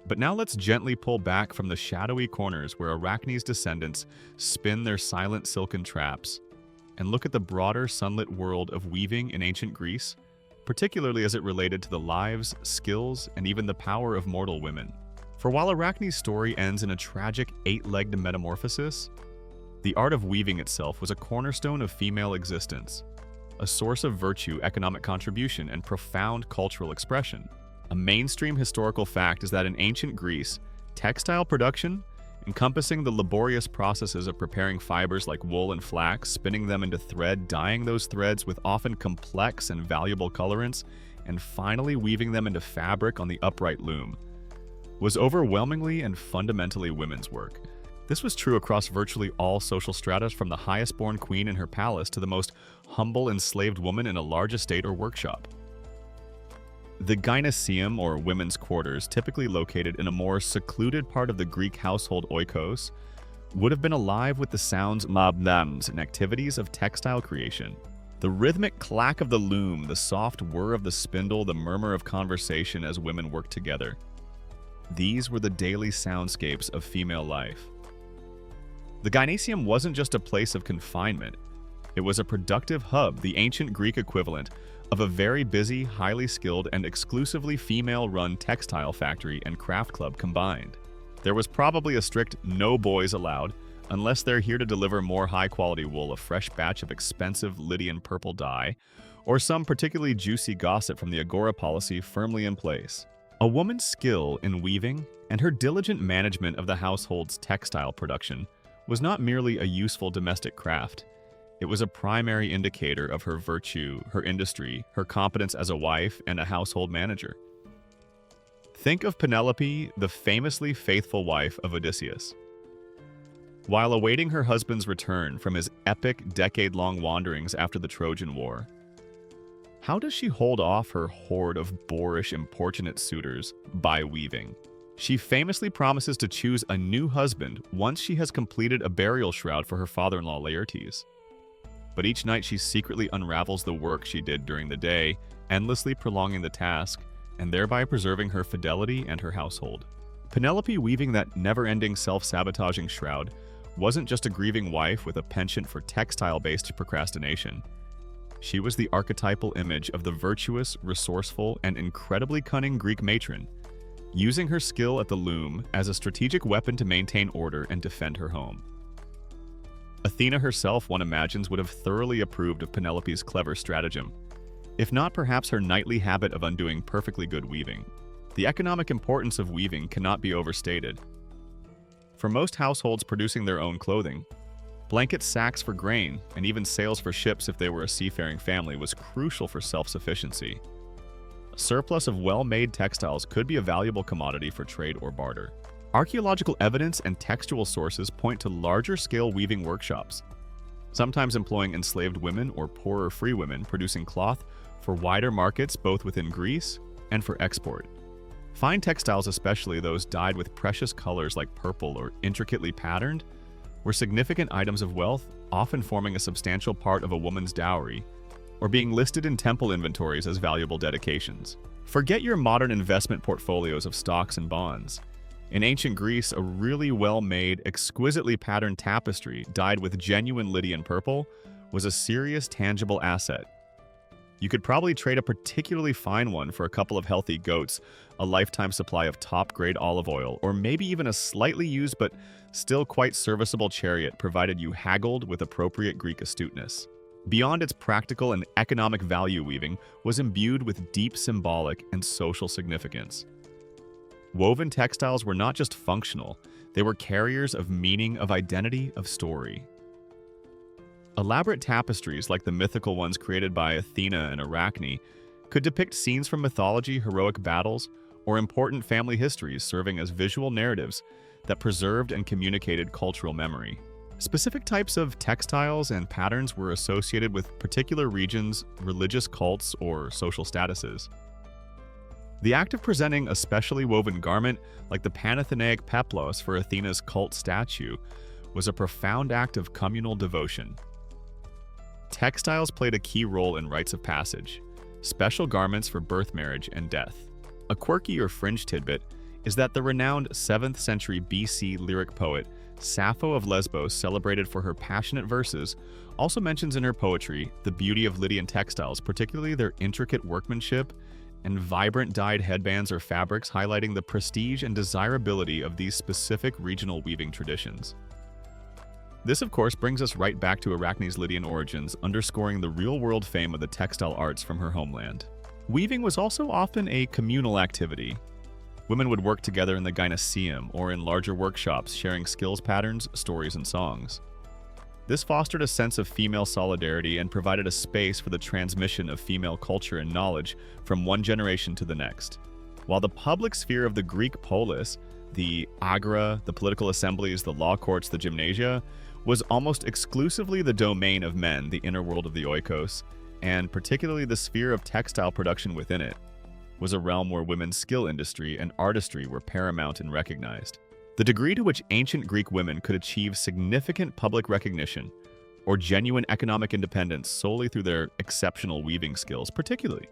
But now let's gently pull back from the shadowy corners where Arachne's descendants spin their silent silken traps, and look at the broader sunlit world of weaving in ancient Greece, particularly as it related to the lives, skills, and even the power of mortal women. For while Arachne's story ends in a tragic eight-legged metamorphosis, the art of weaving itself was a cornerstone of female existence, a source of virtue, economic contribution, and profound cultural expression. A mainstream historical fact is that in ancient Greece, textile production, encompassing the laborious processes of preparing fibers like wool and flax, spinning them into thread, dyeing those threads with often complex and valuable colorants, and finally weaving them into fabric on the upright loom, was overwhelmingly and fundamentally women's work. This was true across virtually all social strata, from the highest-born queen in her palace to the most humble enslaved woman in a large estate or workshop. The gynaeceum, or women's quarters, typically located in a more secluded part of the Greek household oikos, would have been alive with the sounds, mabnams, and activities of textile creation. The rhythmic clack of the loom, the soft whir of the spindle, the murmur of conversation as women worked together. These were the daily soundscapes of female life. The gynaeceum wasn't just a place of confinement. It was a productive hub, the ancient Greek equivalent of a very busy, highly skilled, and exclusively female-run textile factory and craft club combined. There was probably a strict no boys allowed, unless they're here to deliver more high-quality wool, a fresh batch of expensive Lydian purple dye, or some particularly juicy gossip from the Agora policy firmly in place. A woman's skill in weaving and her diligent management of the household's textile production was not merely a useful domestic craft. It was a primary indicator of her virtue, her industry, her competence as a wife and a household manager. Think of Penelope, the famously faithful wife of Odysseus. While awaiting her husband's return from his epic decade-long wanderings after the Trojan War, how does she hold off her horde of boorish, importunate suitors by weaving? She famously promises to choose a new husband once she has completed a burial shroud for her father-in-law Laertes. But each night she secretly unravels the work she did during the day, endlessly prolonging the task, and thereby preserving her fidelity and her household. Penelope weaving that never-ending self-sabotaging shroud wasn't just a grieving wife with a penchant for textile-based procrastination. She was the archetypal image of the virtuous, resourceful, and incredibly cunning Greek matron, using her skill at the loom as a strategic weapon to maintain order and defend her home. Athena herself, one imagines, would have thoroughly approved of Penelope's clever stratagem, if not perhaps her nightly habit of undoing perfectly good weaving. The economic importance of weaving cannot be overstated. For most households producing their own clothing, blanket sacks for grain, and even sails for ships if they were a seafaring family, was crucial for self-sufficiency. A surplus of well-made textiles could be a valuable commodity for trade or barter. Archaeological evidence and textual sources point to larger-scale weaving workshops, sometimes employing enslaved women or poorer free women producing cloth for wider markets both within Greece and for export. Fine textiles, especially those dyed with precious colors like purple or intricately patterned, were significant items of wealth, often forming a substantial part of a woman's dowry, or being listed in temple inventories as valuable dedications. Forget your modern investment portfolios of stocks and bonds. In ancient Greece, a really well-made, exquisitely patterned tapestry dyed with genuine Lydian purple was a serious, tangible asset. You could probably trade a particularly fine one for a couple of healthy goats, a lifetime supply of top-grade olive oil, or maybe even a slightly used but still quite serviceable chariot, provided you haggled with appropriate Greek astuteness. Beyond its practical and economic value, weaving was imbued with deep symbolic and social significance. Woven textiles were not just functional, they were carriers of meaning, of identity, of story. Elaborate tapestries like the mythical ones created by Athena and Arachne could depict scenes from mythology, heroic battles, or important family histories, serving as visual narratives that preserved and communicated cultural memory. Specific types of textiles and patterns were associated with particular regions, religious cults, or social statuses. The act of presenting a specially woven garment, like the Panathenaic peplos for Athena's cult statue, was a profound act of communal devotion. Textiles played a key role in rites of passage, special garments for birth, marriage, and death. A quirky or fringe tidbit is that the renowned 7th century BC lyric poet Sappho of Lesbos, celebrated for her passionate verses, also mentions in her poetry the beauty of Lydian textiles, particularly their intricate workmanship and vibrant dyed headbands or fabrics, highlighting the prestige and desirability of these specific regional weaving traditions. This, of course, brings us right back to Arachne's Lydian origins, underscoring the real-world fame of the textile arts from her homeland. Weaving was also often a communal activity. Women would work together in the gynoeceum or in larger workshops, sharing skills, patterns, stories, and songs. This fostered a sense of female solidarity and provided a space for the transmission of female culture and knowledge from one generation to the next. While the public sphere of the Greek polis, the agora, the political assemblies, the law courts, the gymnasia, was almost exclusively the domain of men, the inner world of the oikos, and particularly the sphere of textile production within it, was a realm where women's skill industry and artistry were paramount and recognized. The degree to which ancient Greek women could achieve significant public recognition or genuine economic independence solely through their exceptional weaving skills, particularly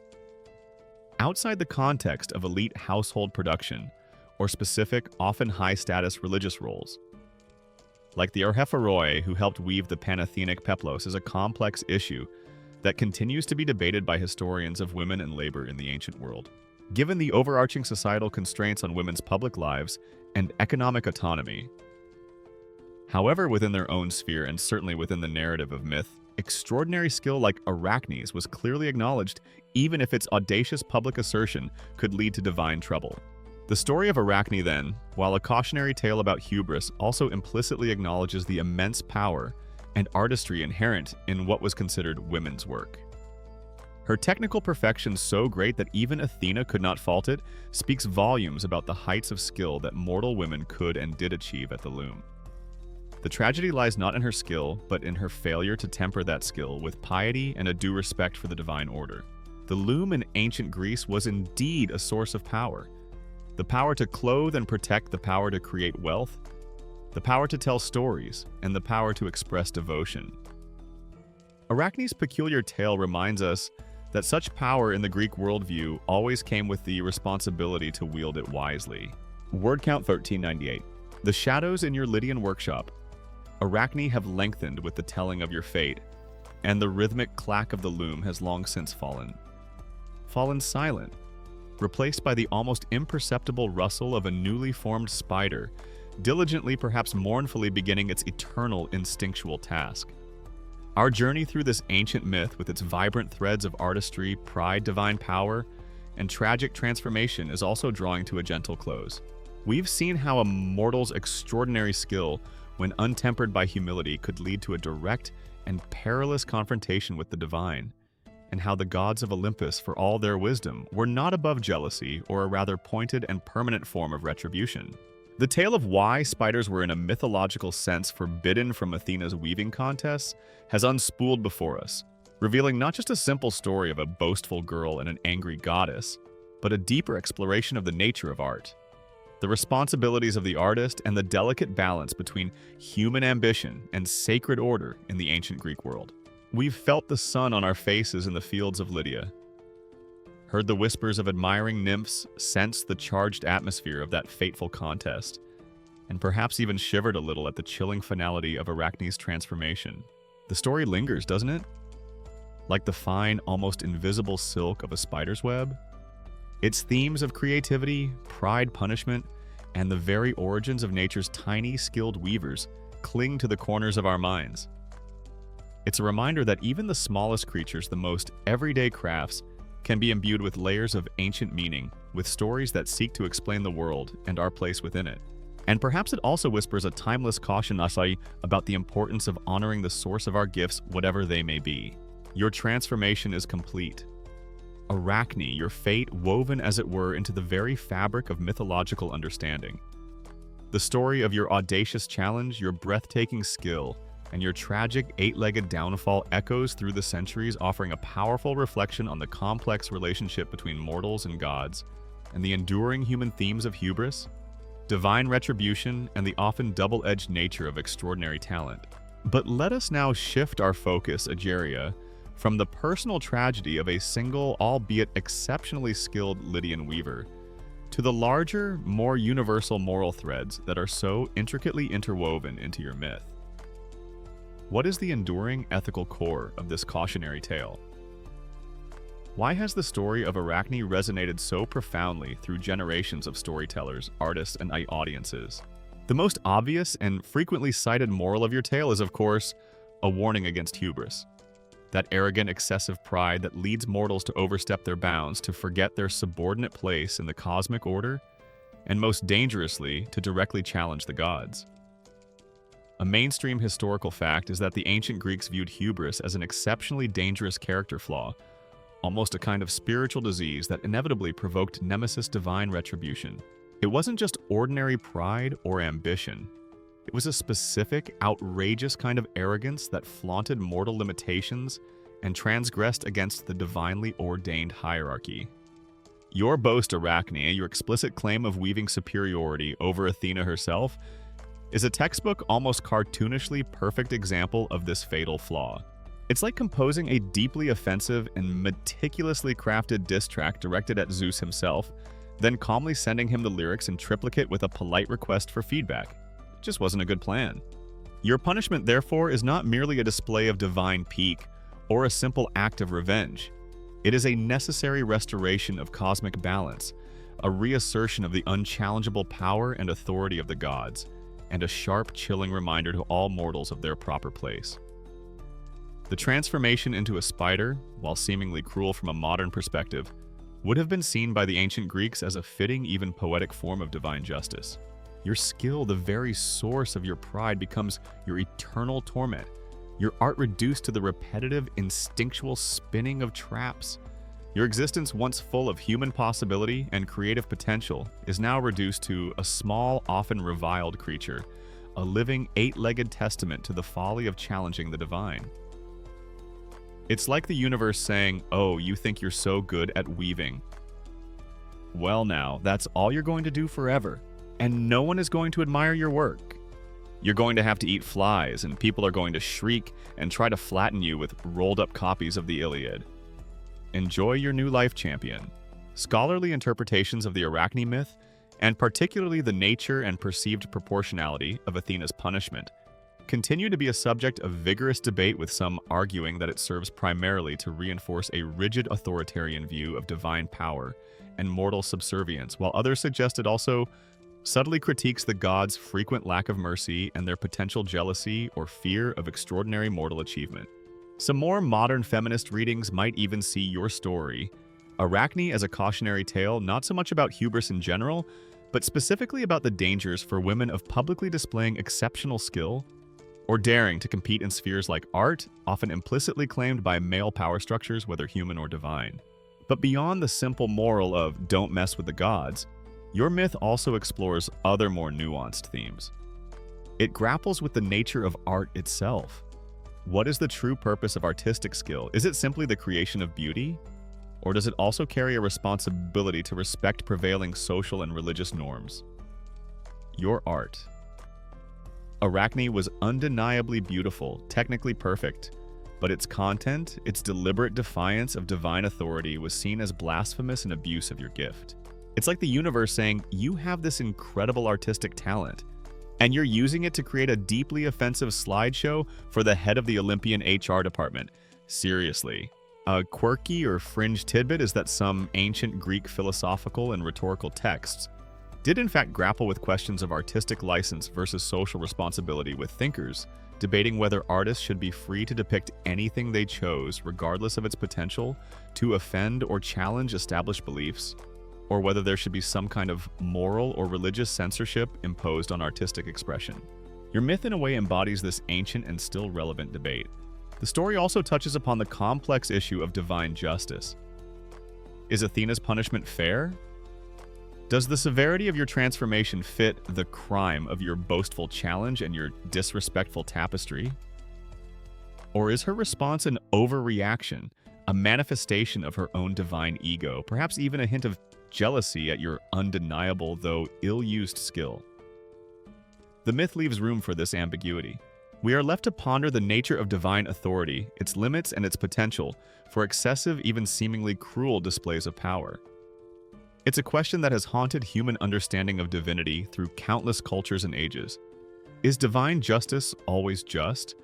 outside the context of elite household production or specific, often high-status religious roles. Like the Arhephoroi, who helped weave the Panathenaic peplos, is a complex issue that continues to be debated by historians of women and labor in the ancient world. Given the overarching societal constraints on women's public lives and economic autonomy, however, within their own sphere and certainly within the narrative of myth, extraordinary skill like Arachne's was clearly acknowledged, even if its audacious public assertion could lead to divine trouble. The story of Arachne, then, while a cautionary tale about hubris, also implicitly acknowledges the immense power and artistry inherent in what was considered women's work. Her technical perfection, so great that even Athena could not fault it, speaks volumes about the heights of skill that mortal women could and did achieve at the loom. The tragedy lies not in her skill, but in her failure to temper that skill with piety and a due respect for the divine order. The loom in ancient Greece was indeed a source of power. The power to clothe and protect, the power to create wealth, the power to tell stories, and the power to express devotion. Arachne's peculiar tale reminds us that such power in the Greek worldview always came with the responsibility to wield it wisely. Word count 1398. The shadows in your Lydian workshop, Arachne, have lengthened with the telling of your fate, and the rhythmic clack of the loom has long since fallen silent, replaced by the almost imperceptible rustle of a newly formed spider, diligently, perhaps mournfully, beginning its eternal instinctual task. Our journey through this ancient myth, with its vibrant threads of artistry, pride, divine power, and tragic transformation, is also drawing to a gentle close. We've seen how a mortal's extraordinary skill, when untempered by humility, could lead to a direct and perilous confrontation with the divine, and how the gods of Olympus, for all their wisdom, were not above jealousy or a rather pointed and permanent form of retribution. The tale of why spiders were in a mythological sense forbidden from Athena's weaving contests has unspooled before us, revealing not just a simple story of a boastful girl and an angry goddess, but a deeper exploration of the nature of art, the responsibilities of the artist, and the delicate balance between human ambition and sacred order in the ancient Greek world. We've felt the sun on our faces in the fields of Lydia, heard the whispers of admiring nymphs, sensed the charged atmosphere of that fateful contest, and perhaps even shivered a little at the chilling finality of Arachne's transformation. The story lingers, doesn't it? Like the fine, almost invisible silk of a spider's web. Its themes of creativity, pride, punishment, and the very origins of nature's tiny, skilled weavers cling to the corners of our minds. It's a reminder that even the smallest creatures, the most everyday crafts, can be imbued with layers of ancient meaning, with stories that seek to explain the world and our place within it. And perhaps it also whispers a timeless caution about the importance of honoring the source of our gifts, whatever they may be. Your transformation is complete. Arachne, your fate woven as it were into the very fabric of mythological understanding. The story of your audacious challenge, your breathtaking skill, and your tragic eight-legged downfall echoes through the centuries, offering a powerful reflection on the complex relationship between mortals and gods, and the enduring human themes of hubris, divine retribution, and the often double-edged nature of extraordinary talent. But let us now shift our focus, Egeria, from the personal tragedy of a single, albeit exceptionally skilled Lydian weaver, to the larger, more universal moral threads that are so intricately interwoven into your myth. What is the enduring ethical core of this cautionary tale? Why has the story of Arachne resonated so profoundly through generations of storytellers, artists, and audiences? The most obvious and frequently cited moral of your tale is, of course, a warning against hubris. That arrogant, excessive pride that leads mortals to overstep their bounds, to forget their subordinate place in the cosmic order, and most dangerously, to directly challenge the gods. A mainstream historical fact is that the ancient Greeks viewed hubris as an exceptionally dangerous character flaw, almost a kind of spiritual disease that inevitably provoked nemesis divine retribution. It wasn't just ordinary pride or ambition. It was a specific, outrageous kind of arrogance that flaunted mortal limitations and transgressed against the divinely ordained hierarchy. Your boast, Arachne, your explicit claim of weaving superiority over Athena herself, is a textbook, almost cartoonishly perfect example of this fatal flaw. It's like composing a deeply offensive and meticulously crafted diss track directed at Zeus himself, then calmly sending him the lyrics in triplicate with a polite request for feedback. Just wasn't a good plan. Your punishment, therefore, is not merely a display of divine pique or a simple act of revenge. It is a necessary restoration of cosmic balance, a reassertion of the unchallengeable power and authority of the gods, and a sharp, chilling reminder to all mortals of their proper place. The transformation into a spider, while seemingly cruel from a modern perspective, would have been seen by the ancient Greeks as a fitting, even poetic form of divine justice. Your skill, the very source of your pride, becomes your eternal torment. Your art reduced to the repetitive, instinctual spinning of traps. Your existence, once full of human possibility and creative potential, is now reduced to a small, often reviled creature, a living, eight-legged testament to the folly of challenging the divine. It's like the universe saying, "Oh, you think you're so good at weaving? Well now, that's all you're going to do forever. And no one is going to admire your work. You're going to have to eat flies, and people are going to shriek and try to flatten you with rolled-up copies of the Iliad. Enjoy your new life, champion." Scholarly interpretations of the Arachne myth, and particularly the nature and perceived proportionality of Athena's punishment, continue to be a subject of vigorous debate, with some arguing that it serves primarily to reinforce a rigid authoritarian view of divine power and mortal subservience, while others suggest it also subtly critiques the gods' frequent lack of mercy and their potential jealousy or fear of extraordinary mortal achievement. Some more modern feminist readings might even see your story, Arachne, as a cautionary tale not so much about hubris in general, but specifically about the dangers for women of publicly displaying exceptional skill or daring to compete in spheres like art, often implicitly claimed by male power structures, whether human or divine. But beyond the simple moral of "don't mess with the gods," Your myth also explores other more nuanced themes. It grapples with the nature of art itself. What is the true purpose of artistic skill? Is it simply the creation of beauty? Or does it also carry a responsibility to respect prevailing social and religious norms? Your art. Arachne was undeniably beautiful, technically perfect, but its content, its deliberate defiance of divine authority, was seen as blasphemous and abuse of your gift. It's like the universe saying, you have this incredible artistic talent, and you're using it to create a deeply offensive slideshow for the head of the Olympian HR department. Seriously. A quirky or fringe tidbit is that some ancient Greek philosophical and rhetorical texts did in fact grapple with questions of artistic license versus social responsibility, with thinkers debating whether artists should be free to depict anything they chose, regardless of its potential to offend or challenge established beliefs, or whether there should be some kind of moral or religious censorship imposed on artistic expression. Your myth, in a way, embodies this ancient and still relevant debate. The story also touches upon the complex issue of divine justice. Is Athena's punishment fair? Does the severity of your transformation fit the crime of your boastful challenge and your disrespectful tapestry? Or is her response an overreaction, a manifestation of her own divine ego, perhaps even a hint of jealousy at your undeniable, though ill-used skill? The myth leaves room for this ambiguity. We are left to ponder the nature of divine authority, its limits, and its potential for excessive, even seemingly cruel displays of power. It's a question that has haunted human understanding of divinity through countless cultures and ages. Is divine justice always just?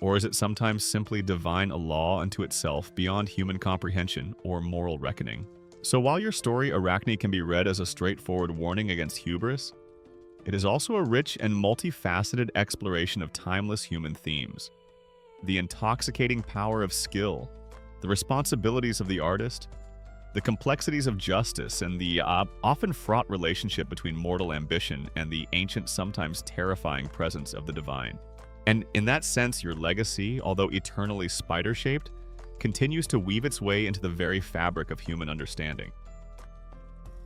Or is it sometimes simply divine, a law unto itself beyond human comprehension or moral reckoning? So while your story, Arachne, can be read as a straightforward warning against hubris, it is also a rich and multifaceted exploration of timeless human themes. The intoxicating power of skill, the responsibilities of the artist, the complexities of justice, and the often fraught relationship between mortal ambition and the ancient, sometimes terrifying presence of the divine. And in that sense, your legacy, although eternally spider-shaped, continues to weave its way into the very fabric of human understanding.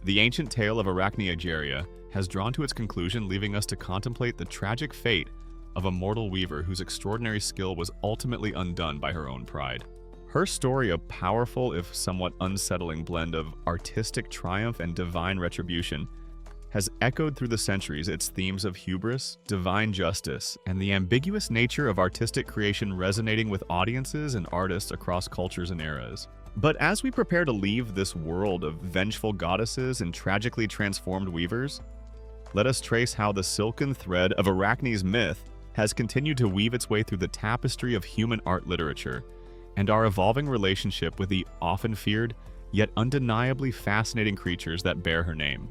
The ancient tale of Arachne Egeria has drawn to its conclusion, leaving us to contemplate the tragic fate of a mortal weaver whose extraordinary skill was ultimately undone by her own pride. Her story, a powerful, if somewhat unsettling blend of artistic triumph and divine retribution, has echoed through the centuries, its themes of hubris, divine justice, and the ambiguous nature of artistic creation resonating with audiences and artists across cultures and eras. But as we prepare to leave this world of vengeful goddesses and tragically transformed weavers, let us trace how the silken thread of Arachne's myth has continued to weave its way through the tapestry of human art literature, and our evolving relationship with the often feared, yet undeniably fascinating creatures that bear her name.